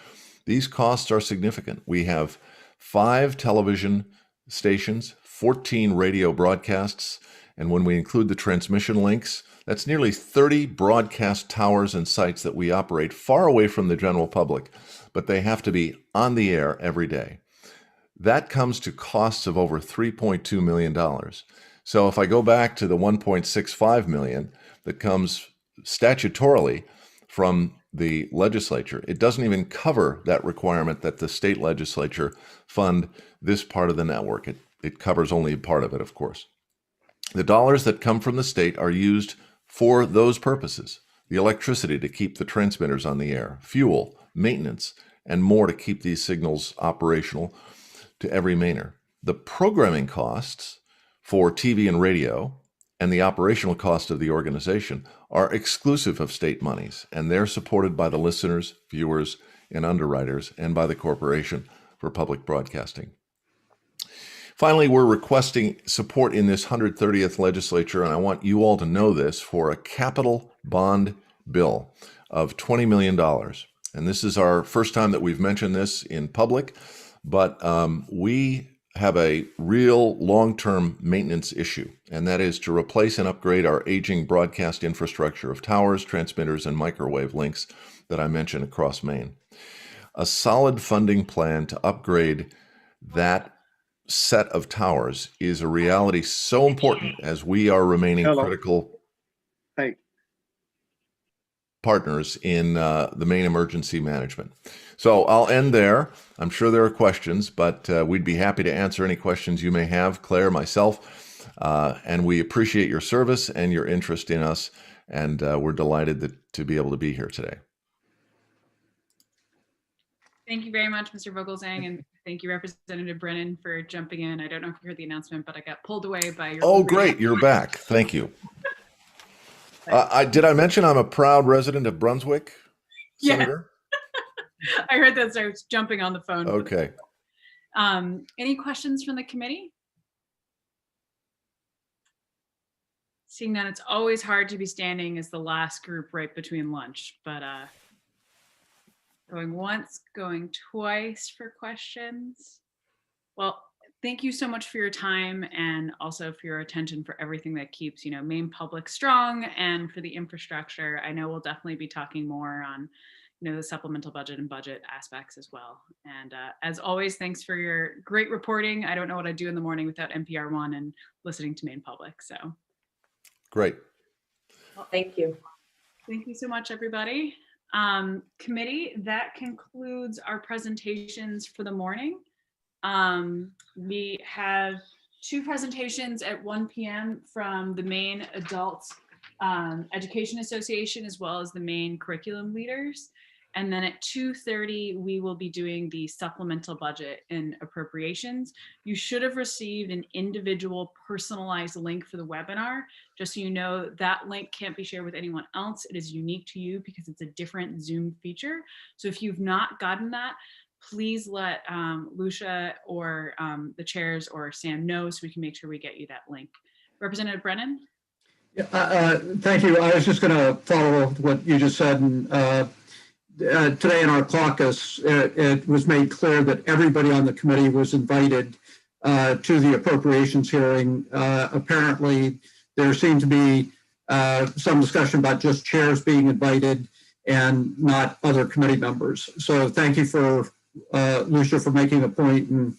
these costs are significant. We have 5 television stations, 14 radio broadcasts, and when we include the transmission links, That's nearly 30 broadcast towers and sites that we operate far away from the general public, but they have to be on the air every day. That comes to costs of over $3.2 million. So if I go back to the $1.65 million that comes statutorily from the legislature, it doesn't even cover that requirement that the state legislature fund this part of the network. It covers only a part of it, of course. The dollars that come from the state are used for those purposes: the electricity to keep the transmitters on the air, fuel, maintenance, and more to keep these signals operational to every Mainer. The programming costs for TV and radio and the operational cost of the organization are exclusive of state monies, and they're supported by the listeners, viewers, and underwriters, and by the Corporation for Public Broadcasting. Finally, we're requesting support in this 130th legislature, and I want you all to know this, for a capital bond bill of $20 million. And this is our first time that we've mentioned this in public, but we have a real long-term maintenance issue, and that is to replace and upgrade our aging broadcast infrastructure of towers, transmitters, and microwave links that I mentioned across Maine. A solid funding plan to upgrade that set of towers is a reality so important as we are remaining critical partners in the Maine emergency management. So I'll end there. I'm sure there are questions, but we'd be happy to answer any questions you may have, Claire, myself, and we appreciate your service and your interest in us, and we're delighted to be able to be here today. Thank you very much, Mr. Vogelsang, and thank you, Representative Brennan, for jumping in. I don't know if you heard the announcement, but I got pulled away by your— Oh, great. You're back. Thank you. Did I mention I'm a proud resident of Brunswick, Senator? Yeah. I heard that, so I was jumping on the phone. Okay. Any questions from the committee? Seeing that, it's always hard to be standing as the last group right between lunch, but going once, going twice for questions. Well, thank you so much for your time and also for your attention for everything that keeps, Maine Public strong, and for the infrastructure. I know we'll definitely be talking more on, the supplemental budget and budget aspects as well. And as always, thanks for your great reporting. I don't know what I'd do in the morning without NPR1 and listening to Maine Public. So great. Well, thank you. Thank you so much, everybody. Committee, that concludes our presentations for the morning. We have two presentations at 1 p.m. from the Maine Adult Education Association, as well as the Maine curriculum leaders. And then at 2:30, we will be doing the supplemental budget and appropriations. You should have received an individual personalized link for the webinar. Just so you know, that link can't be shared with anyone else. It is unique to you because it's a different Zoom feature. So if you've not gotten that, please let Lucia or the chairs or Sam know so we can make sure we get you that link. Representative Brennan? Thank you. I was just going to follow what you just said. And, today in our caucus, it was made clear that everybody on the committee was invited to the appropriations hearing. Apparently, there seemed to be some discussion about just chairs being invited and not other committee members. So thank you for Lucia for making a point, and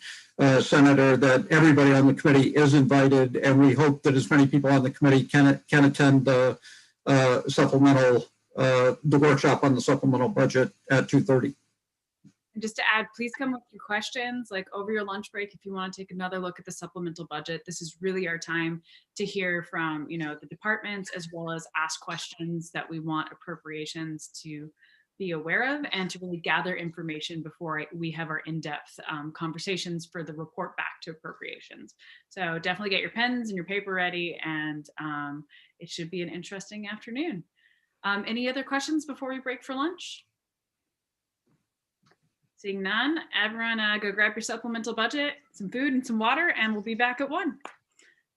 Senator, that everybody on the committee is invited, and we hope that as many people on the committee can attend the supplemental the workshop on the supplemental budget at 2:30. And just to add, please come with your questions, like over your lunch break, if you want to take another look at the supplemental budget. This is really our time to hear from, the departments, as well as ask questions that we want appropriations to be aware of, and to really gather information before we have our in-depth conversations for the report back to appropriations. So definitely get your pens and your paper ready, and it should be an interesting afternoon. Any other questions before we break for lunch? Seeing none, everyone go grab your supplemental budget, some food and some water, and we'll be back at 1.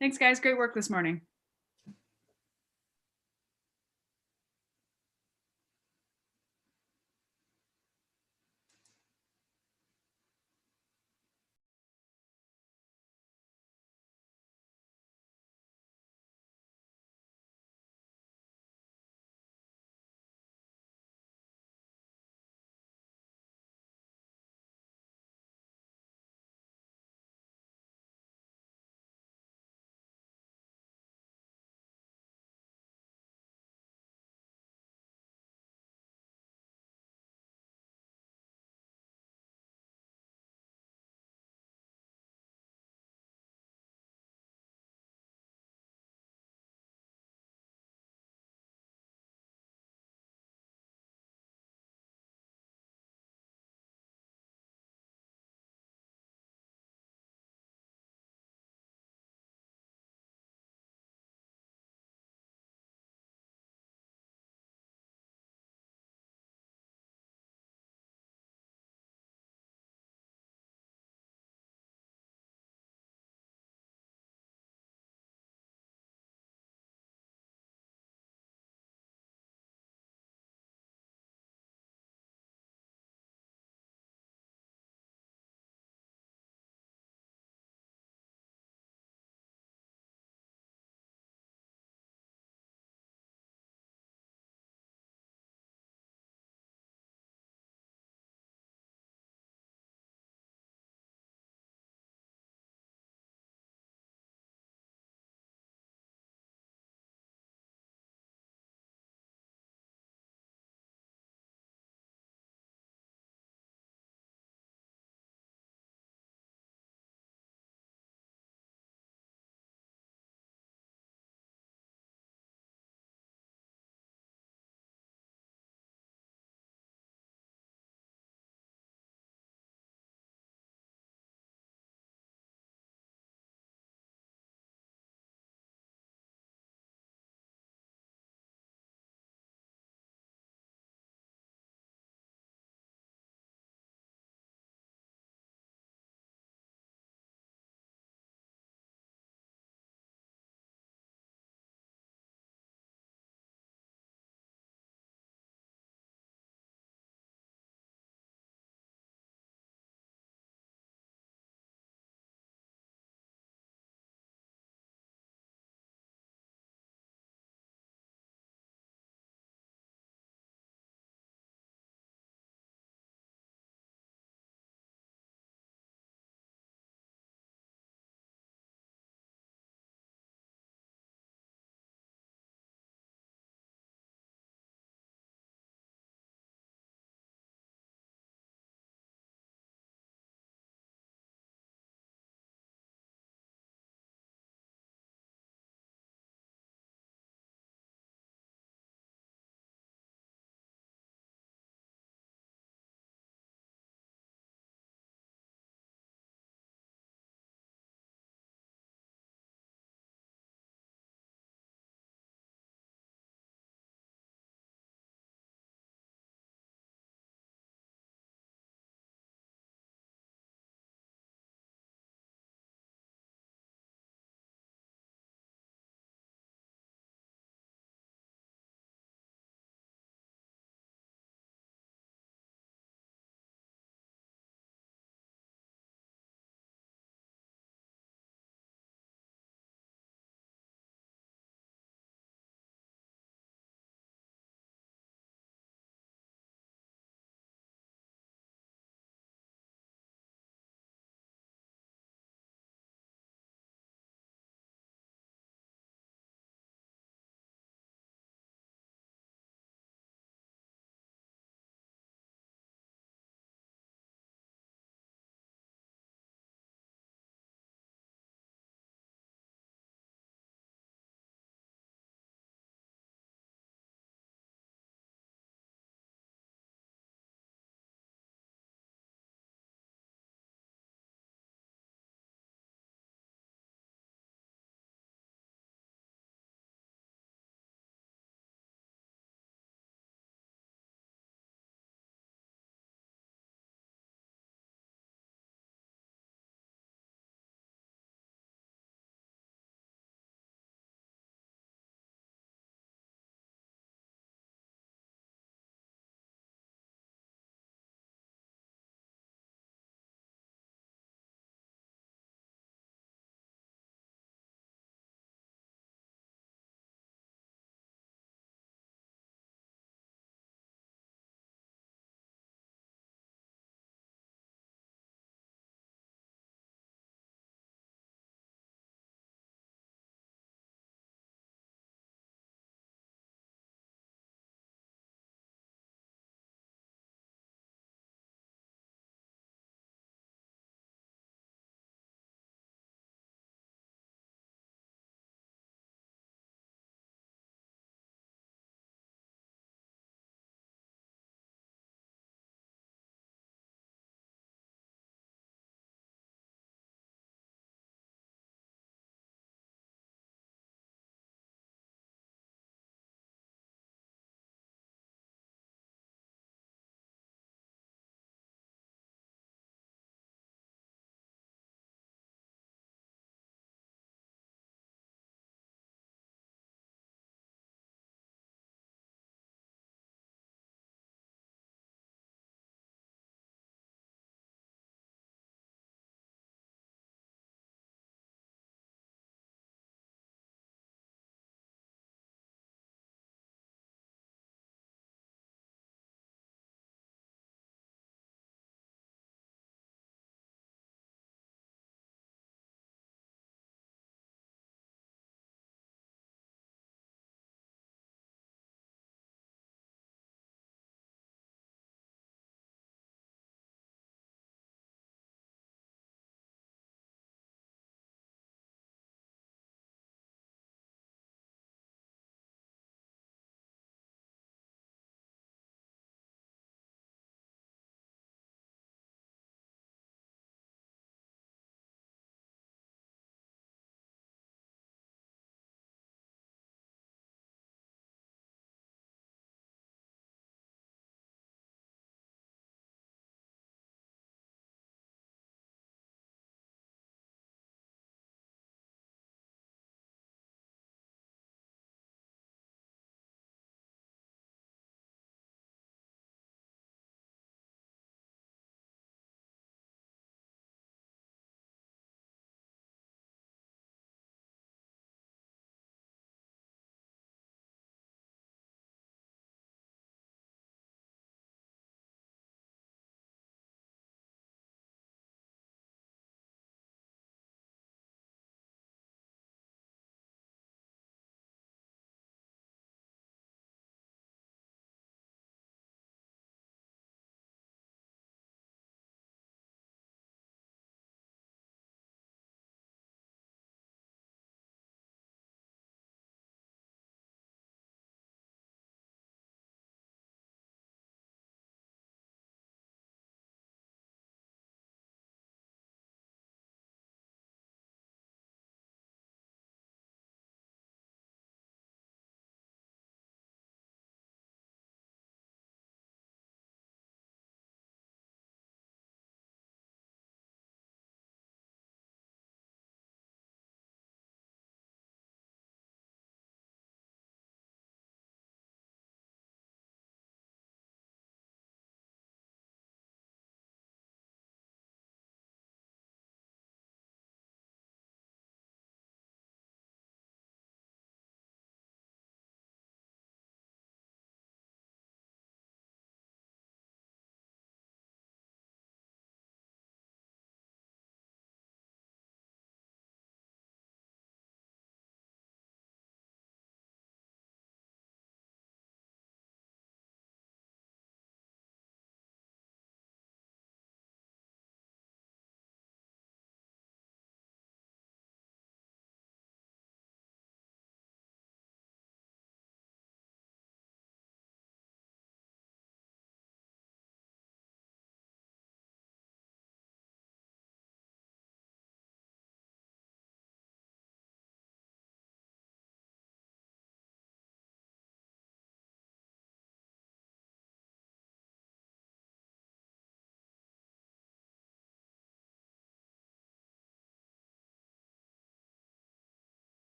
Thanks, guys. Great work this morning.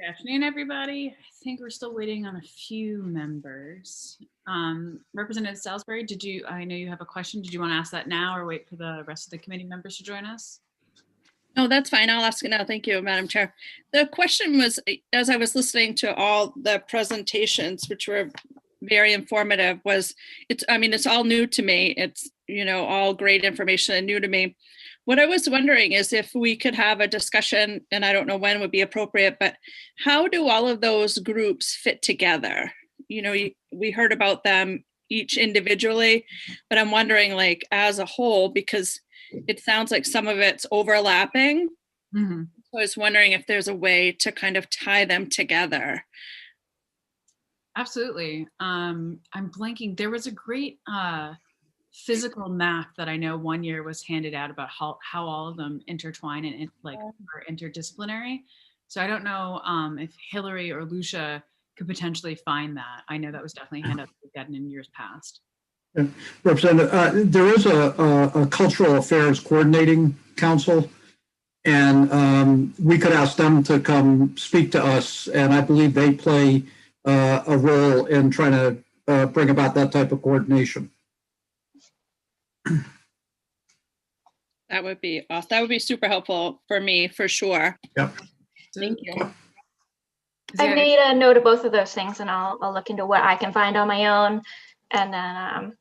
Good afternoon, everybody. I think we're still waiting on a few members. Representative Salisbury, I know you have a question. Did you want to ask that now or wait for the rest of the committee members to join us? No, that's fine. I'll ask it now. Thank you, Madam Chair. The question was, as I was listening to all the presentations, which were very informative, it's all new to me. It's, all great information and new to me. What I was wondering is if we could have a discussion, and I don't know when would be appropriate, but how do all of those groups fit together? We heard about them each individually, but I'm wondering, like, as a whole, because it sounds like some of it's overlapping. Mm-hmm. So I was wondering if there's a way to kind of tie them together. Absolutely. I'm blanking. There was a great physical map that I know one year was handed out about how all of them intertwine and are interdisciplinary. So I don't know if Hillary or Lucia could potentially find that. I know that was definitely handed out in years past. Yeah. Representative, there is a cultural affairs coordinating council, and we could ask them to come speak to us, and I believe they play a role in trying to bring about that type of coordination. That would be awesome. That would be super helpful for me, for sure. Yep. Thank you. I made a note of both of those things, and I'll look into what I can find on my own, and then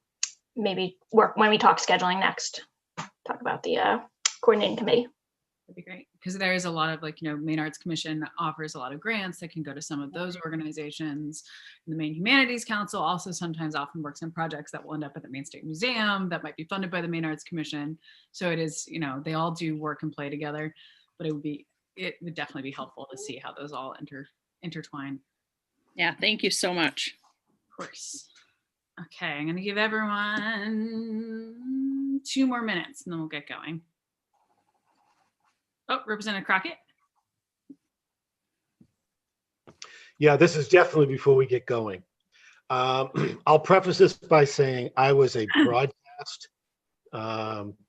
maybe work when we talk scheduling next. Talk about the coordinating committee. That'd be great, because there is a lot of Maine Arts Commission offers a lot of grants that can go to some of those organizations. And the Maine Humanities Council also often works on projects that will end up at the Maine State Museum that might be funded by the Maine Arts Commission. So it is, they all do work and play together, but it would definitely be helpful to see how those all intertwine. Yeah, thank you so much. Of course. Okay, I'm going to give everyone 2 more minutes and then we'll get going. Oh, Representative Crockett. Yeah, this is definitely before we get going. I'll preface this by saying I was a broadcast,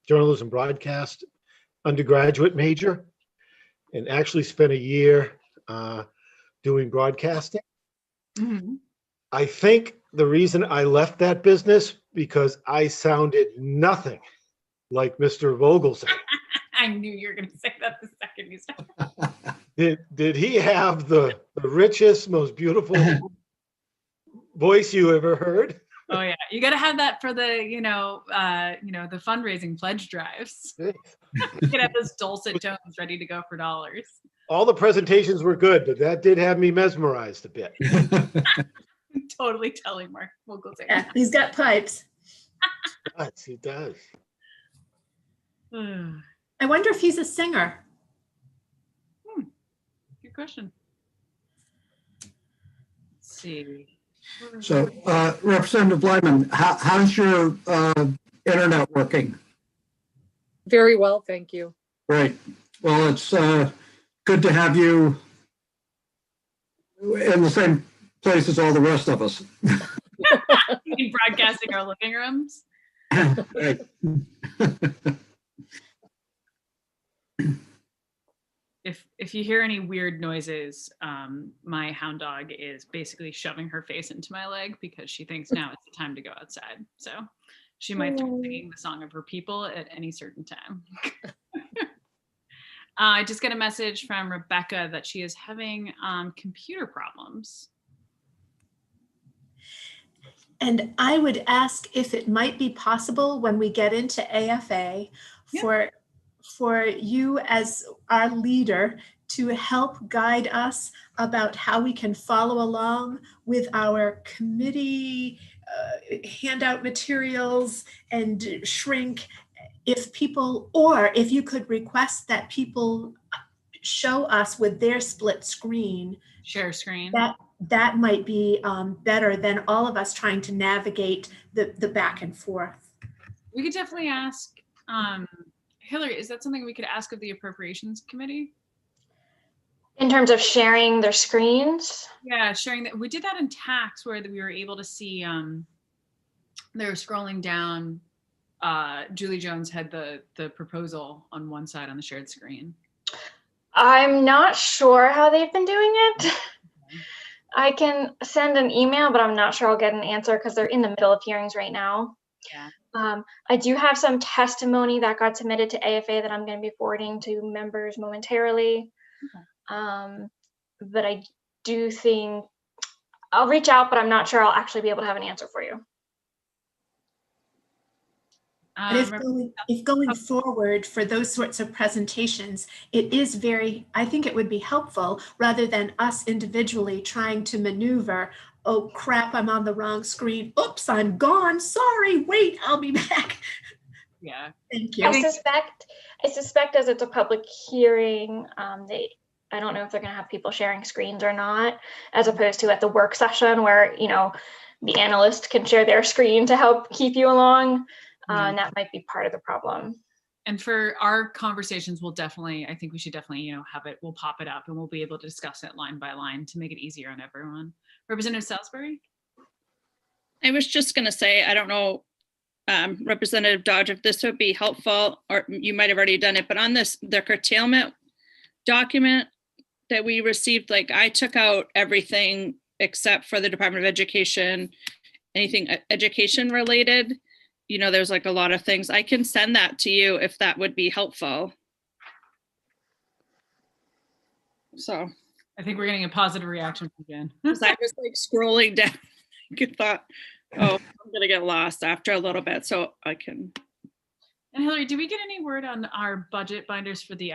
journalism broadcast undergraduate major, and actually spent a year doing broadcasting. Mm-hmm. I think the reason I left that business because I sounded nothing like Mr. Vogelson. I knew you were going to say that the second you started. Did he have the richest, most beautiful voice you ever heard? Oh yeah, you got to have that for the the fundraising pledge drives. You could have those dulcet tones ready to go for dollars. All the presentations were good, but that did have me mesmerized a bit. Totally telling Mark Vogelson. Yeah, he's got pipes. Yes, he does. I wonder if he's a singer. Good question. Let's see. So, Representative Lyman, how's your internet working? Very well, thank you. Great. Well, it's good to have you in the same place as all the rest of us. You mean broadcasting our living rooms? Right. If you hear any weird noises, my hound dog is basically shoving her face into my leg because she thinks now it's the time to go outside. So she might start singing the song of her people at any certain time. I just got a message from Rebecca that she is having computer problems. And I would ask if it might be possible when we get into AFA for you as our leader to help guide us about how we can follow along with our committee handout materials and shrink. If people, or if you could request that people show us with their split screen. Share screen. That might be better than all of us trying to navigate the back and forth. We could definitely ask, Hillary, is that something we could ask of the Appropriations Committee? In terms of sharing their screens? Yeah, sharing that. We did that in tax where we were able to see, they were scrolling down. Julie Jones had the proposal on one side on the shared screen. I'm not sure how they've been doing it. I can send an email, but I'm not sure I'll get an answer because they're in the middle of hearings right now. Yeah. I do have some testimony that got submitted to AFA that I'm going to be forwarding to members momentarily. Okay. But I do think I'll reach out, but I'm not sure I'll actually be able to have an answer for you. And if going forward for those sorts of presentations, it is I think it would be helpful rather than us individually trying to maneuver, oh crap, I'm on the wrong screen. Oops, I'm gone. Sorry, wait, I'll be back. Yeah. Thank you. I suspect as it's a public hearing, I don't know if they're going to have people sharing screens or not, as opposed to at the work session where, the analyst can share their screen to help keep you along. And that might be part of the problem. And for our conversations, I think we should definitely, have it, we'll pop it up and we'll be able to discuss it line by line to make it easier on everyone. Representative Salisbury? I was just going to say, I don't know, Representative Dodge, if this would be helpful, or you might have already done it, but on the curtailment document that we received, I took out everything except for the Department of Education, anything education related. There's a lot of things. I can send that to you if that would be helpful. So I think we're getting a positive reaction from Jen. I was scrolling down. I thought, oh, I'm going to get lost after a little bit, so I can. And Hillary, did we get any word on our budget binders for the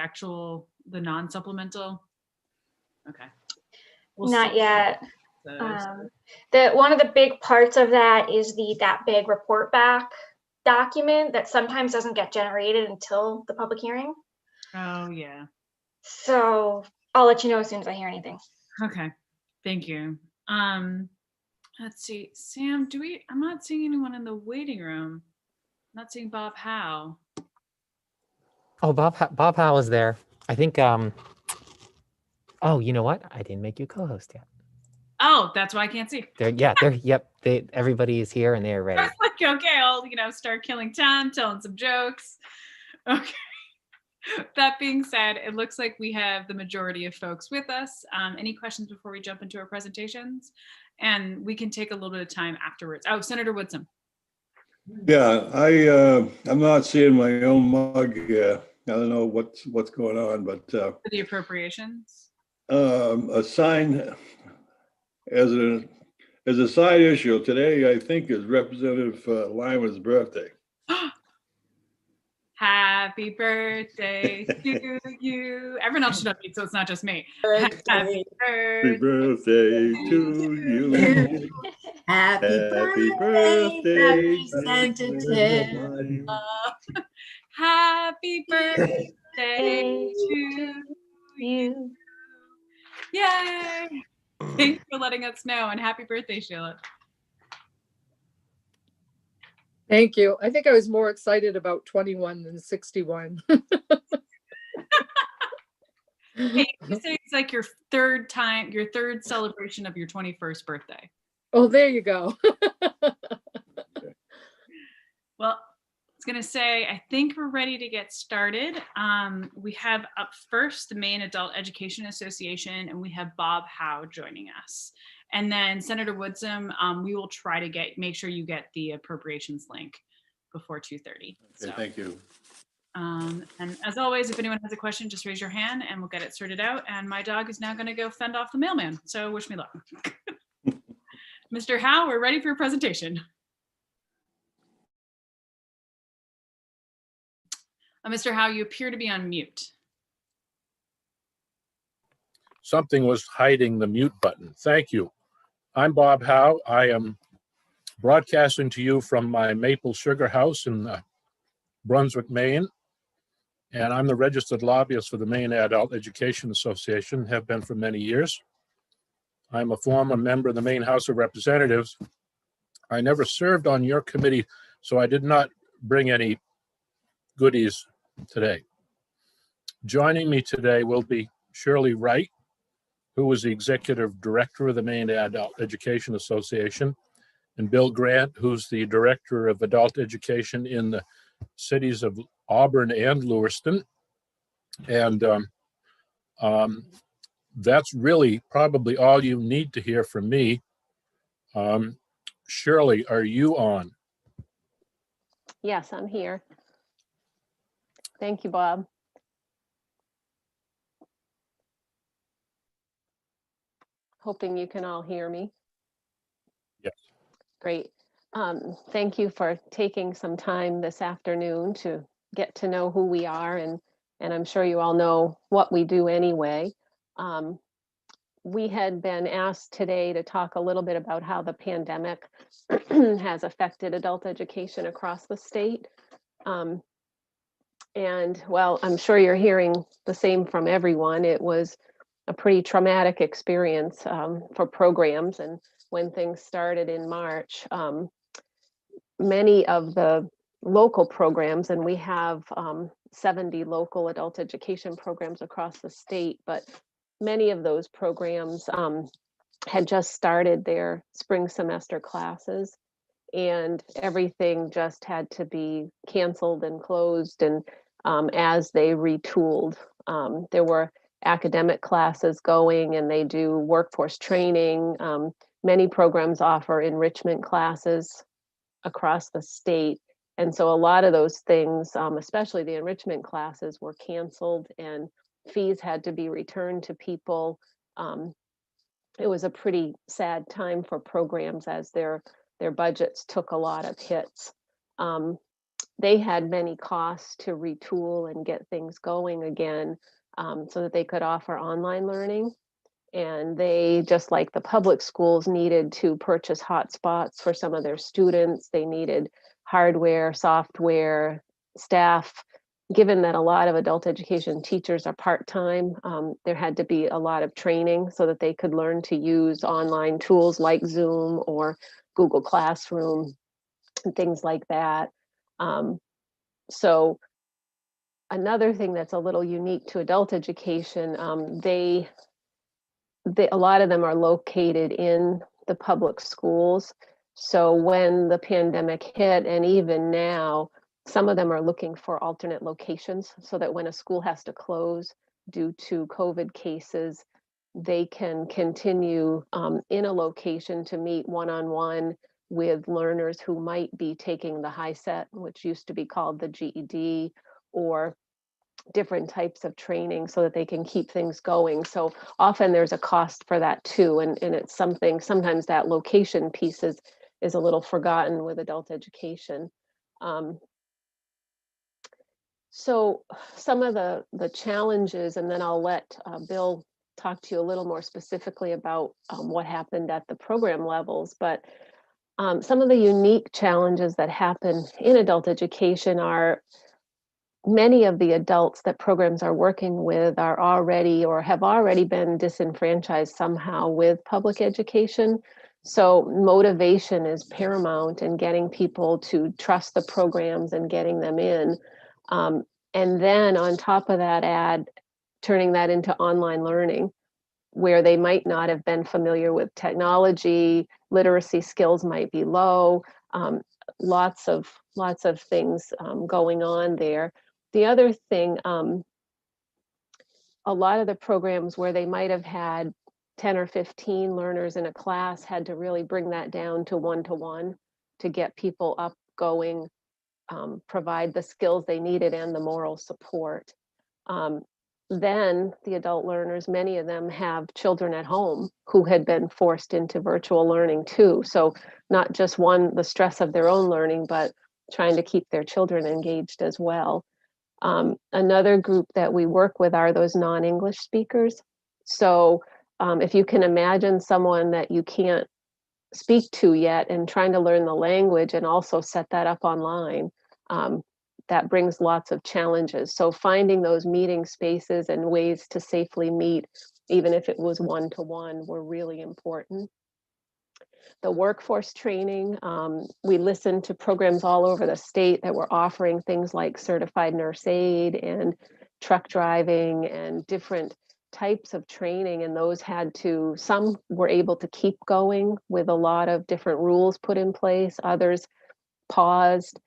non-supplemental? Okay. Not yet. One of the big parts of that is that big report back document that sometimes doesn't get generated until the public hearing. Oh yeah. So I'll let you know as soon as I hear anything. Okay, thank you. Let's see, Sam, I'm not seeing anyone in the waiting room. I'm not seeing Bob Howe. Oh, Bob Howe is there. I think, oh, you know what? I didn't make you co-host yet. Oh, that's why I can't see. Everybody is here and they're ready. I was like, okay, I'll start killing time, telling some jokes. Okay. That being said, it looks like we have the majority of folks with us. Any questions before we jump into our presentations? And we can take a little bit of time afterwards. Oh, Senator Woodson. Yeah, I'm not seeing my own mug here. I don't know what's going on, but for the appropriations. Assigned as a side issue today, I think is Representative Lyman's birthday. Happy birthday to you. Everyone else should upbeat, so it's not just me. Happy birthday to you. Happy birthday, Representative. Happy birthday to you. Yay! Thanks for letting us know, and happy birthday, Sheila. Thank you. I think I was more excited about 21 than 61. Hey, you say it's like your third celebration of your 21st birthday. Oh, there you go. Well, I was going to say, I think we're ready to get started. We have up first the Maine Adult Education Association, and we have Bob Howe joining us. And then Senator Woodsum, we will try to make sure you get the appropriations link before 2:30. Okay, So, thank you. and as always, if anyone has a question, just raise your hand and we'll get it sorted out. And my dog is now going to go fend off the mailman. So wish me luck. Mr. Howe, we're ready for your presentation. Mr. Howe, you appear to be on mute. Something was hiding the mute button. Thank you. I'm Bob Howe. I am broadcasting to you from my maple sugar house in Brunswick, Maine. And I'm the registered lobbyist for the Maine Adult Education Association, have been for many years. I'm a former member of the Maine House of Representatives. I never served on your committee, so I did not bring any goodies today. Joining me today will be Shirley Wright, who is the executive director of the Maine Adult Education Association, and Bill Grant, who's the director of adult education in the cities of Auburn and Lewiston. And that's really probably all you need to hear from me. Shirley, are you on? Yes, I'm here. Thank you, Bob. Hoping you can all hear me. Yes. Great. Thank you for taking some time this afternoon to get to know who we are, and I'm sure you all know what we do anyway. We had been asked today to talk a little bit about how the pandemic has affected adult education across the state. And well, I'm sure you're hearing the same from everyone. It was a pretty traumatic experience for programs. And when things started in March, many of the local programs, and we have 70 local adult education programs across the state, but many of those programs had just started their spring semester classes, and everything just had to be canceled and closed. And as they retooled, there were academic classes going, and they do workforce training. Many programs offer enrichment classes across the state. And so a lot of those things, especially the enrichment classes, were canceled and fees had to be returned to people. It was a pretty sad time for programs as their budgets took a lot of hits. They had many costs to retool and get things going again so that they could offer online learning. And they, just like the public schools, needed to purchase hotspots for some of their students. They needed hardware, software, staff. Given that a lot of adult education teachers are part-time, there had to be a lot of training so that they could learn to use online tools like Zoom or Google Classroom and things like that. So another thing that's a little unique to adult education, a lot of them are located in the public schools. So when the pandemic hit, and even now, some of them are looking for alternate locations so that when a school has to close due to COVID cases, they can continue in a location to meet one-on-one with learners who might be taking the HiSET, which used to be called the GED, or different types of training so that they can keep things going. So often there's a cost for that too. And it's something, sometimes that location piece is a little forgotten with adult education. So some of the challenges, and then I'll let Bill talk to you a little more specifically about what happened at the program levels. But some of the unique challenges that happen in adult education are many of the adults that programs are working with are already or have already been disenfranchised somehow with public education. So motivation is paramount in getting people to trust the programs and getting them in. And then on top of that, add turning that into online learning where they might not have been familiar with technology, literacy skills might be low, lots of things going on there. The other thing, a lot of the programs where they might have had 10 or 15 learners in a class had to really bring that down to one to get people up going, provide the skills they needed and the moral support. Then the adult learners, many of them have children at home who had been forced into virtual learning too. So not just the stress of their own learning, but trying to keep their children engaged as well. Another group that we work with are those non-English speakers. So if you can imagine someone that you can't speak to yet and trying to learn the language and also set that up online, that brings lots of challenges. So finding those meeting spaces and ways to safely meet, even if it was one-to-one, were really important. The workforce training, we listened to programs all over the state that were offering things like certified nurse aid and truck driving and different types of training, and those some were able to keep going with a lot of different rules put in place, others paused.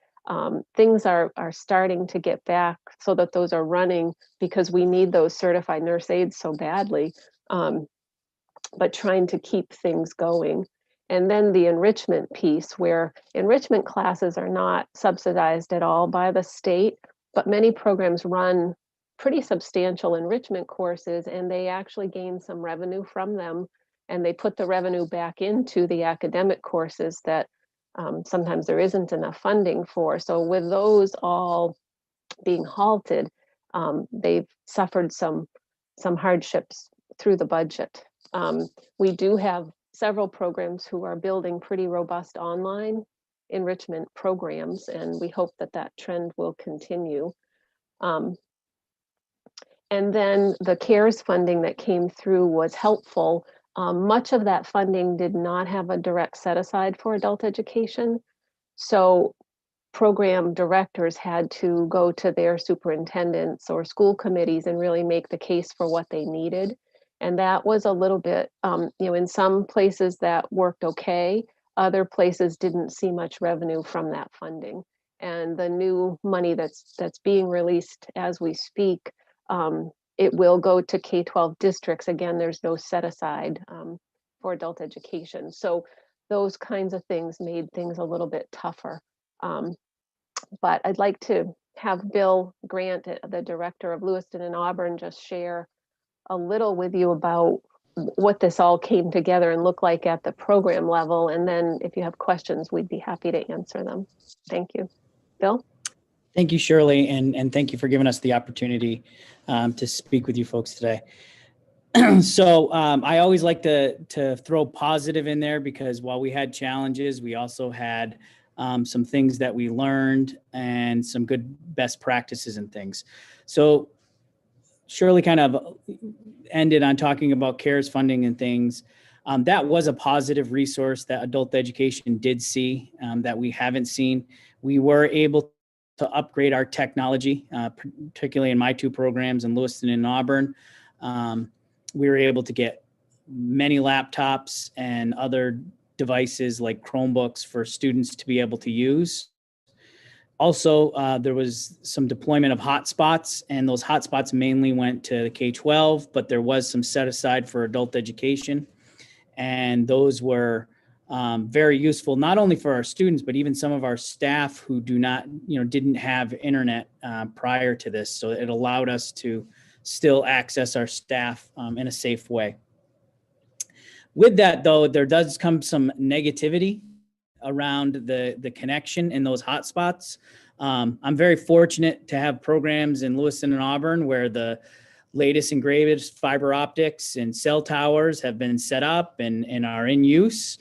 Things are starting to get back so that those are running because we need those certified nurse aides so badly, but trying to keep things going. And then the enrichment piece, where enrichment classes are not subsidized at all by the state, but many programs run pretty substantial enrichment courses and they actually gain some revenue from them, and they put the revenue back into the academic courses that sometimes there isn't enough funding for. So with those all being halted, they've suffered some hardships through the budget. We do have several programs who are building pretty robust online enrichment programs, and we hope that trend will continue. And then the CARES funding that came through was helpful. Much of that funding did not have a direct set aside for adult education. So program directors had to go to their superintendents or school committees and really make the case for what they needed. And that was a little bit, in some places that worked okay, other places didn't see much revenue from that funding. And the new money that's being released as we speak, it will go to K-12 districts. Again, there's no set aside for adult education. So those kinds of things made things a little bit tougher. But I'd like to have Bill Grant, the director of Lewiston and Auburn, just share a little with you about what this all came together and looked like at the program level. And then if you have questions, we'd be happy to answer them. Thank you. Bill? Thank you, Shirley, and thank you for giving us the opportunity to speak with you folks today. So I always like to throw positive in there, because while we had challenges, we also had some things that we learned and some good best practices and things. So Shirley kind of ended on talking about CARES funding and things. That was a positive resource that adult education did see that we haven't seen. We were able to upgrade our technology, particularly in my two programs in Lewiston and Auburn. We were able to get many laptops and other devices like Chromebooks for students to be able to use. Also, there was some deployment of hotspots, and those hotspots mainly went to the K-12, but there was some set aside for adult education. And those were very useful, not only for our students, but even some of our staff who didn't have internet prior to this. So it allowed us to still access our staff in a safe way. With that, though, there does come some negativity around the connection in those hotspots. I'm very fortunate to have programs in Lewiston and Auburn where the latest and greatest fiber optics and cell towers have been set up and are in use.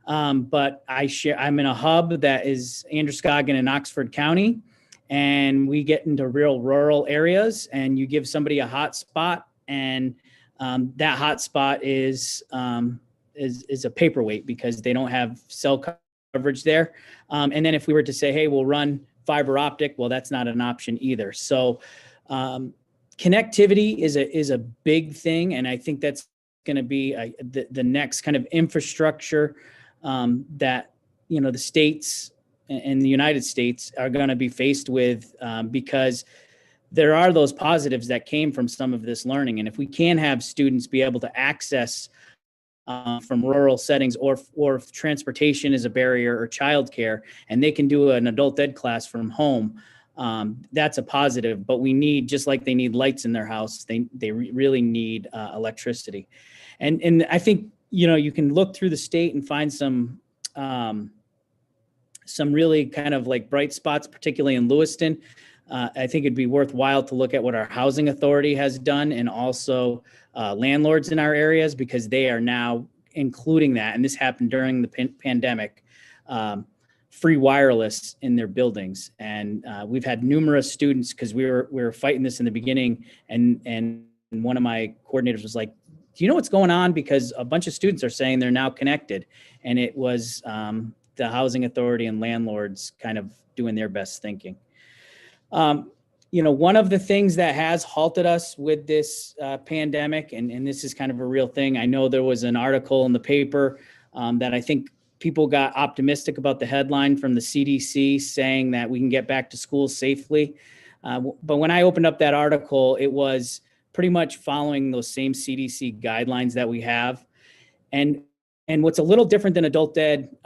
But I'm in a hub that is Androscoggin and Oxford County, and we get into real rural areas, and you give somebody a hotspot, and that hotspot is a paperweight because they don't have cell coverage there. And then if we were to say, hey, we'll run fiber optic, well, that's not an option either. So connectivity is a big thing, and I think that's going to be the next kind of infrastructure that the states and the United States are going to be faced with, because there are those positives that came from some of this learning. And if we can have students be able to access from rural settings, or if transportation is a barrier or childcare, and they can do an adult ed class from home, that's a positive. But we need, just like they need lights in their house, they really need electricity. And I think, you can look through the state and find some really kind of like bright spots, particularly in Lewiston. I think it'd be worthwhile to look at what our housing authority has done, and also landlords in our areas, because they are now including that. And this happened during the pandemic, free wireless in their buildings. And we've had numerous students, because we were fighting this in the beginning. And one of my coordinators was like, do you know what's going on? Because a bunch of students are saying they're now connected. And it was the housing authority and landlords kind of doing their best thinking. One of the things that has halted us with this pandemic, and this is kind of a real thing. I know there was an article in the paper that I think people got optimistic about the headline from the CDC saying that we can get back to school safely. But when I opened up that article, it was pretty much following those same CDC guidelines that we have. And what's a little different than adult ed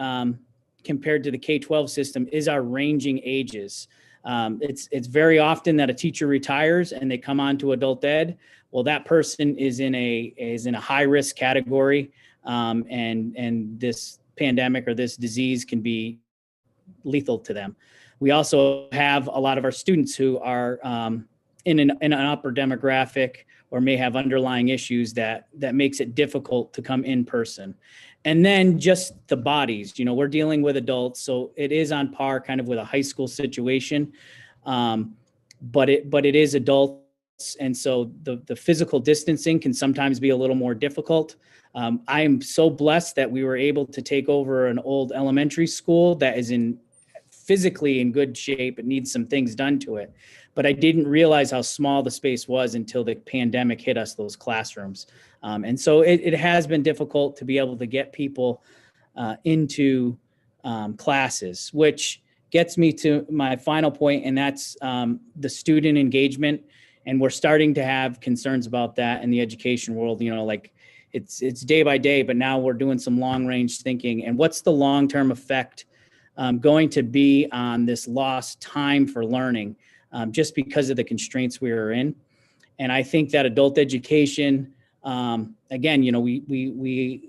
compared to the K-12 system is our ranging ages. It's very often that a teacher retires and they come on to adult ed. Well, that person is in a high risk category, and this pandemic or this disease can be lethal to them. We also have a lot of our students who are in an upper demographic, or may have underlying issues that makes it difficult to come in person. And then just the bodies, we're dealing with adults, so it is on par kind of with a high school situation. But it is adults. And so the physical distancing can sometimes be a little more difficult. I am so blessed that we were able to take over an old elementary school that is physically in good shape. It needs some things done to it. But I didn't realize how small the space was until the pandemic hit us, those classrooms. And so it has been difficult to be able to get people into classes, which gets me to my final point, and that's the student engagement. And we're starting to have concerns about that in the education world. Like it's day by day, but now we're doing some long range thinking. And what's the long-term effect going to be on this lost time for learning, just because of the constraints we are in? And I think that adult education, again, we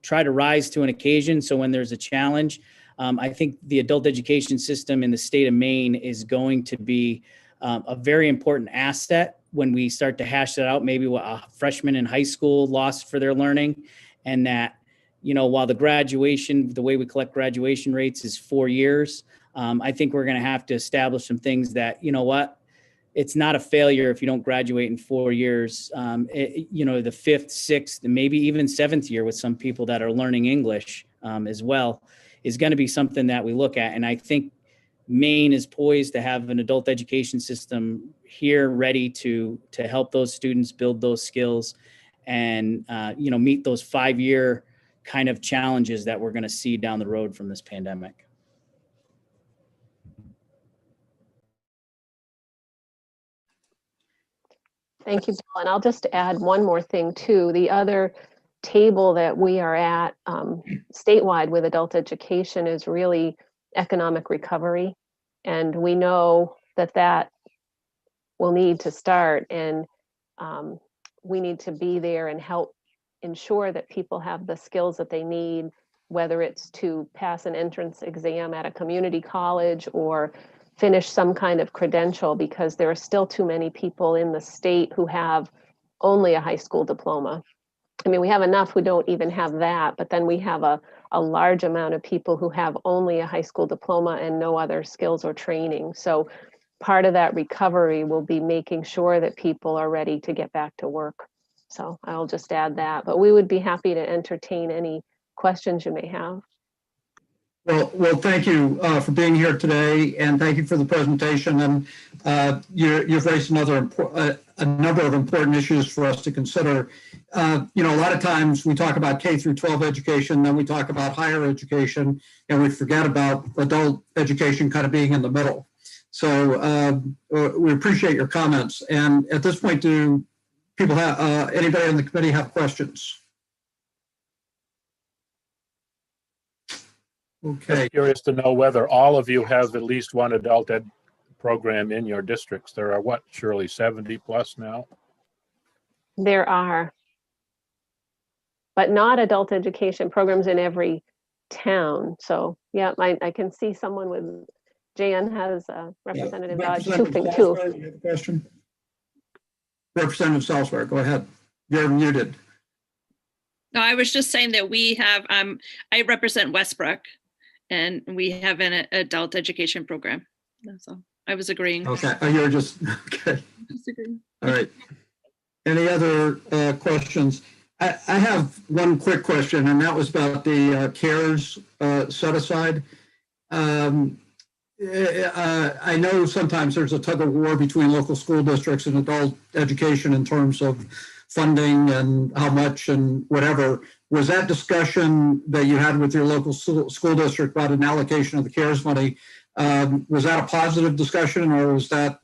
try to rise to an occasion. So when there's a challenge, I think the adult education system in the state of Maine is going to be a very important asset when we start to hash that out, maybe what a freshman in high school lost for their learning. And that, while the way we collect graduation rates is 4 years, I think we're going to have to establish some things that, it's not a failure if you don't graduate in 4 years. The fifth, sixth, and maybe even seventh year with some people that are learning English as well is going to be something that we look at. And I think Maine is poised to have an adult education system here ready to help those students build those skills and, meet those 5-year kind of challenges that we're going to see down the road from this pandemic. Thank you, Bill. And I'll just add one more thing too. The other table that we are at statewide with adult education is really economic recovery. And we know that will need to start, and we need to be there and help ensure that people have the skills that they need, whether it's to pass an entrance exam at a community college or finish some kind of credential, because there are still too many people in the state who have only a high school diploma. I mean, we have enough who don't even have that, but then we have a large amount of people who have only a high school diploma and no other skills or training. So part of that recovery will be making sure that people are ready to get back to work. So I'll just add that, but we would be happy to entertain any questions you may have. Well, thank you for being here today, and thank you for the presentation. And you've raised a number of important issues for us to consider. A lot of times we talk about K through 12 education, then we talk about higher education, and we forget about adult education kind of being in the middle. So we appreciate your comments. And at this point, do people have anybody on the committee have questions? Okay. I'm curious to know whether all of you have at least one adult ed program in your districts. There are what, Shirley, 70 plus now? There are, but not adult education programs in every town. So yeah, I can see someone with, Jan has Representative Dodge too. You have a question? Representative Salzberg, go ahead. You're muted. No, I was just saying that we have, I represent Westbrook, and we have an adult education program. That's all. I was agreeing. Okay, you're just, okay. Just agreeing. All right. Any other questions? I have one quick question, and that was about the CARES set aside. I know sometimes there's a tug of war between local school districts and adult education in terms of funding and how much and whatever. Was that discussion that you had with your local school district about an allocation of the CARES money, was that a positive discussion, or was that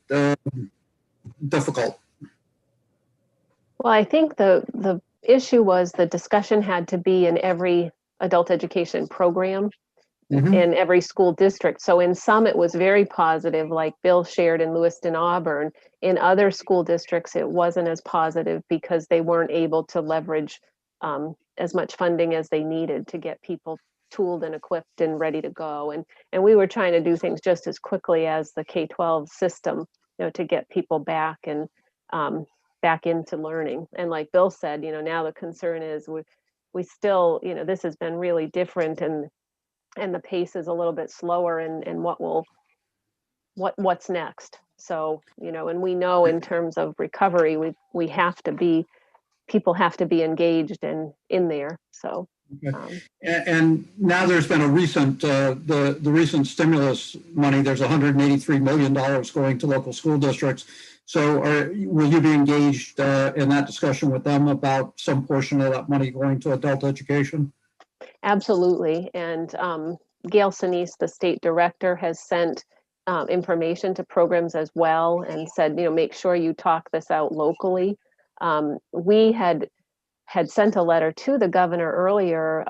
difficult? Well, I think the issue was the discussion had to be in every adult education program in every school district. So in some it was very positive, like Bill shared in Lewiston, Auburn. In other school districts, it wasn't as positive because they weren't able to leverage as much funding as they needed to get people tooled and equipped and ready to go. And we were trying to do things just as quickly as the K-12 system, to get people back and back into learning. And like Bill said, now the concern is we still, this has been really different, and the pace is a little bit slower, and what's next. So, and we know in terms of recovery, we have to be, people have to be engaged and in there. So. Okay. And now there's been a recent, the recent stimulus money, there's $183 million going to local school districts. So will you be engaged in that discussion with them about some portion of that money going to adult education? Absolutely. And Gail Sinise, the state director, has sent information to programs as well and said, make sure you talk this out locally. We had sent a letter to the governor earlier,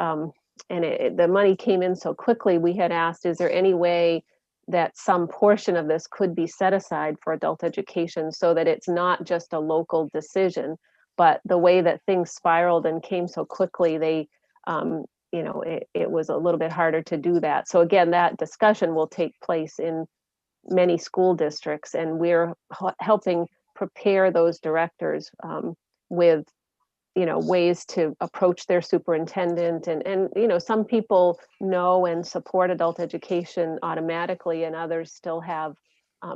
and the money came in so quickly. We had asked, is there any way that some portion of this could be set aside for adult education so that it's not just a local decision? But the way that things spiraled and came so quickly, they, it was a little bit harder to do that. So again, that discussion will take place in many school districts, and we're helping prepare those directors with ways to approach their superintendent. And some people know and support adult education automatically, and others still have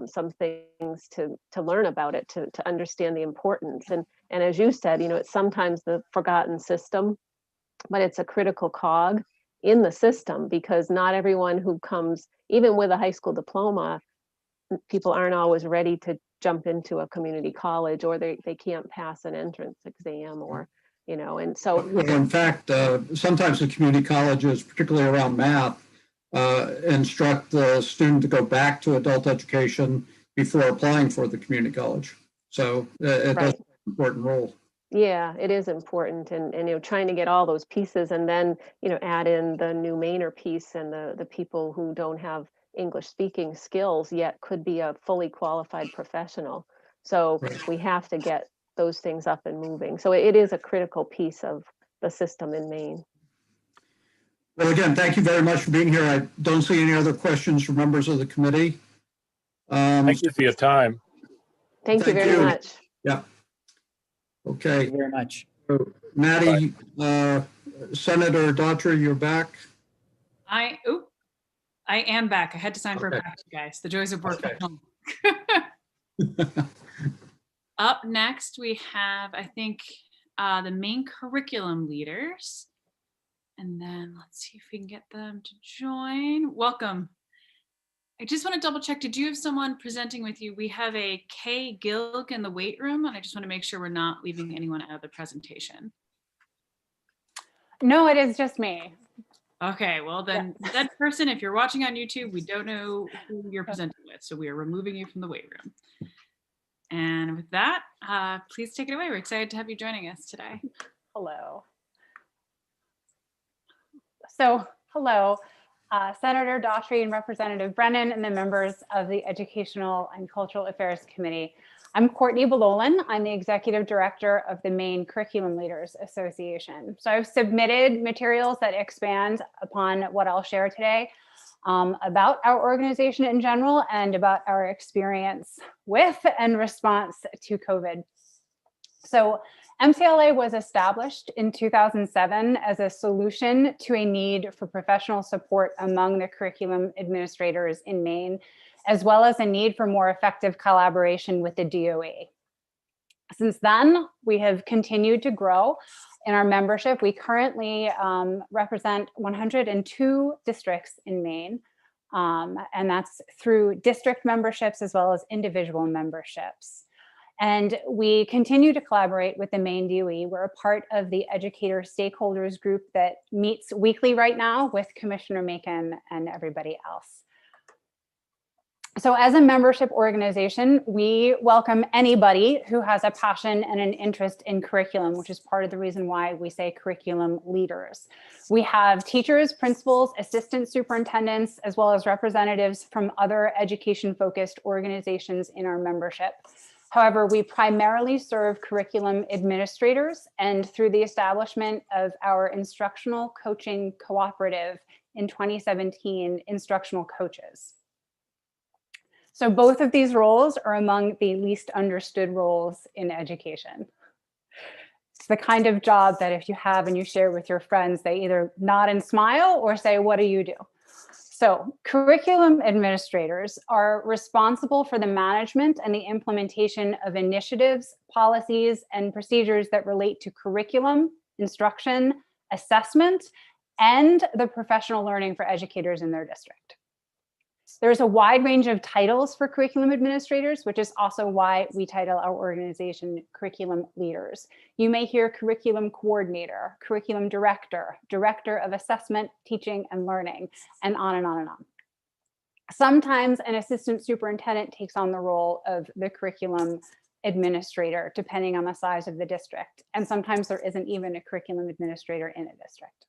some things to learn about it, to understand the importance. And as you said, it's sometimes the forgotten system, but it's a critical cog in the system, because not everyone who comes, even with a high school diploma, people aren't always ready to jump into a community college, or they can't pass an entrance exam, or and so. Well, in fact, sometimes the community colleges, particularly around math, instruct the student to go back to adult education before applying for the community college. So it does play an important role. Yeah, it is important, and trying to get all those pieces, and then add in the new Mainer piece, and the people who don't have English speaking skills yet could be a fully qualified professional. So we have to get those things up and moving. So it is a critical piece of the system in Maine. Well, again, thank you very much for being here. I don't see any other questions from members of the committee. Thank you for your time. Thank you very much. Yeah. Okay. Thank you very much. Maddie, Senator Daughtry, you're back. I am back. I had to sign for a batch, guys. The joys of work from home. Up next, we have, I think, the main curriculum leaders. And then let's see if we can get them to join. Welcome. I just want to double check. Did you have someone presenting with you? We have a Kay Gilg in the wait room, and I just want to make sure we're not leaving anyone out of the presentation. No, it is just me. Okay, well then that person, if you're watching on YouTube, we don't know who you're presenting with, so we are removing you from the wait room. And with that, please take it away. We're excited to have you joining us today. Hello. So, hello, Senator Daughtry and Representative Brennan and the members of the Educational and Cultural Affairs Committee. I'm Courtney Bololan. I'm the Executive Director of the Maine Curriculum Leaders Association. So I've submitted materials that expand upon what I'll share today about our organization in general and about our experience with and response to COVID. So MCLA was established in 2007 as a solution to a need for professional support among the curriculum administrators in Maine, as well as a need for more effective collaboration with the DOE. Since then, we have continued to grow in our membership. We currently represent 102 districts in Maine, and that's through district memberships as well as individual memberships. And we continue to collaborate with the Maine DOE. We're a part of the educator stakeholders group that meets weekly right now with Commissioner Macon and everybody else. So as a membership organization, we welcome anybody who has a passion and an interest in curriculum, which is part of the reason why we say curriculum leaders. We have teachers, principals, assistant superintendents, as well as representatives from other education-focused organizations in our membership. However, we primarily serve curriculum administrators, and through the establishment of our instructional coaching cooperative in 2017, instructional coaches. So both of these roles are among the least understood roles in education. It's the kind of job that if you have and you share with your friends, they either nod and smile or say, "What do you do?" So curriculum administrators are responsible for the management and the implementation of initiatives, policies, and procedures that relate to curriculum, instruction, assessment, and the professional learning for educators in their district. There's a wide range of titles for curriculum administrators, which is also why we title our organization Curriculum Leaders. You may hear curriculum coordinator, curriculum director, director of assessment, teaching, and learning, and on and on and on. Sometimes an assistant superintendent takes on the role of the curriculum administrator, depending on the size of the district. And sometimes there isn't even a curriculum administrator in a district.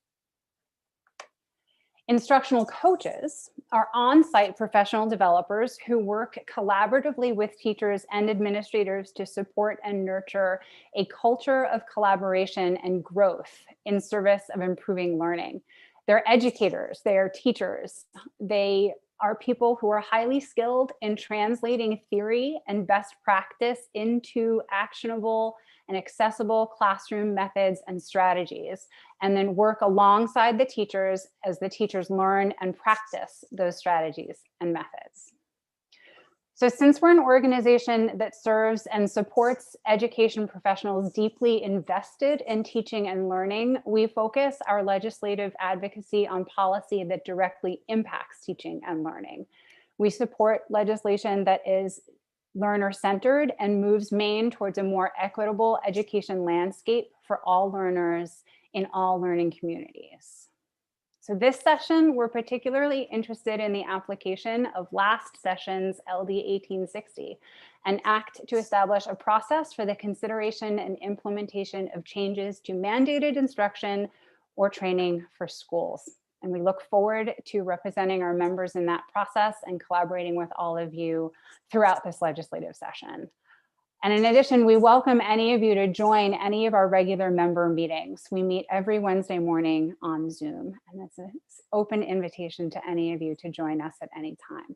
Instructional coaches are on-site professional developers who work collaboratively with teachers and administrators to support and nurture a culture of collaboration and growth in service of improving learning. They're educators, they are teachers, they are people who are highly skilled in translating theory and best practice into actionable and accessible classroom methods and strategies, and then work alongside the teachers as the teachers learn and practice those strategies and methods. So since we're an organization that serves and supports education professionals deeply invested in teaching and learning, we focus our legislative advocacy on policy that directly impacts teaching and learning. We support legislation that is learner-centered and moves Maine towards a more equitable education landscape for all learners in all learning communities. So this session, we're particularly interested in the application of last session's LD 1860, an act to establish a process for the consideration and implementation of changes to mandated instruction or training for schools. And we look forward to representing our members in that process and collaborating with all of you throughout this legislative session. And in addition, we welcome any of you to join any of our regular member meetings. We meet every Wednesday morning on Zoom, and it's an open invitation to any of you to join us at any time.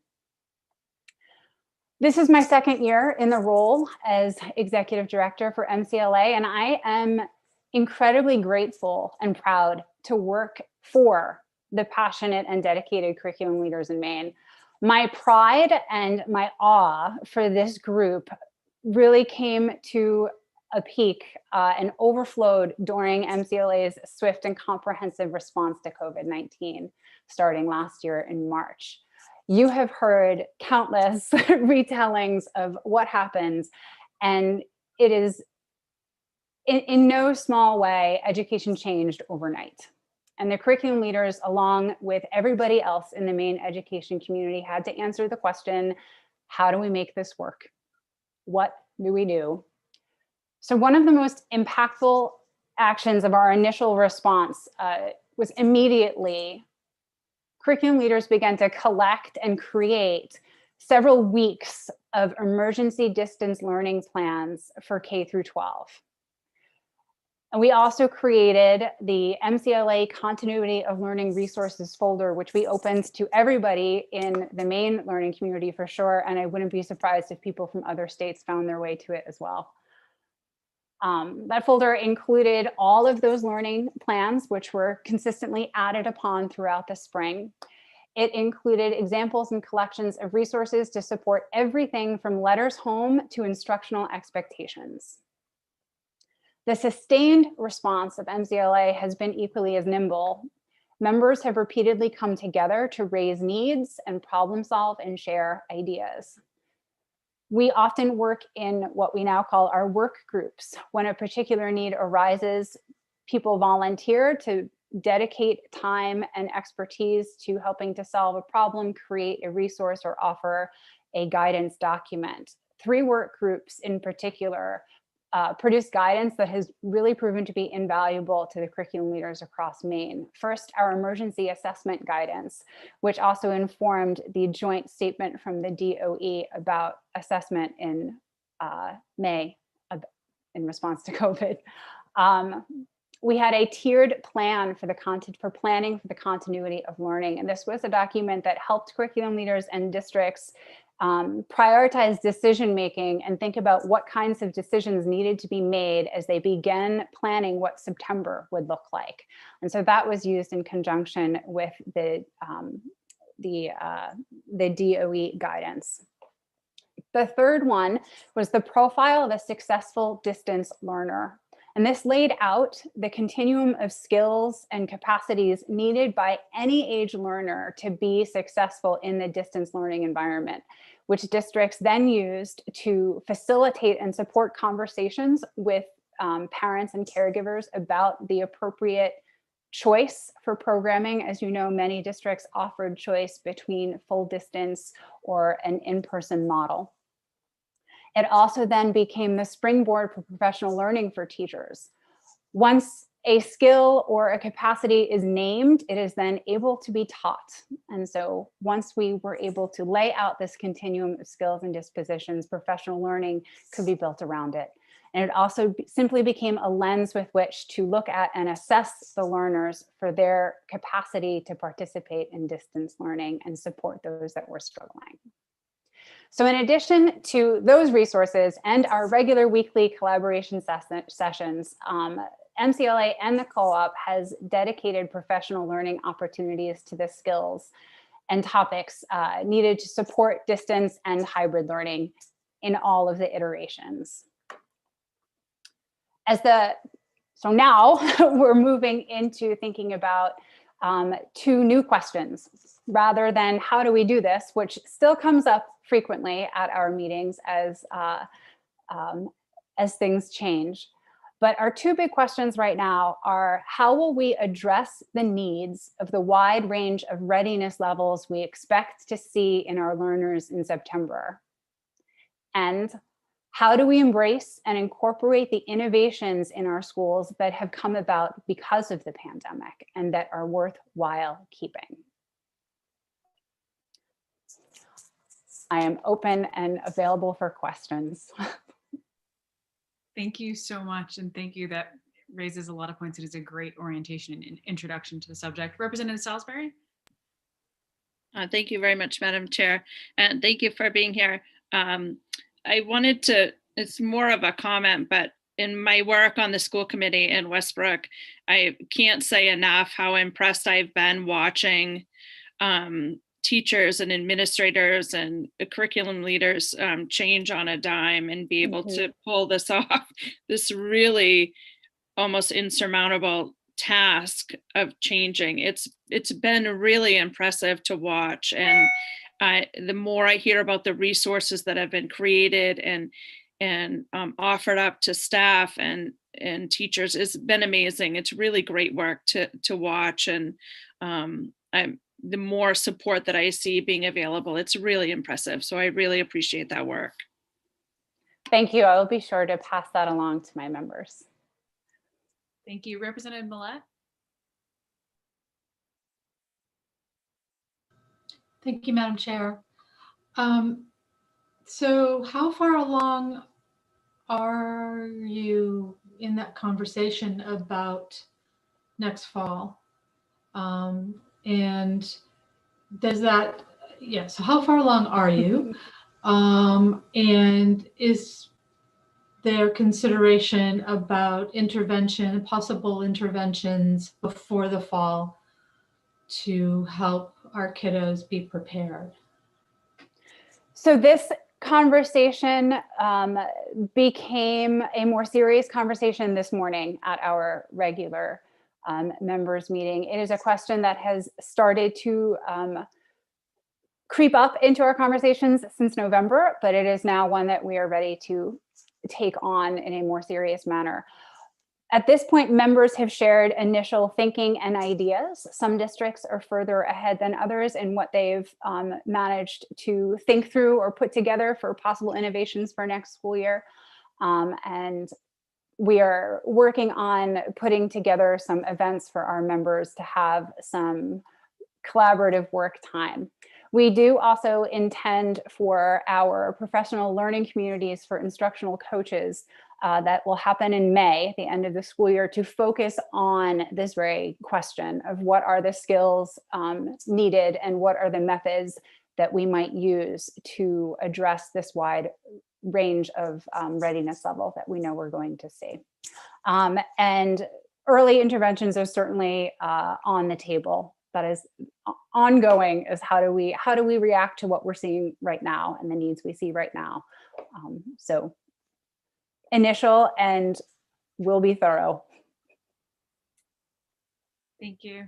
This is my second year in the role as executive director for MCLA, and I am incredibly grateful and proud to work for the passionate and dedicated curriculum leaders in Maine. My pride and my awe for this group really came to a peak and overflowed during MCLA's swift and comprehensive response to COVID-19 starting last year in March. You have heard countless retellings of what happened, and it is in no small way, education changed overnight. And the curriculum leaders, along with everybody else in the Maine education community, had to answer the question, how do we make this work? What do we do? So one of the most impactful actions of our initial response was immediately curriculum leaders began to collect and create several weeks of emergency distance learning plans for K through 12. And we also created the MCLA Continuity of Learning Resources folder, which we opened to everybody in the Maine learning community for sure. And I wouldn't be surprised if people from other states found their way to it as well. That folder included all of those learning plans, which were consistently added upon throughout the spring. It included examples and collections of resources to support everything from letters home to instructional expectations. The sustained response of MCLA has been equally as nimble. Members have repeatedly come together to raise needs and problem solve and share ideas. We often work in what we now call our work groups. When a particular need arises, people volunteer to dedicate time and expertise to helping to solve a problem, create a resource, or offer a guidance document. 3 work groups in particular produce guidance that has really proven to be invaluable to the curriculum leaders across Maine. First, our emergency assessment guidance, which also informed the joint statement from the DOE about assessment in May in response to COVID. We had a tiered plan for planning for the continuity of learning. And this was a document that helped curriculum leaders and districts prioritize decision-making and think about what kinds of decisions needed to be made as they began planning what September would look like. And so that was used in conjunction with the DOE guidance. The third one was the profile of a successful distance learner. And this laid out the continuum of skills and capacities needed by any age learner to be successful in the distance learning environment, which districts then used to facilitate and support conversations with parents and caregivers about the appropriate choice for programming. As you know, many districts offered choice between full distance or an in-person model. It also then became the springboard for professional learning for teachers. Once a skill or a capacity is named, it is then able to be taught. And so once we were able to lay out this continuum of skills and dispositions, professional learning could be built around it. And it also simply became a lens with which to look at and assess the learners for their capacity to participate in distance learning and support those that were struggling. So in addition to those resources and our regular weekly collaboration sessions, MCLA and the co-op has dedicated professional learning opportunities to the skills and topics needed to support distance and hybrid learning in all of the iterations. So now we're moving into thinking about 2 new questions rather than how do we do this, which still comes up frequently at our meetings as things change. But our 2 big questions right now are, how will we address the needs of the wide range of readiness levels we expect to see in our learners in September? And how do we embrace and incorporate the innovations in our schools that have come about because of the pandemic and that are worthwhile keeping? I am open and available for questions. Thank you so much. And thank you. That raises a lot of points. It is a great orientation and introduction to the subject. Representative Salisbury. Thank you very much, Madam Chair. And thank you for being here. I wanted to, it's more of a comment, but in my work on the school committee in Westbrook, I can't say enough how impressed I've been watching teachers and administrators and curriculum leaders change on a dime and be able to pull this off, this really almost insurmountable task of changing. It's been really impressive to watch. And the more I hear about the resources that have been created and offered up to staff and teachers, it's been amazing. It's really great work to watch. And the more support that I see being available, it's really impressive. So I really appreciate that work. Thank you. I will be sure to pass that along to my members. Thank you. Representative Millett. Thank you, Madam Chair. So how far along are you in that conversation about next fall? And does that, so how far along are you? And is there consideration about possible interventions before the fall to help our kiddos be prepared? So this conversation became a more serious conversation this morning at our regular members meeting. It is a question that has started to creep up into our conversations since November, but it is now one that we are ready to take on in a more serious manner. At this point, members have shared initial thinking and ideas. Some districts are further ahead than others in what they've managed to think through or put together for possible innovations for next school year. And we are working on putting together some events for our members to have some collaborative work time. We do also intend for our professional learning communities for instructional coaches that will happen in May, at the end of the school year, to focus on this very question of what are the skills needed and what are the methods that we might use to address this wide range of readiness level that we know we're going to see. And early interventions are certainly on the table. That is ongoing, is how do we react to what we're seeing right now and the needs we see right now. So initial and will be thorough. Thank you.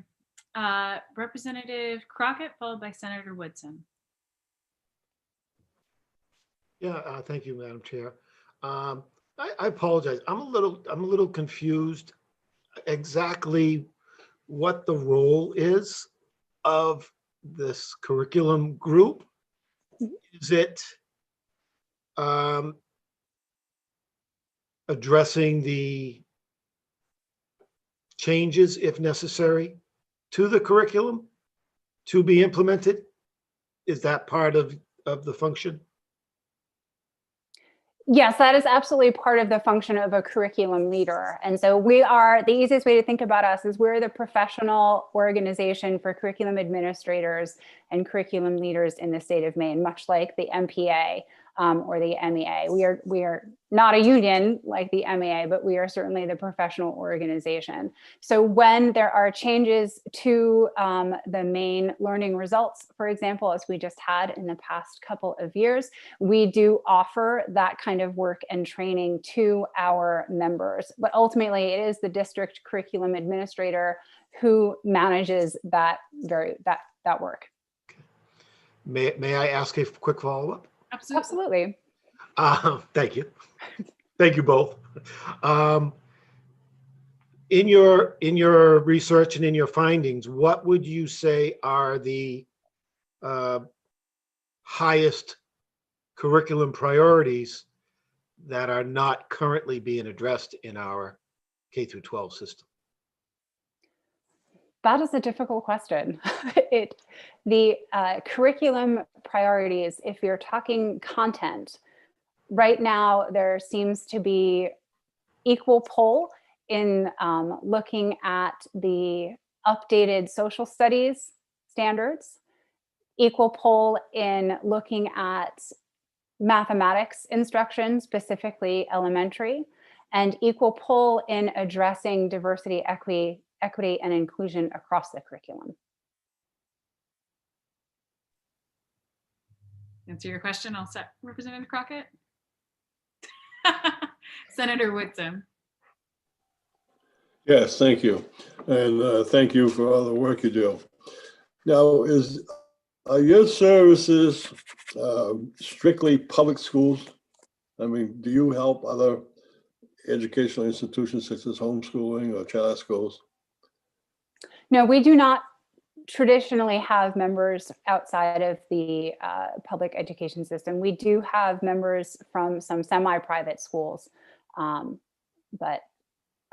Representative Crockett, followed by Senator Woodson. Yeah, thank you, Madam Chair. I apologize. I'm a little confused exactly what the role is of this curriculum group. Is it addressing the changes, if necessary, to the curriculum to be implemented? Is that part of the function? Yes, that is absolutely part of the function of a curriculum leader. And so the easiest way to think about us is we're the professional organization for curriculum administrators and curriculum leaders in the state of Maine, much like the MPA or the MEA. We are not a union like the MEA, but we are certainly the professional organization. So when there are changes to the Maine learning results, for example, as we just had in the past couple of years, we do offer that kind of work and training to our members. But ultimately, it is the district curriculum administrator who manages that work. May I ask a quick follow-up? Absolutely. Thank you. Thank you both. In your research and in your findings, what would you say are the highest curriculum priorities that are not currently being addressed in our K through 12 system? That is a difficult question. The curriculum priorities, if you're talking content, right now there seems to be equal pull in looking at the updated social studies standards, equal pull in looking at mathematics instruction, specifically elementary, and equal pull in addressing diversity, equity, and inclusion across the curriculum. Answer your question. All set, Representative Crockett? Senator Whitson. Yes, thank you. And thank you for all the work you do. Now, are your services strictly public schools? I mean, do you help other educational institutions such as homeschooling or charter schools? No, we do not traditionally have members outside of the public education system. We do have members from some semi-private schools, but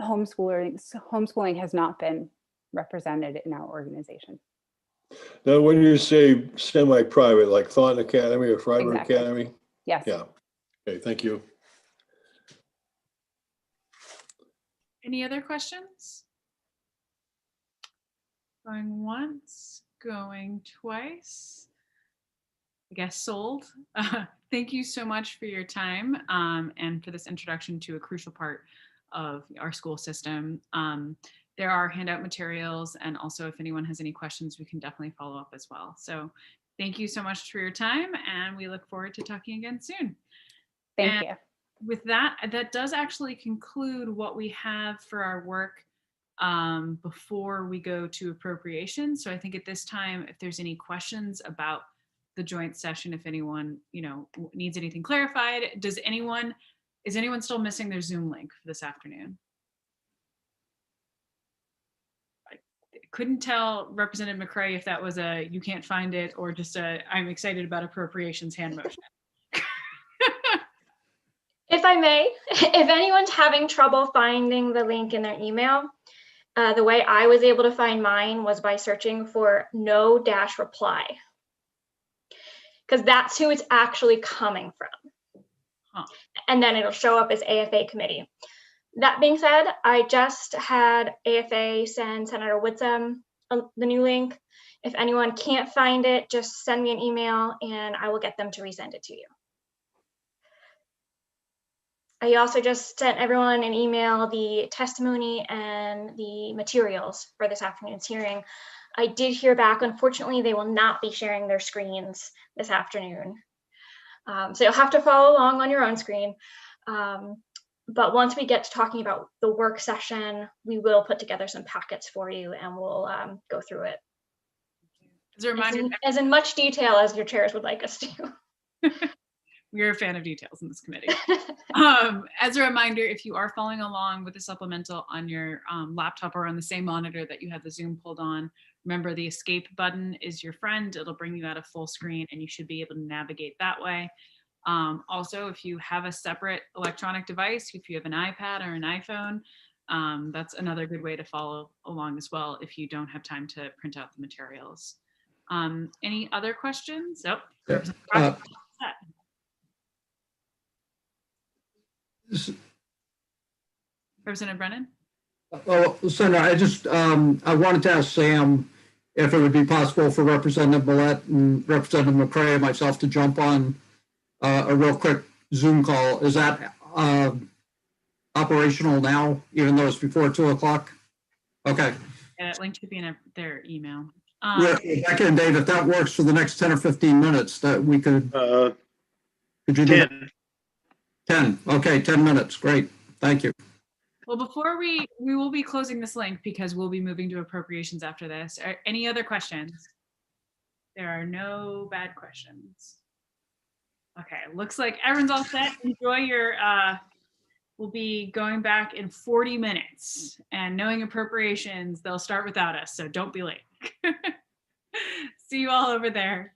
homeschooling has not been represented in our organization. Now, when you say semi-private, like Thornton Academy or Freiburg Exactly. Academy? Yes. Yeah. Okay, thank you. Any other questions? Going once, going twice. I guess sold. Thank you so much for your time and for this introduction to a crucial part of our school system. There are handout materials, and also if anyone has any questions, we can definitely follow up as well. So thank you so much for your time, and we look forward to talking again soon. Thank you. With that, that does actually conclude what we have for our work before we go to appropriations. So I think at this time, if there's any questions about the joint session, if anyone, needs anything clarified, is anyone still missing their Zoom link for this afternoon? I couldn't tell Representative McCray if that was a you can't find it or just a I'm excited about appropriations hand motion. If I may, if anyone's having trouble finding the link in their email, the way I was able to find mine was by searching for no-reply, because that's who it's actually coming from. Huh. And then it'll show up as AFA committee. That being said, I just had AFA send Senator Whitson the new link. If anyone can't find it, just send me an email and I will get them to resend it to you. I also just sent everyone an email, the testimony and the materials for this afternoon's hearing. I did hear back. Unfortunately, they will not be sharing their screens this afternoon. So you'll have to follow along on your own screen. But once we get to talking about the work session, we will put together some packets for you and we'll go through it. As a reminder, as in much detail as your chairs would like us to. We're a fan of details in this committee. As a reminder, if you are following along with the supplemental on your laptop or on the same monitor that you have the Zoom pulled on, remember the escape button is your friend. It'll bring you out of full screen and you should be able to navigate that way. Also, if you have a separate electronic device, if you have an iPad or an iPhone, that's another good way to follow along as well if you don't have time to print out the materials. Any other questions? Oh, Representative Brennan? Oh, Senator, I wanted to ask Sam if it would be possible for Representative Millett and Representative McCray and myself to jump on a real quick Zoom call. Is that operational now, even though it's before 2 o'clock? Okay. Yeah, that link should be in their email. Yeah, Becca and Dave, if that works for the next 10 or 15 minutes, that we could. Could you do 10. 10. Okay, 10 minutes. Great. Thank you. Well, before we will be closing this link because we'll be moving to appropriations after this. Any other questions? There are no bad questions. Okay, looks like everyone's all set. Enjoy your, we'll be going back in 40 minutes and knowing appropriations, they'll start without us, so don't be late. See you all over there.